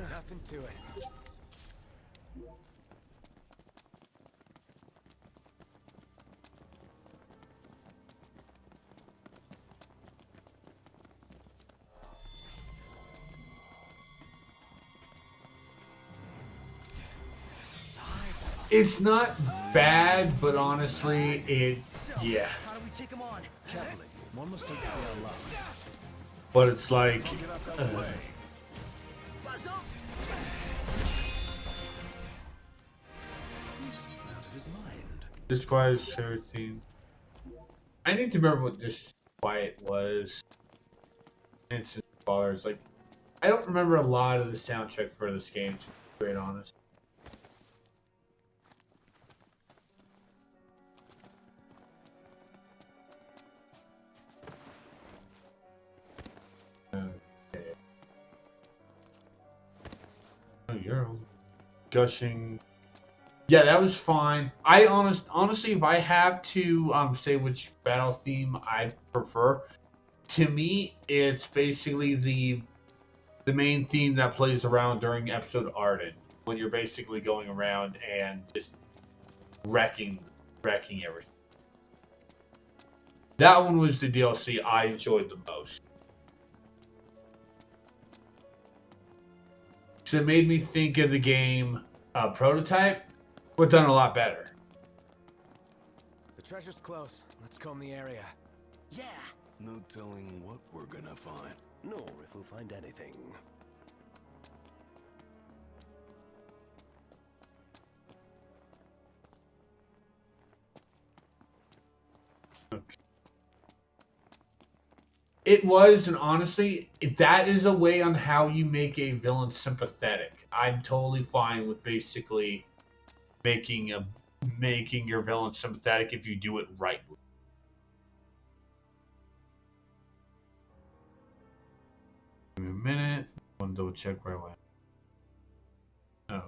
Nothing to it. It's not bad, but honestly, yeah. How do we take him on? Carefully. One mistake to be our last. But it's like, Buzz up. He's out of his mind. Disquiet 13. I need to remember what Disquiet was. It's as far as like, I don't remember a lot of the soundtrack for this game, to be quite honest. Okay. Oh, you're gushing. Yeah, that was fine. I honestly, if I have to say which battle theme I prefer, to me, it's basically the main theme that plays around during episode Arden, when you're basically going around and just wrecking everything. That one was the DLC I enjoyed the most. So it made me think of the game Prototype, but done a lot better. The treasure's close. Let's comb the area. Yeah. No telling what we're gonna find. Nor if we'll find anything. Okay. It was, and honestly, that is a way on how you make a villain sympathetic. I'm totally fine with basically making your villain sympathetic if you do it right. Give me a minute. I want to double check where I went. Oh.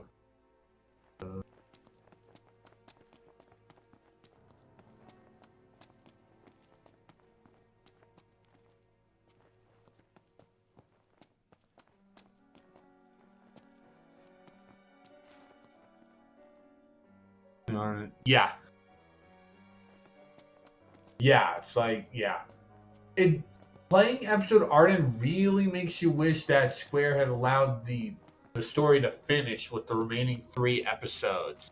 Yeah. Yeah, it's like, yeah. Playing episode Arden really makes you wish that Square had allowed the story to finish with the remaining 3 episodes.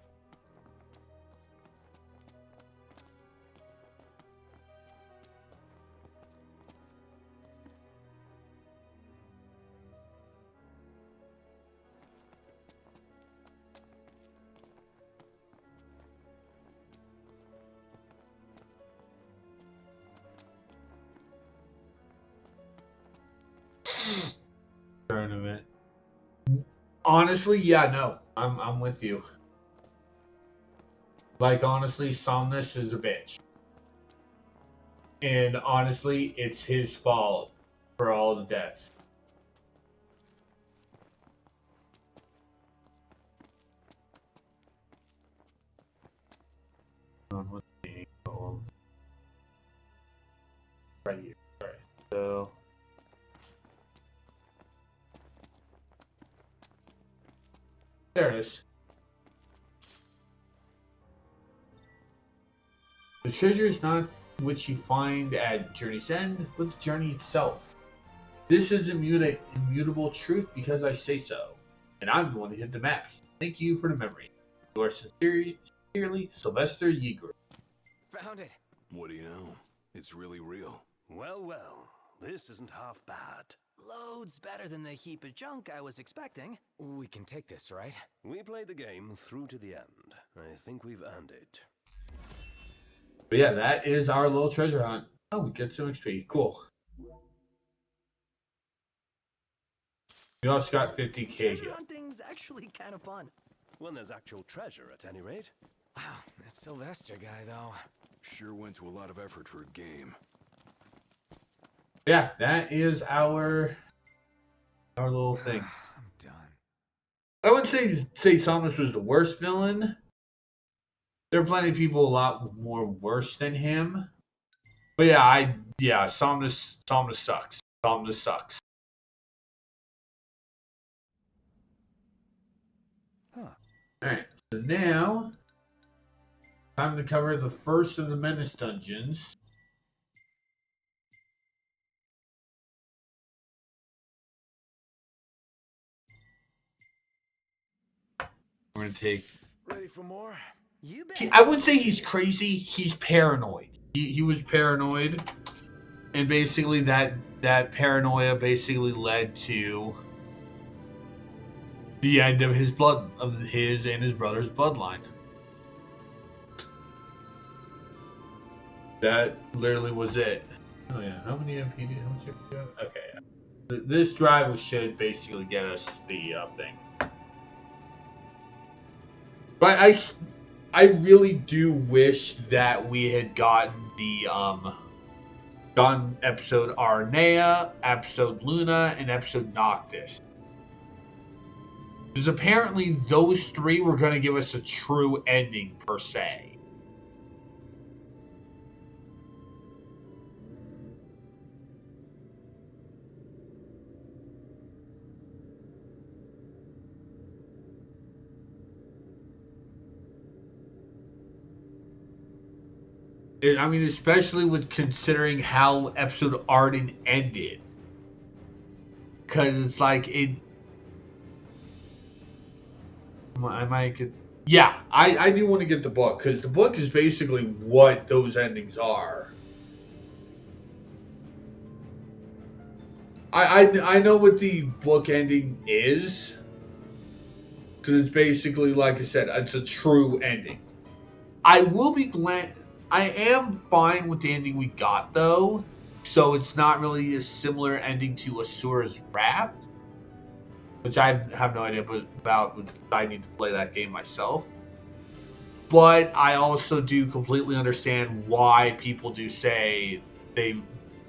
Tournament. Honestly, yeah, no. I'm with you. Like, honestly, Somnus is a bitch. And honestly, it's his fault for all the deaths. Right here. Alright, so there it is. The treasure is not which you find at Journey's End, but the journey itself. This is immutable truth because I say so, and I'm the one who hit the maps. Thank you for the memory. Yours sincerely, Sylvester Yeager. Found it. What do you know? It's really real. Well, well, this isn't half bad. Loads better than the heap of junk I was expecting. We can take this, right? We played the game through to the end. I think we've earned it. But yeah, that is our little treasure hunt. Oh, we get some XP. Cool. We also got 50k Treasure here. hunting's actually kind of fun. When there's actual treasure, at any rate. Wow, this Sylvester guy, though. Sure went to a lot of effort for a game. Yeah, that is our little thing. I'm done. I wouldn't say Somnus was the worst villain. There are plenty of people a lot more worse than him. But yeah, Somnus sucks. Somnus sucks. Huh. Alright, so now time to cover the first of the Menace dungeons. We're gonna take. Ready for more? You bet. I wouldn't say he's crazy. He's paranoid. He was paranoid, and basically that paranoia basically led to the end of his and his brother's bloodline. That literally was it. Oh yeah, how many MPD? How much MPD? Okay, yeah. This drive should basically get us the thing. But I really do wish that we had gotten the episode Arnea, episode Luna, and episode Noctis. Because apparently those three were going to give us a true ending per se. I mean, especially with considering how episode Arden ended. Because it's like, I do want to get the book. Because the book is basically what those endings are. I know what the book ending is. Because it's basically, like I said, it's a true ending. I will be glad... I am fine with the ending we got, though. So it's not really a similar ending to Asura's Wrath. Which I have no idea about. I need to play that game myself. But I also do completely understand why people do say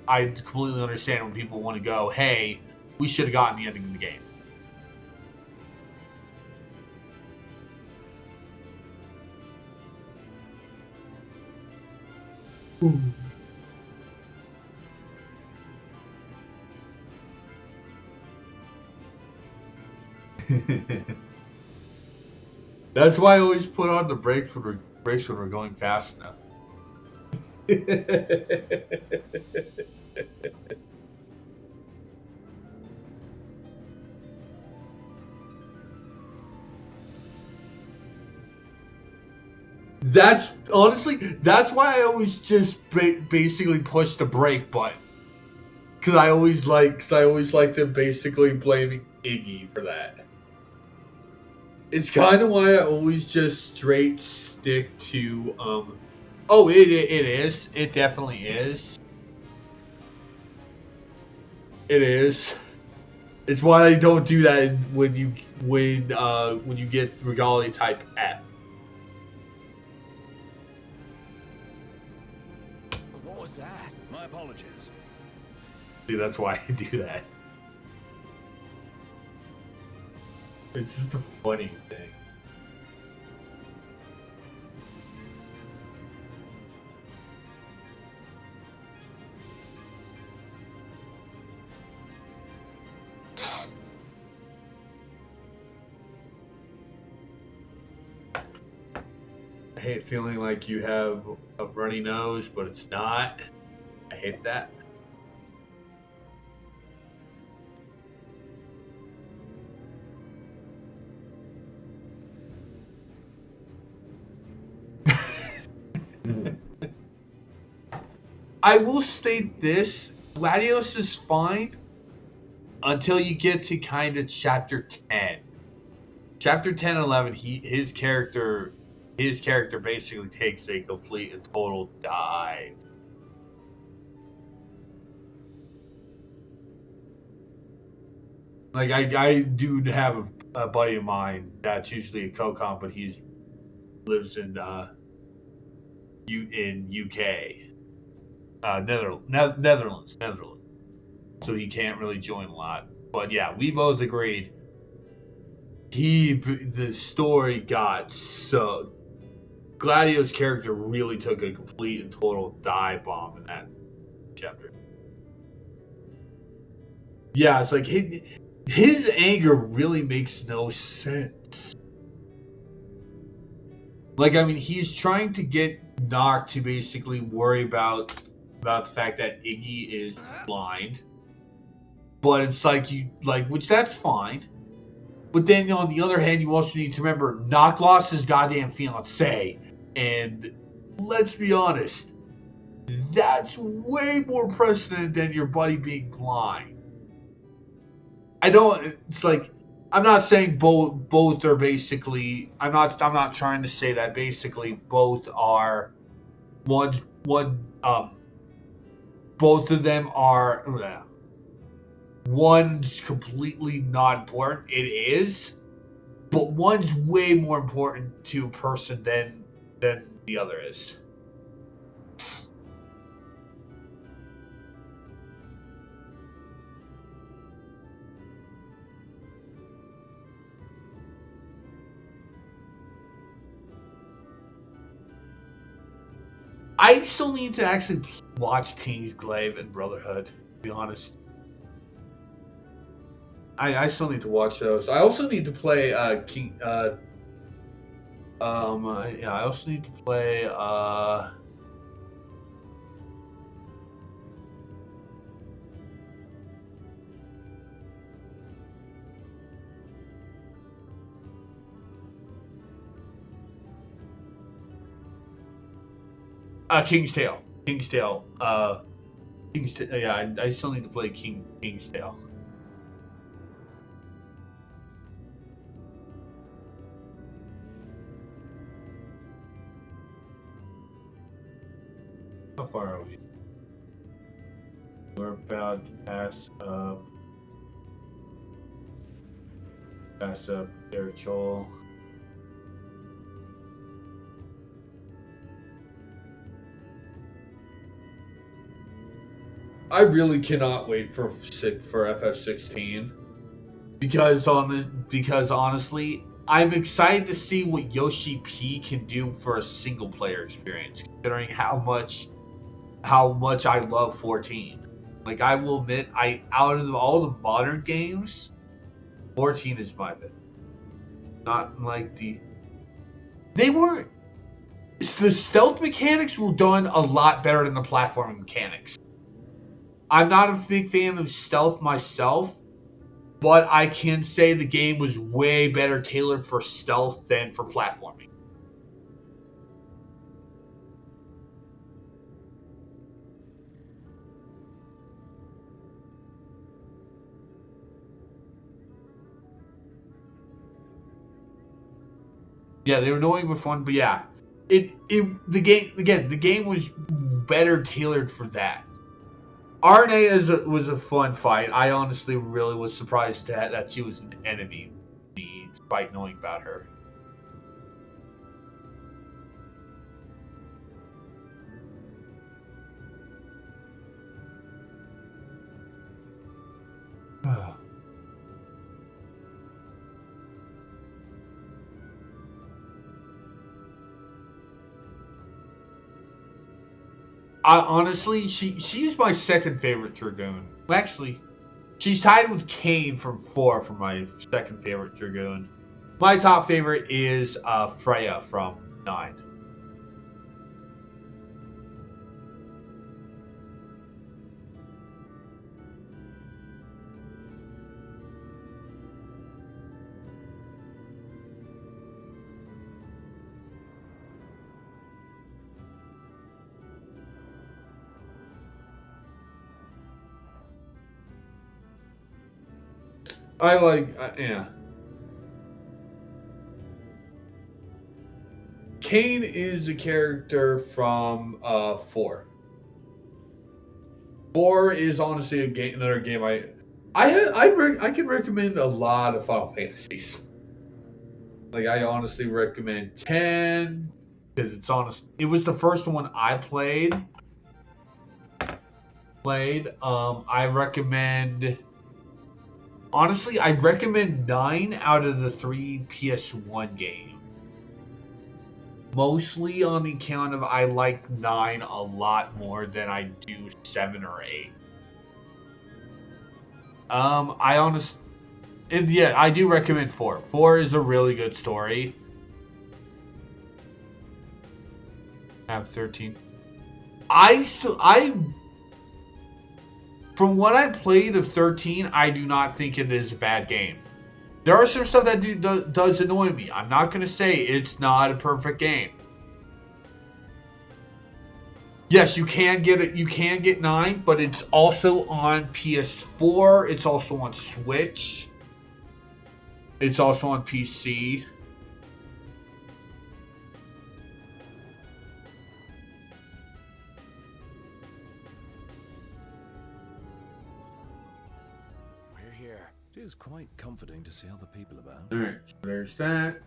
I completely understand when people want to go, hey, we should have gotten the ending of the game. Ooh. That's why I always put on the brakes when we're going fast enough. That's why I always just basically push the brake button. Because I always like to basically blame Iggy for that. It's kind of why I always just straight stick to oh, it is. It definitely is. It is. It's why I don't do that when you get Regalia type F. was that? My apologies. See, that's why I do that. It's just a funny thing. I hate feeling like you have a runny nose, but it's not. I hate that. I will state this: Gladios is fine until you get to kind of chapter 10. Chapter 10 and 11, his character basically takes a complete and total dive. Like I do have a buddy of mine that's usually a co-comp, but he lives in UK. Netherlands. So he can't really join a lot. But yeah, we both agreed. The story got so. Gladio's character really took a complete and total dive bomb in that chapter. Yeah, it's like his anger really makes no sense. Like, I mean, he's trying to get Noct to basically worry about the fact that Iggy is blind. But it's which that's fine. But then on the other hand, you also need to remember Noct lost his goddamn fiance. And let's be honest, that's way more precedent than your buddy being blind. It's like, I'm not saying both are basically, I'm not trying to say that basically both are both of them are one's completely not important. It is, but one's way more important to a person than the other is. I still need to actually watch Kingsglaive and Brotherhood, to be honest. I still need to watch those. I also need to play I also need to play King's Tale. Yeah, I still need to play King's Tale. How far are we? We're about to pass up Derechol. I really cannot wait for FF16 because honestly, I'm excited to see what Yoshi P can do for a single player experience, considering how much I love 14. Like, I will admit, out of all the modern games, 14 is my favorite. Not like the stealth mechanics were done a lot better than the platforming mechanics. I'm not a big fan of stealth myself, but I can say the game was way better tailored for stealth than for platforming. Yeah, they were annoying but fun, but yeah. The game was better tailored for that. RNA was a fun fight. I honestly really was surprised that she was an enemy, despite knowing about her. honestly, she's my second favorite Dragoon. Well, actually, she's tied with Kane from 4 for my second favorite Dragoon. My top favorite is Freya from 9. I like, yeah. Kane is the character from 4. 4 is honestly another game I can recommend a lot of Final Fantasies. Like I honestly recommend 10 because it was the first one I played. I recommend. Honestly, I recommend 9 out of the 3 PS1 games. Mostly on the account of I like 9 a lot more than I do 7 or 8. I do recommend 4. 4 is a really good story. I have 13. From what I played of 13, I do not think it is a bad game. There are some stuff that does annoy me. I'm not going to say it's not a perfect game. Yes, you can get it. You can get 9, but it's also on PS4. It's also on Switch. It's also on PC. We're here. It is quite comforting to see other people about. All right, so there's that.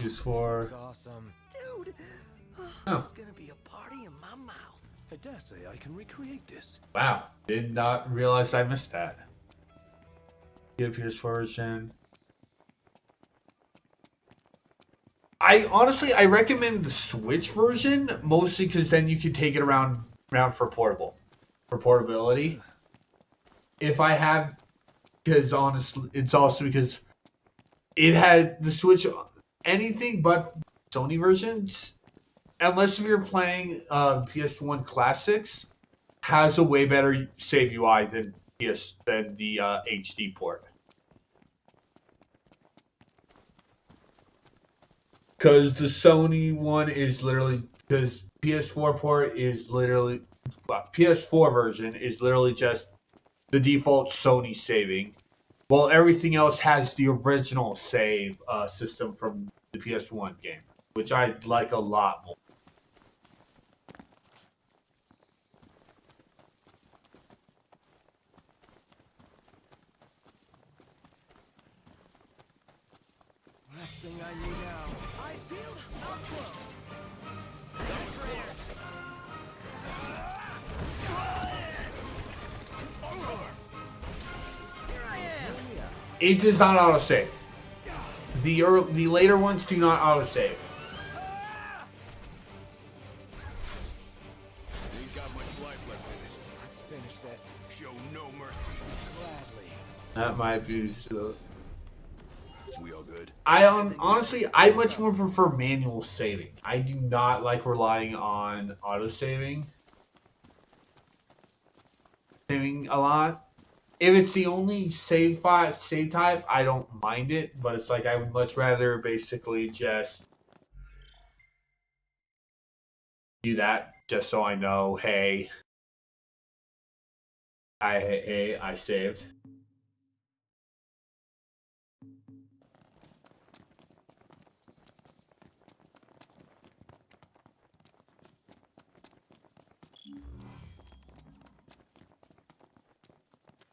Is for That's awesome. Dude, Oh. this is gonna be a party in my mouth. I dare say I can recreate this. wow. Did not realize I missed that. Get a PS4 version. I recommend the Switch version mostly because then you can take it around for portability. If I have, because honestly, it's also because it had the Switch anything but Sony versions, unless if you're playing PS1 classics, has a way better save UI than the HD port. Because the Sony one is literally because PS4 version is literally just the default Sony saving, while everything else has the original save system from the PS1 game, which I like a lot more. Last thing I need now. Eyes peeled, mouth closed. Stand prayers. Here I am. It does not autosave. The later ones do not autosave. Ain't got much life left in it. Let's finish this. Show no mercy. Gladly. That might be. We all good? Honestly, I much more prefer manual saving. I do not like relying on autosaving. Saving a lot. If it's the only save type, I don't mind it. But it's like I would much rather basically just do that, just so I know, hey, I saved.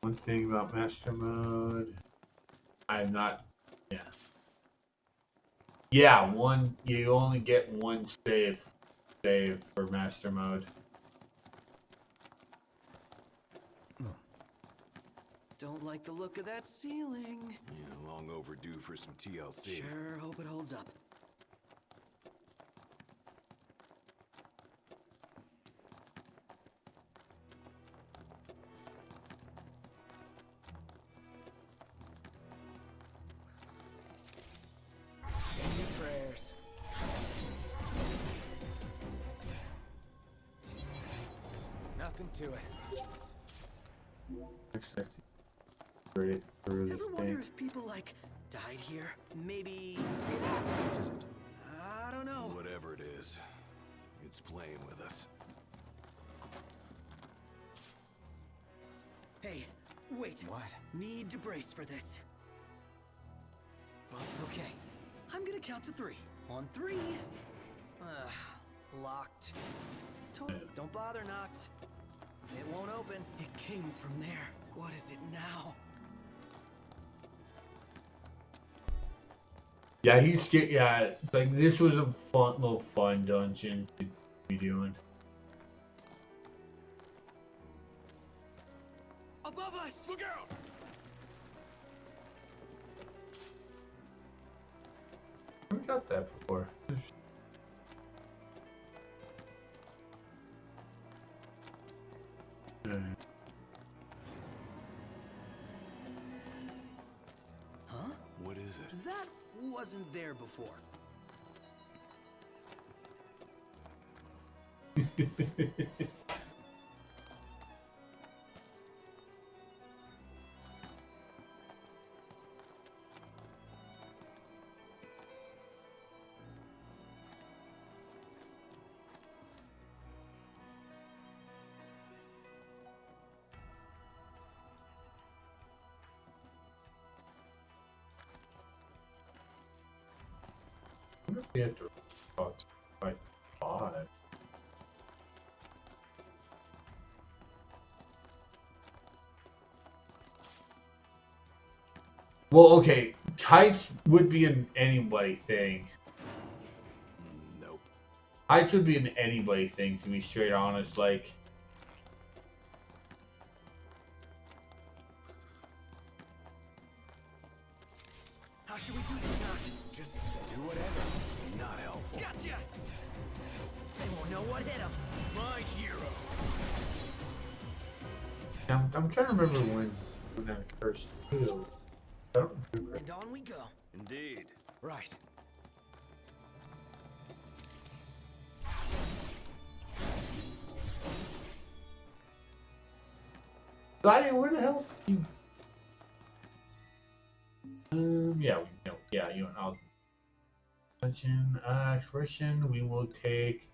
One thing about master mode, I'm not. Yeah. Yeah, you only get one save for master mode. Don't like the look of that ceiling. Yeah, long overdue for some TLC. Sure, hope it holds up. Send your prayers. Nothing to it. Ever wonder if people, like, died here? Maybe... I don't know. Whatever it is, it's playing with us. Hey, wait. What? Need to brace for this. Okay, I'm gonna count to 3. On 3. Locked. Don't bother, Knocked. It won't open. It came from there. What is it now? Yeah, he's scared. Yeah, like this was a little fun dungeon to be doing. Above us! Look out! We got that before. Huh? What is it? That wasn't there before. I wonder if we have to talk to fight bot. Well, okay, kites would be an anybody thing. Nope. Kites would be an anybody thing, to be straight honest. Like, How should we do this, Knocked? Just do whatever. Not helpful. Gotcha! They won't know what hit them. My hero. I'm trying to remember when that first too. I don't remember. And on we go. Indeed. Right. Gladiator, where the hell? Yeah, you and I'll. Exploration. We will take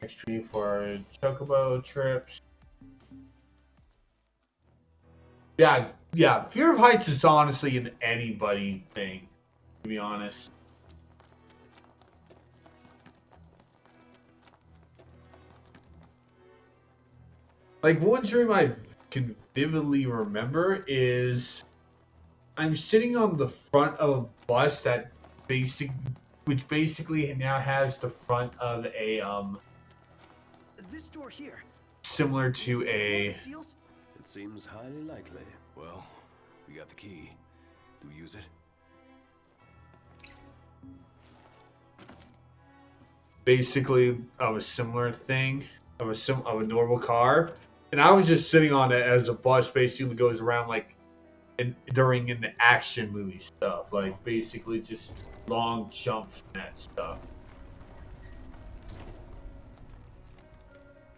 XP for our chocobo trips. Yeah. Fear of heights is honestly an anybody thing, to be honest. Like, one dream I can vividly remember is I'm sitting on the front of a bus which basically now has the front of a This door here. similar to Is it one of a the seals? It seems highly likely. Well, we got the key. Do we use it? basically of a similar thing of a normal car, and I was just sitting on it as a bus basically goes around like during an action movie stuff, like basically just long jumps and that stuff.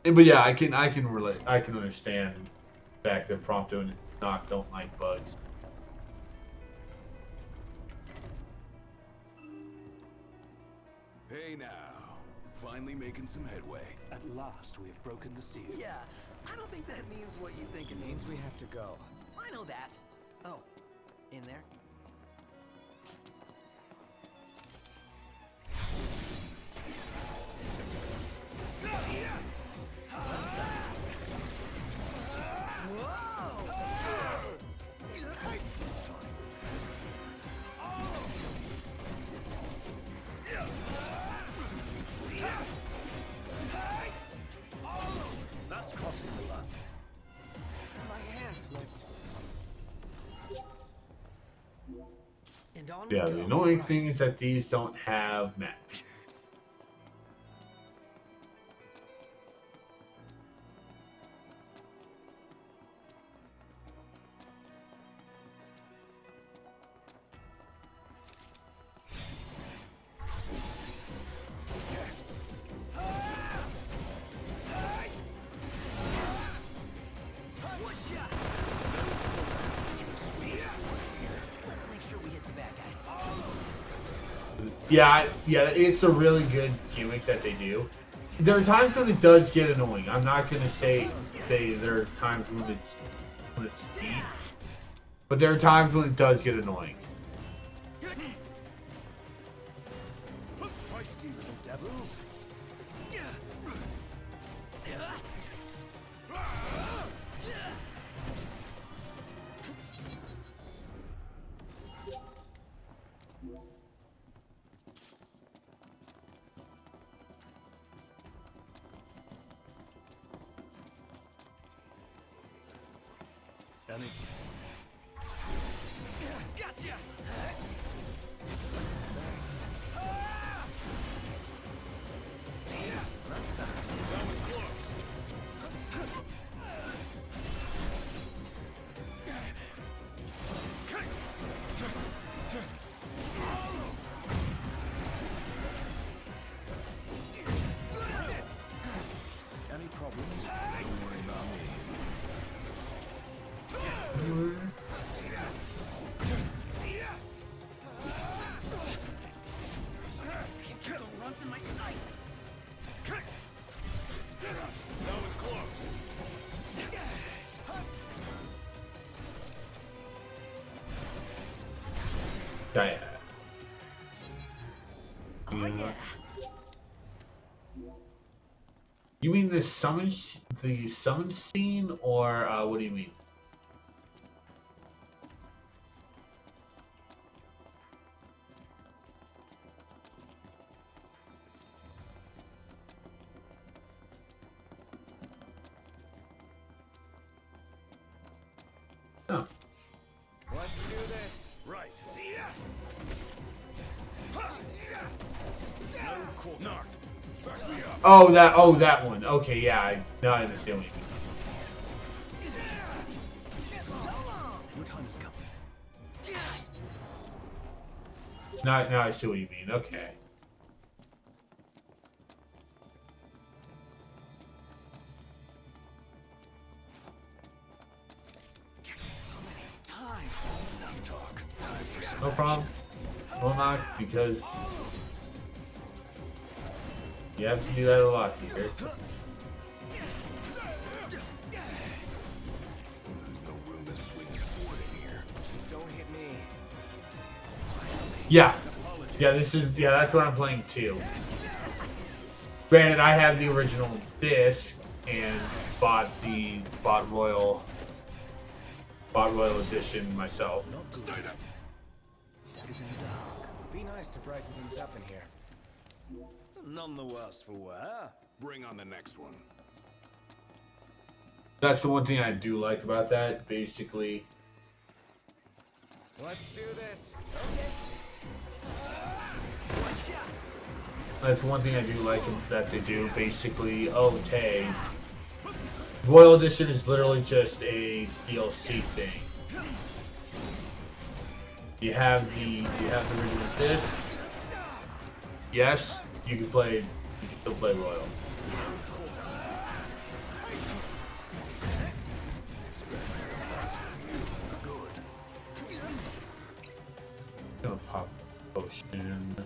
But yeah, I can relate. I can understand the fact that Prompto and Knock don't like bugs. Hey now. Finally making some headway. At last, we have broken the seal. Yeah, I don't think that means what you think it It means. means we have to go. I know that. Oh, in there? That's crossing the line. My hand slipped. we Yeah, go. the annoying Right. thing is that these don't have maps. One shot. Let's make sure we hit the bad guys. Yeah, it's a really good gimmick that they do. There are times when it does get annoying. I'm not gonna say there are times when it's deep, but there are times when it does get annoying. Feisty little devils. Any Gotcha. any problems? Don't worry about me. Can't get the runs in my sights. That was close. Yeah. Oh yeah. You mean the summon scene, or what do you mean? Oh. Let's do this. Right. Knocked. Back me up. Oh, that one. Okay, yeah, now I understand what you mean. So long. Your time has come. Now I see what you mean. Okay. Time. Enough talk. Time for some. No problem. Will not, because you have to do that a lot here. There's no room to swing a sword in here. Just don't hit me. Yeah, that's what I'm playing too. Granted, I have the original disc and bought Royal Edition myself. Not good. Stay there. Is in the dark. Be nice to brighten things up in here. None the worse for wear. Bring on the next one. That's the one thing I do like about that. Basically, Let's do this. Okay. One shot. that's one thing I do like that they do. Basically, okay, Royal Edition is literally just a DLC thing. You have the original disc. Yes, you can still play Royal. Gonna pop potion.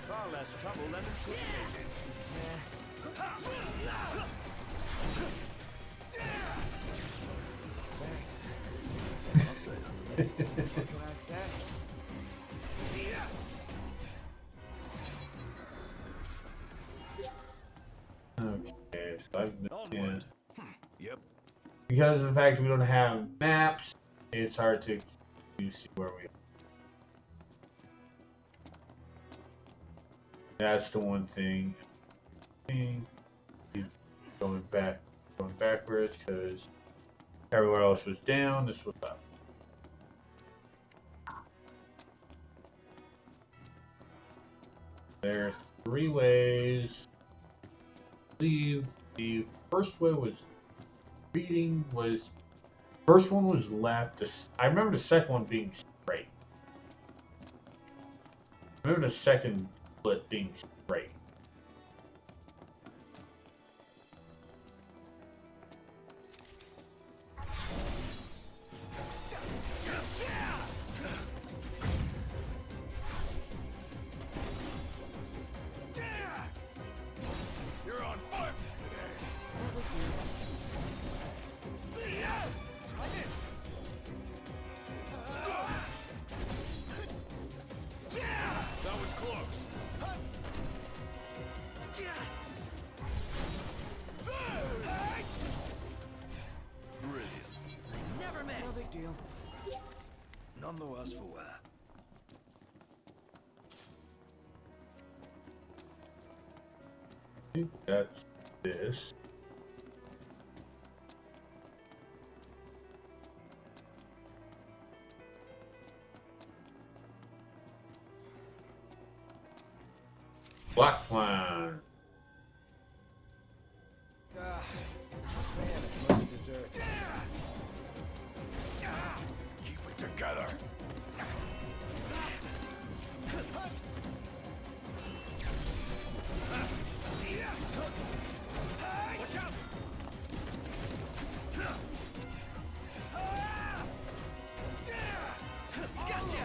Far less trouble than anticipated. What I said? Okay, so I've been, Onward. Yep. because of the fact we don't have maps, it's hard to see where we are. That's the one thing. Going backwards because everywhere else was down. This was up. There are 3 ways. I believe the first way was reading was. First one was left. I remember the second one being straight. I remember the second split being straight. You're on fire That was close. Brilliant. Never miss. No big deal. None the worse for wear. I think that's this. Black one. Man, it's much dessert. Keep it together. Watch out! Gotcha.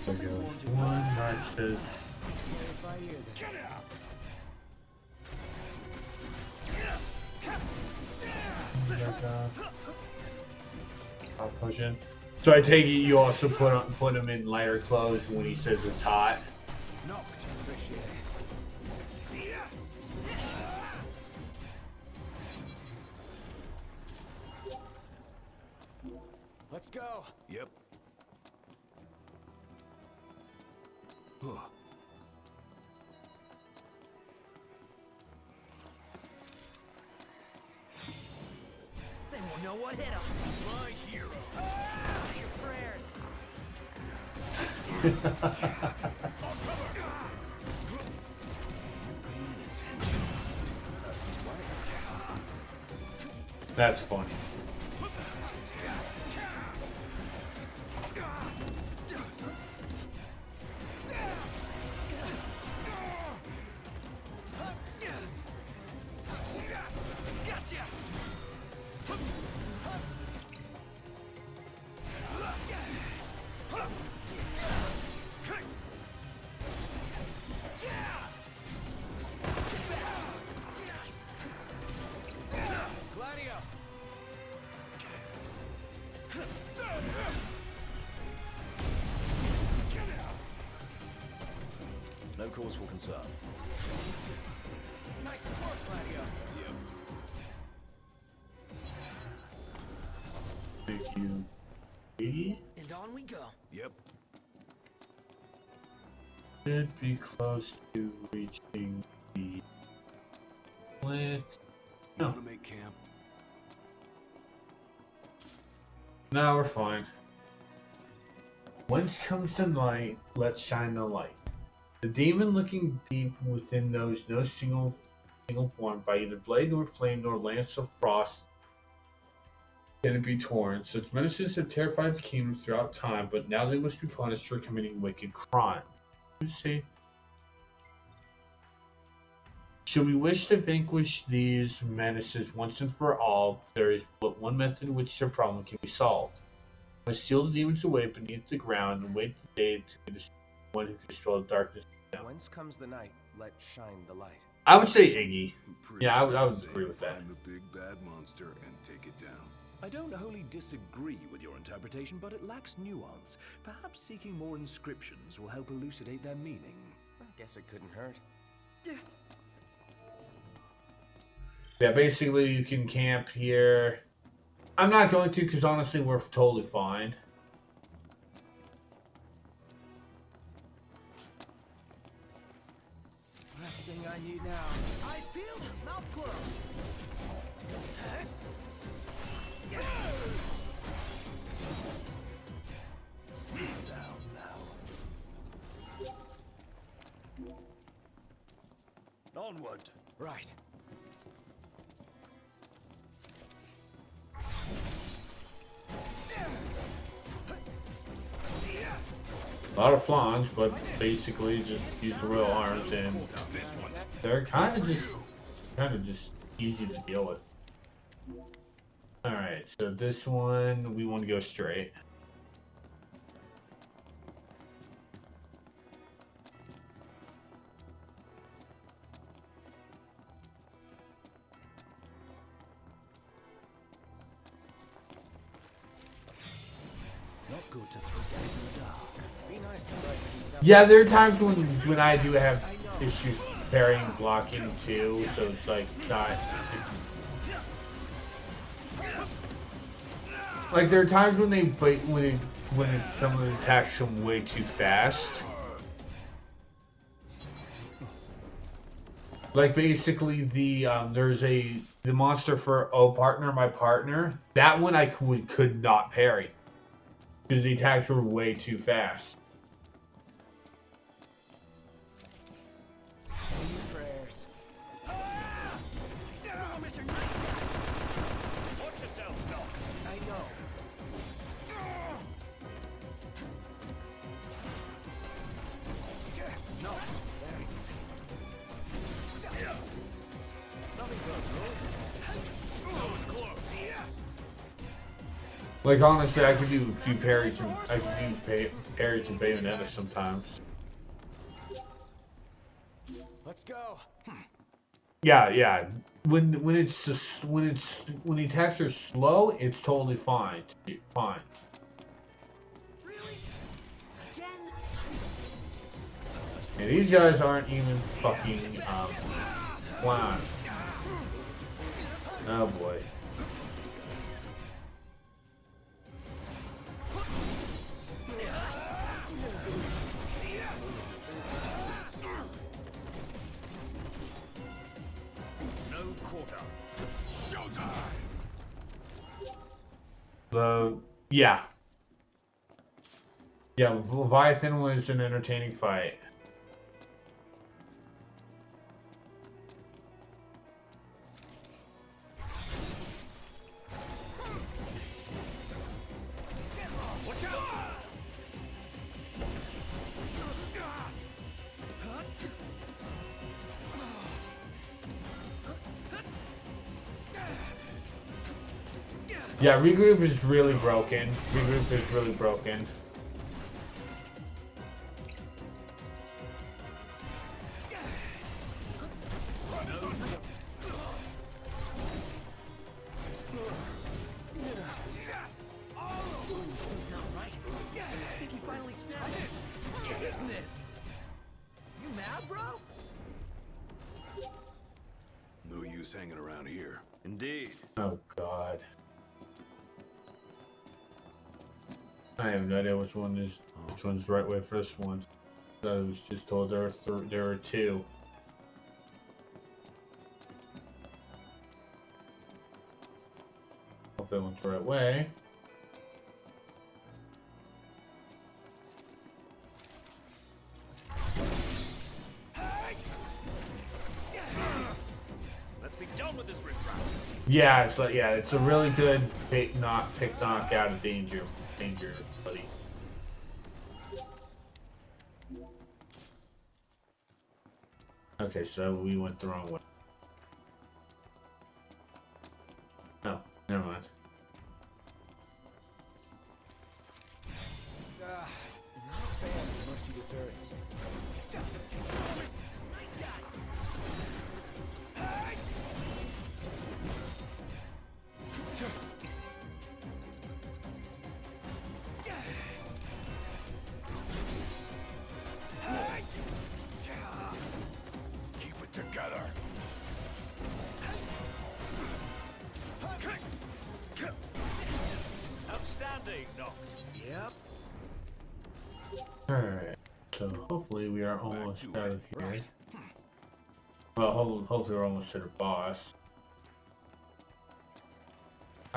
There goes one. Marches. Get out! I'll push in. So I take it you also put him in lighter clothes when he says it's hot. No, but you appreciate it. Let's go. Yep. Huh. They won't know what hit them. My hero. Say your prayers. That's funny. Gotcha. Gladio. No cause for concern. Nice work, Gladio. Thank you. 80? And on we go. Yep. Should be close to reaching the plant. You No. wanna make camp? No, we're fine. Whence comes the light? Let's shine the light. The demon looking deep within knows no single form by either blade nor flame nor lance of frost can it be torn. Such menaces have terrified the kingdoms throughout time, but now they must be punished for committing wicked crimes. You see? Should we wish to vanquish these menaces once and for all, there is but one method in which their problem can be solved. We must seal the demons away beneath the ground and wait the day to be the one who can dispel the darkness. Whence comes the night? Let's shine the light. I would say Iggy. Pretty Yeah, I would sure agree say with that. Find the big bad monster and take it down. I don't wholly disagree with your interpretation, but it lacks nuance. Perhaps seeking more inscriptions will help elucidate their meaning. I guess it couldn't hurt. Yeah, basically you can camp here. I'm not going to because honestly we're totally fine. Last thing I need now. Eyes peeled, mouth closed. Sit down now. Onward. Right. A lot of flange, but basically just use the real arms, and they're kind of just easy to deal with. All right, so this one we want to go straight. Not good to throw days in the dark. Be nice to brighten these up. Yeah, there are times when I do have issues parrying, blocking too, so it's like not. Like there are times when some of the attacks come way too fast. Like basically there's the monster for partner my partner. That one I could not parry because the attacks were way too fast. Prayers. Watch yourself, Doc. I know. No, thanks. Nothing goes Close. Like honestly, I could do a few parries and parries and Menace sometimes. Let's go. Yeah. When the attacks are slow, it's totally fine. Fine. Really? Again? And these guys aren't even fucking flying. Oh boy. No quarter. Yeah. Yeah, Leviathan was an entertaining fight. Yeah, regroup is really broken. Regroup is really broken. He's not right. I think he finally snapped it. Getting this. You mad, bro? No use hanging around here. Indeed. Oh god. I have no idea which one's the right way for this one. I was just told there were two. Hope that one's the right way. Let's be done with this riffraff. Yeah, it's a really good pick knock out of danger, buddy. Okay, so we went the wrong way. No, never mind. Not a fan of mushy desserts. Nice guy. Keep it together. Alright, so hopefully we are almost Back to out it. of here. Right. Well, hopefully we're almost to the boss.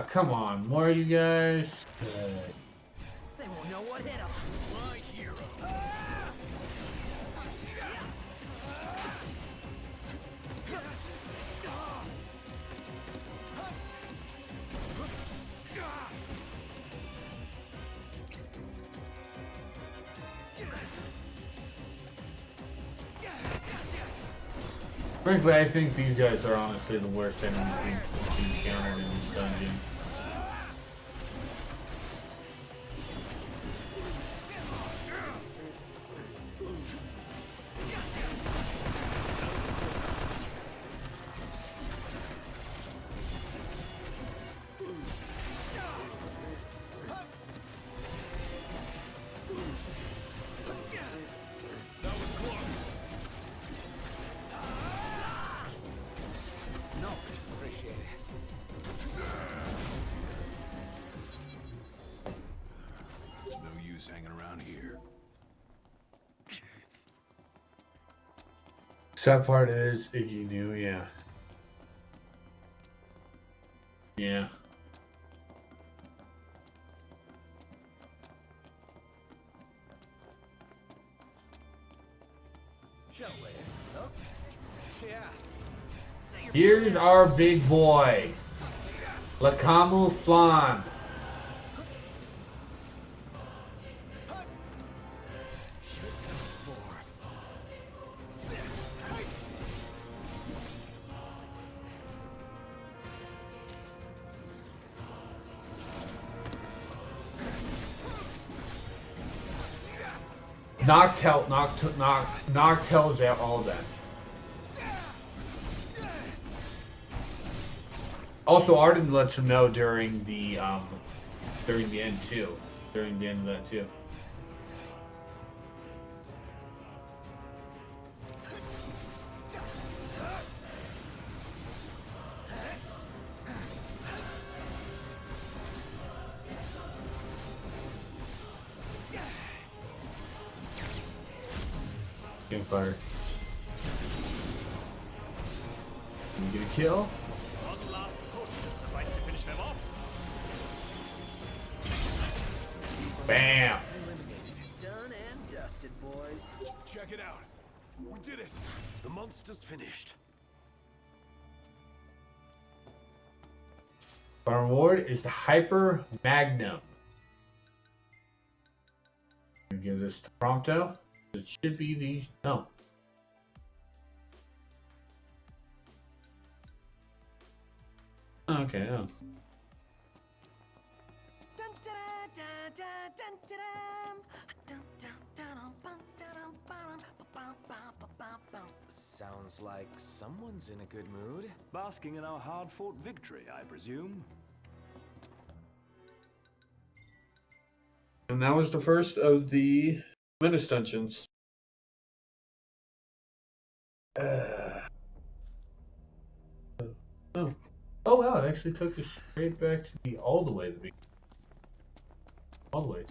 Come on, more of you guys. They won't know what hit them. My hero. Frankly, I think these guys are honestly the worst enemies we've encountered in this dungeon. That was close. No, appreciate it. No use hanging around here. Sad part is, if you knew, yeah. Yeah. Show later. Oh. Yeah. Say your Here's prayers. our big boy. Le Camouflage. Noctel's out all that. Also, Arden lets him know during the end too. During the end of that too. Campfire. Can you get a kill? One last push should suffice to finish them off. Bam! Done and dusted, boys. Check it out. We did it. The monster's finished. Our reward is the Hyper Magnum. Give this to Prompto. It should be the no. Okay. Oh. Sounds like someone's in a good mood. Basking in our hard-fought victory, I presume. And that was the first of the Menace dungeons. Oh wow! It actually took us straight back to the all the way to the beginning. All the way.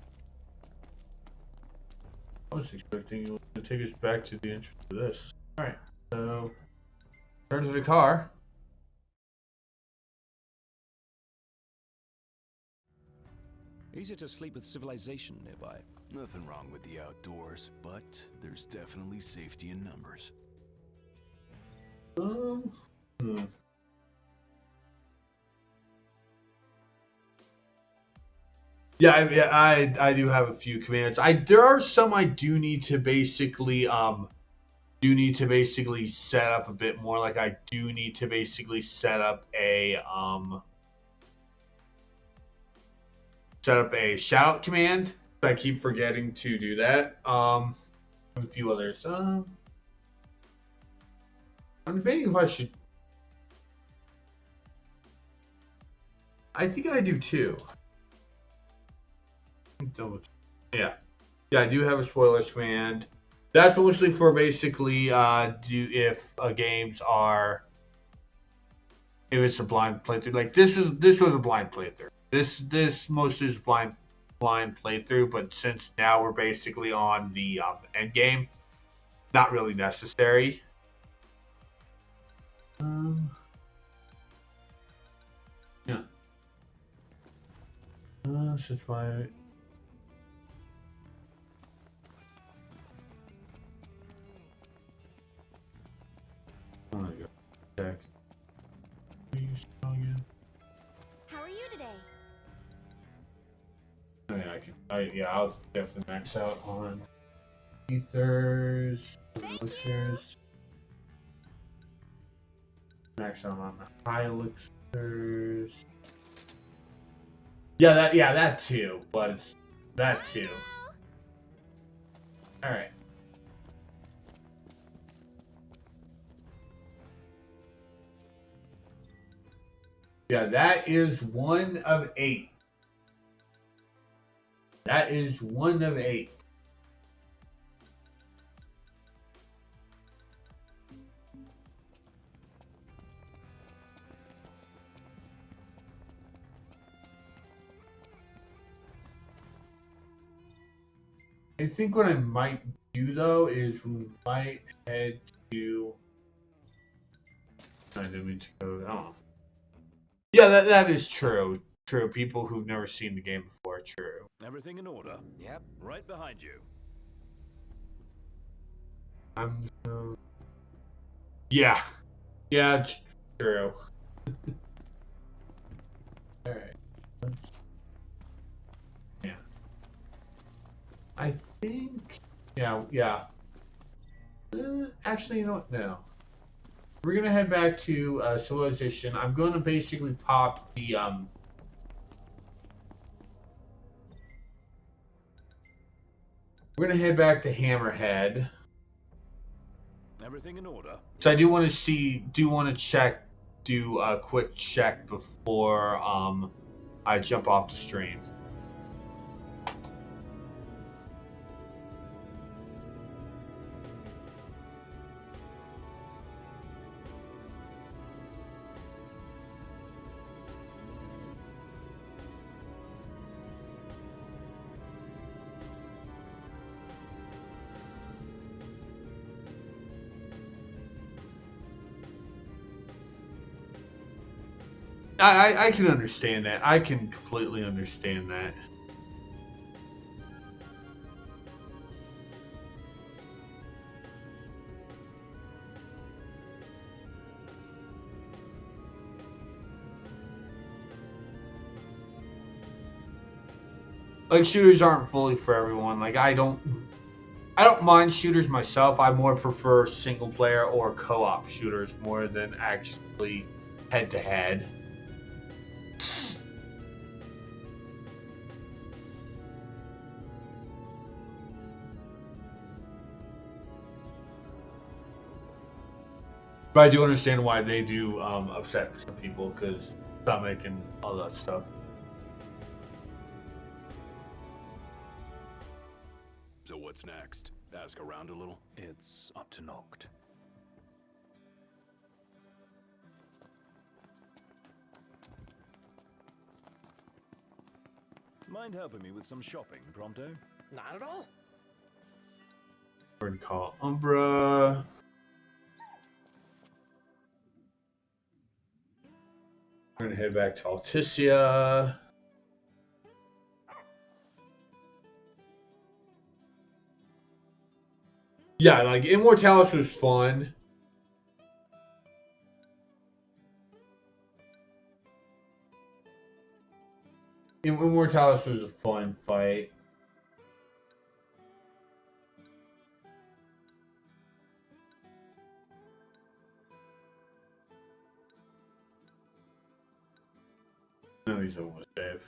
I was expecting you to take us back to the entrance to this. All right. So, turn to the car. Easier to sleep with civilization nearby. Nothing wrong with the outdoors, but there's definitely safety in numbers. Hmm. Yeah, I do have a few commands. There are some I do need to basically set up a bit more. Like I do need to basically set up a shout command. I keep forgetting to do that. A few others. I'm debating if I should. I think I do too. Yeah, I do have a spoilers command. That's mostly for basically if games are, if it's a blind playthrough. Like this was a blind playthrough. This mostly is blind blind playthrough, but since now we're basically on the end game, not really necessary. Yeah. That's just why. Oh my god. Text. How are you today? Oh, yeah, I can. Yeah, I'll definitely max out on ethers, elixirs. Max out on the high elixirs. Yeah, that too. But it's that too. All right. Yeah, that is 1 of 8. That is 1 of 8. I think what I might do though is we might head to. I didn't mean to go. Oh. Yeah, that is true. True. People who've never seen the game before. True. Everything in order? Yep. Right behind you. I'm. Yeah. Yeah, it's true. All right. Yeah. I think. Yeah. Actually, you know what? No. We're gonna head back to civilization. I'm gonna . Pop the We're gonna head back to Hammerhead. Everything in order? So I do want to check, do a quick check before I jump off the stream. I can understand that. I can completely understand that. Like, shooters aren't fully for everyone. Like, I don't mind shooters myself. I more prefer single player or co-op shooters more than actually head to head. But I do understand why they do upset some people, because stomach and all that stuff. So what's next? Ask around a little? It's up to Noct. Mind helping me with some shopping, Prompto? Not at all. We're gonna call Umbra. We're gonna head back to Alticia. Yeah, like Immortalis was fun. Immortalis was a fun fight. No, he's almost dead.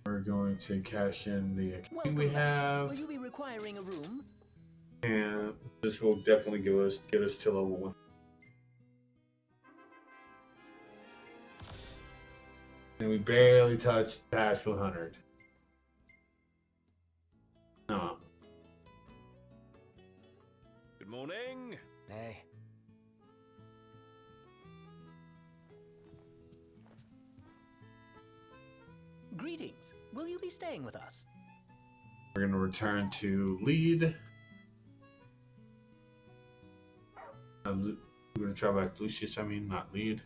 We're going to cash in the XP we have. Will you be requiring a room? And this will definitely get us to level 1. And we barely touched past 100. No. Good morning. Hey. Greetings. Will you be staying with us? We're going to return to lead. We're going to travel back to Lucius, not lead.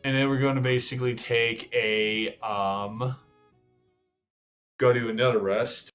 And then we're going to basically take a, go to another rest.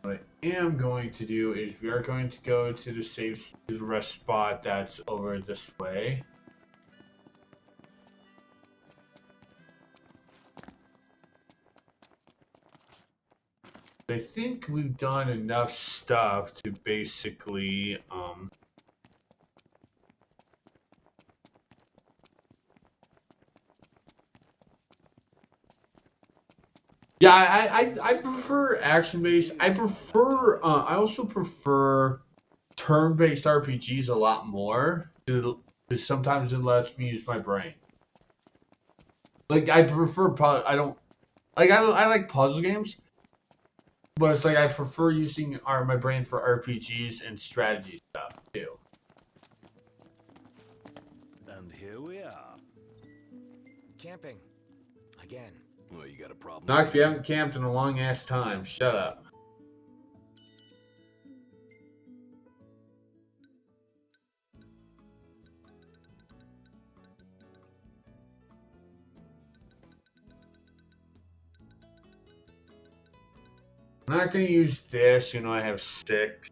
What I am going to do is we are going to go to the rest spot that's over this way. I think we've done enough stuff to basically yeah, I prefer action-based. I also prefer turn-based RPGs a lot more. Because sometimes it lets me use my brain. Like I prefer I like puzzle games, but it's like I prefer using my brain for RPGs and strategy stuff too. And here we are. Camping. Again. Well, you got a problem? Knox, you haven't camped in a long ass time. Shut up. I'm not gonna use this, I have 6.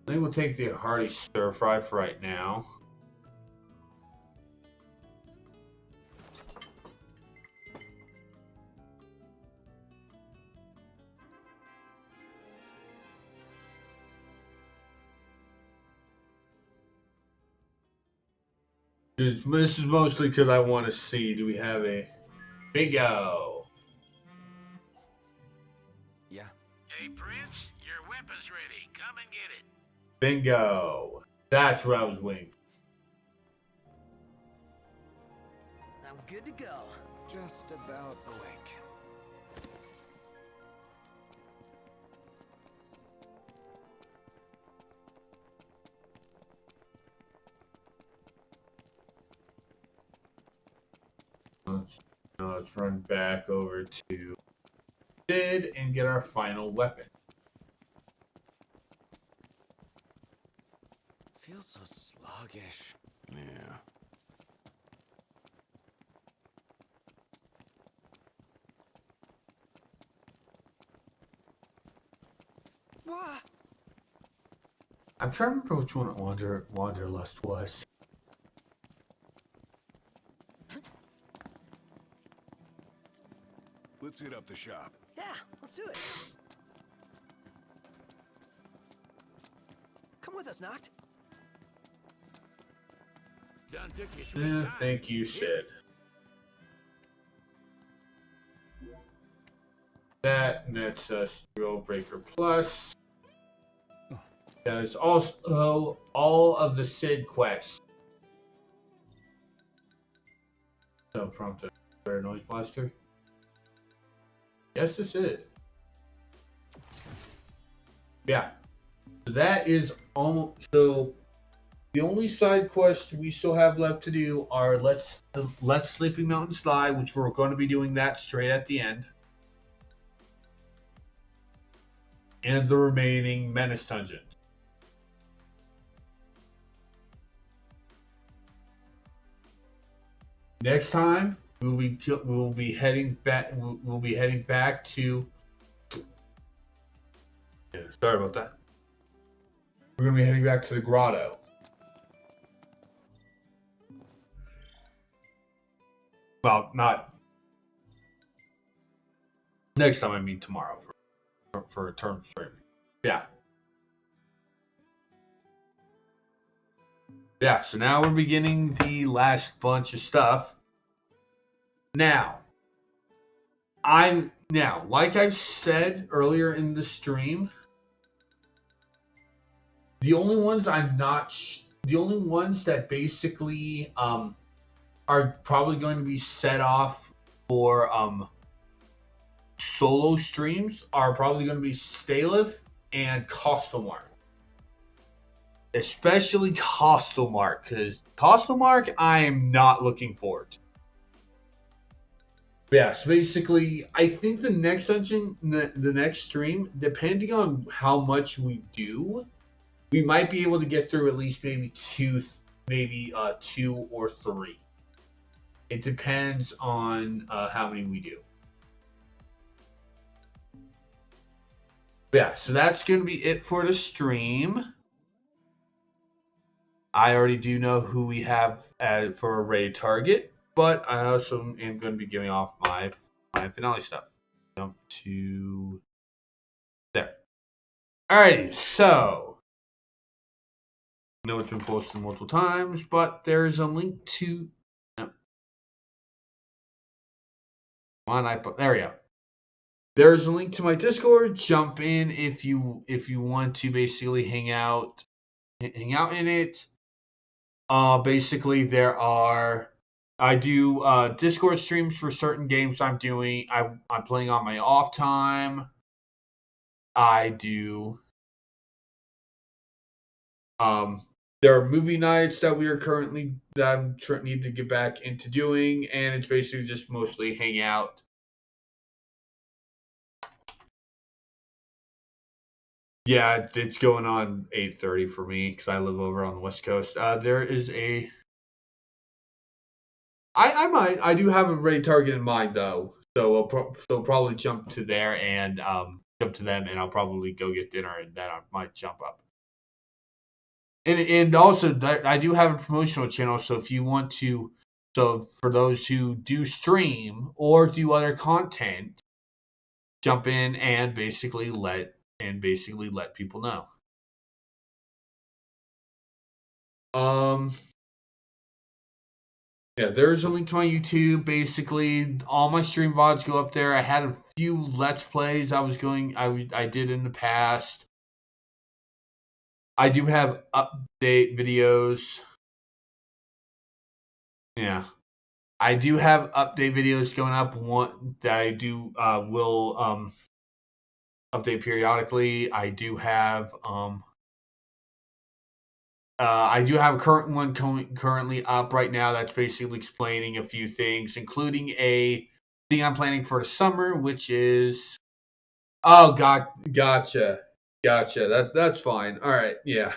I think we'll take the hearty stir fry for right now. This is mostly because I want to see, do we have a bingo? Yeah. Hey, Prince, your weapon's ready. Come and get it. Bingo. That's what I was waiting for. I'm good to go. Just about awake. Let's run back over to Sid and get our final weapon. Feels so sluggish. Yeah. Wah! I'm trying to remember which one Wanderlust was. Let's hit up the shop. Yeah, let's do it. Come with us, Noct. Done took you sweet time. Thank you, Sid. That nets us Drill Breaker Plus. That is also all of the Sid quests. So prompt a noise blaster. Yes, this is. Yeah. So that is almost so. The only side quests we still have left to do are Let's Sleeping Mountain Slide, which we're going to be doing that straight at the end, and the remaining Menace dungeons. Next time we'll be heading back. We'll be heading back to. Yeah, sorry about that. We're gonna be heading back to the grotto. Well, not next time. I mean tomorrow for a turn stream. Yeah. Yeah. So now we're beginning the last bunch of stuff. Now, like I said earlier in the stream, the only ones the only ones that basically are probably going to be set off for solo streams are probably going to be Stalith and Costelmark. Especially Costelmark, because Costelmark I am not looking forward to. Yeah, so basically, I think the next dungeon, the next stream, depending on how much we do, we might be able to get through at least maybe two or three. It depends on how many we do. Yeah, so that's going to be it for the stream. I already do know who we have for a raid target, but I also am going to be giving off my finale stuff. Jump to there. Alrighty, so I know it's been posted multiple times, but there's a link to. There we go. There's a link to my Discord. Jump in if you want to basically hang out in it. Basically there are I do Discord streams for certain games I'm doing. I'm playing on my off time. I do there are movie nights that I'm need to get back into doing, and it's basically just mostly hang out. Yeah, it's going on 8:30 for me because I live over on the West Coast. There is a. I do have a raid target in mind though, so I'll probably jump to there and jump to them, and I'll probably go get dinner, and then I might jump up. And also I do have a promotional channel, so if you want to, so for those who do stream or do other content, jump in and basically let people know. Yeah, there's a link to my YouTube. Basically, all my stream VODs go up there. I had a few Let's Plays I did in the past. I do have update videos. Yeah. I do have update videos going up. One that I do will update periodically. I do have a current one currently up right now that's basically explaining a few things, including a thing I'm planning for the summer, which is gotcha. That's fine. All right, yeah.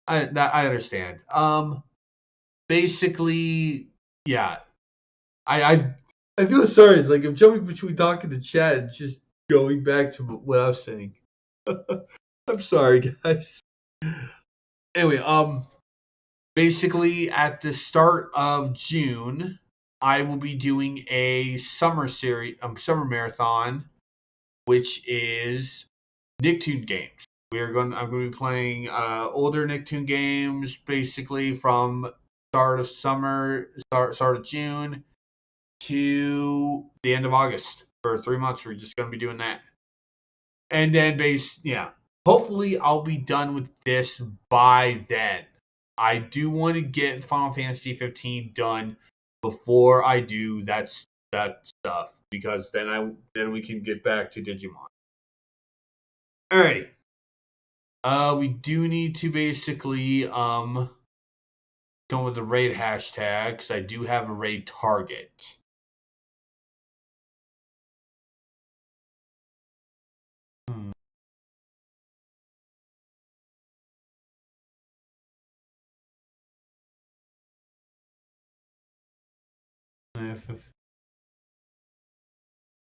I understand. Basically, yeah. I feel sorry. It's like I'm jumping between talking to chat and just going back to what I was saying. I'm sorry, guys. Anyway, basically at the start of June, I will be doing a summer marathon, which is Nicktoon games. I'm going to be playing older Nicktoon games, basically from start of June to the end of August. For 3 months, we're just going to be doing that. And then hopefully I'll be done with this by then. I do want to get Final Fantasy 15 done before I do that stuff, because then we can get back to Digimon. Alrighty. We do need to basically come with the raid hashtag, because I do have a raid target.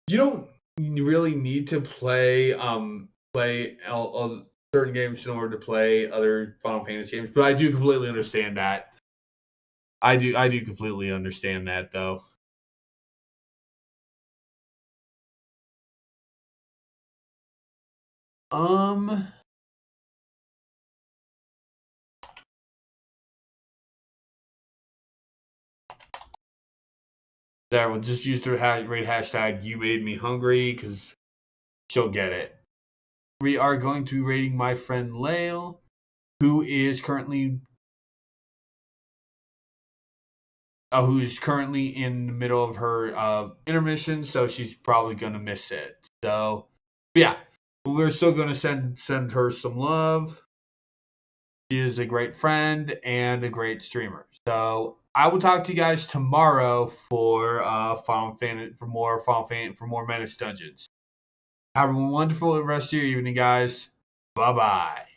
You don't really need to play certain games in order to play other Final Fantasy games, but I do completely understand that. I do completely understand that though. There, we'll just use the rate hashtag you made me hungry because she'll get it. We are going to be rating my friend Lael, who's currently in the middle of her intermission, so she's probably gonna miss it. So, yeah, we're still gonna send her some love. She is a great friend and a great streamer. So I will talk to you guys tomorrow for more Menace Dungeons. Have a wonderful rest of your evening, guys. Bye bye.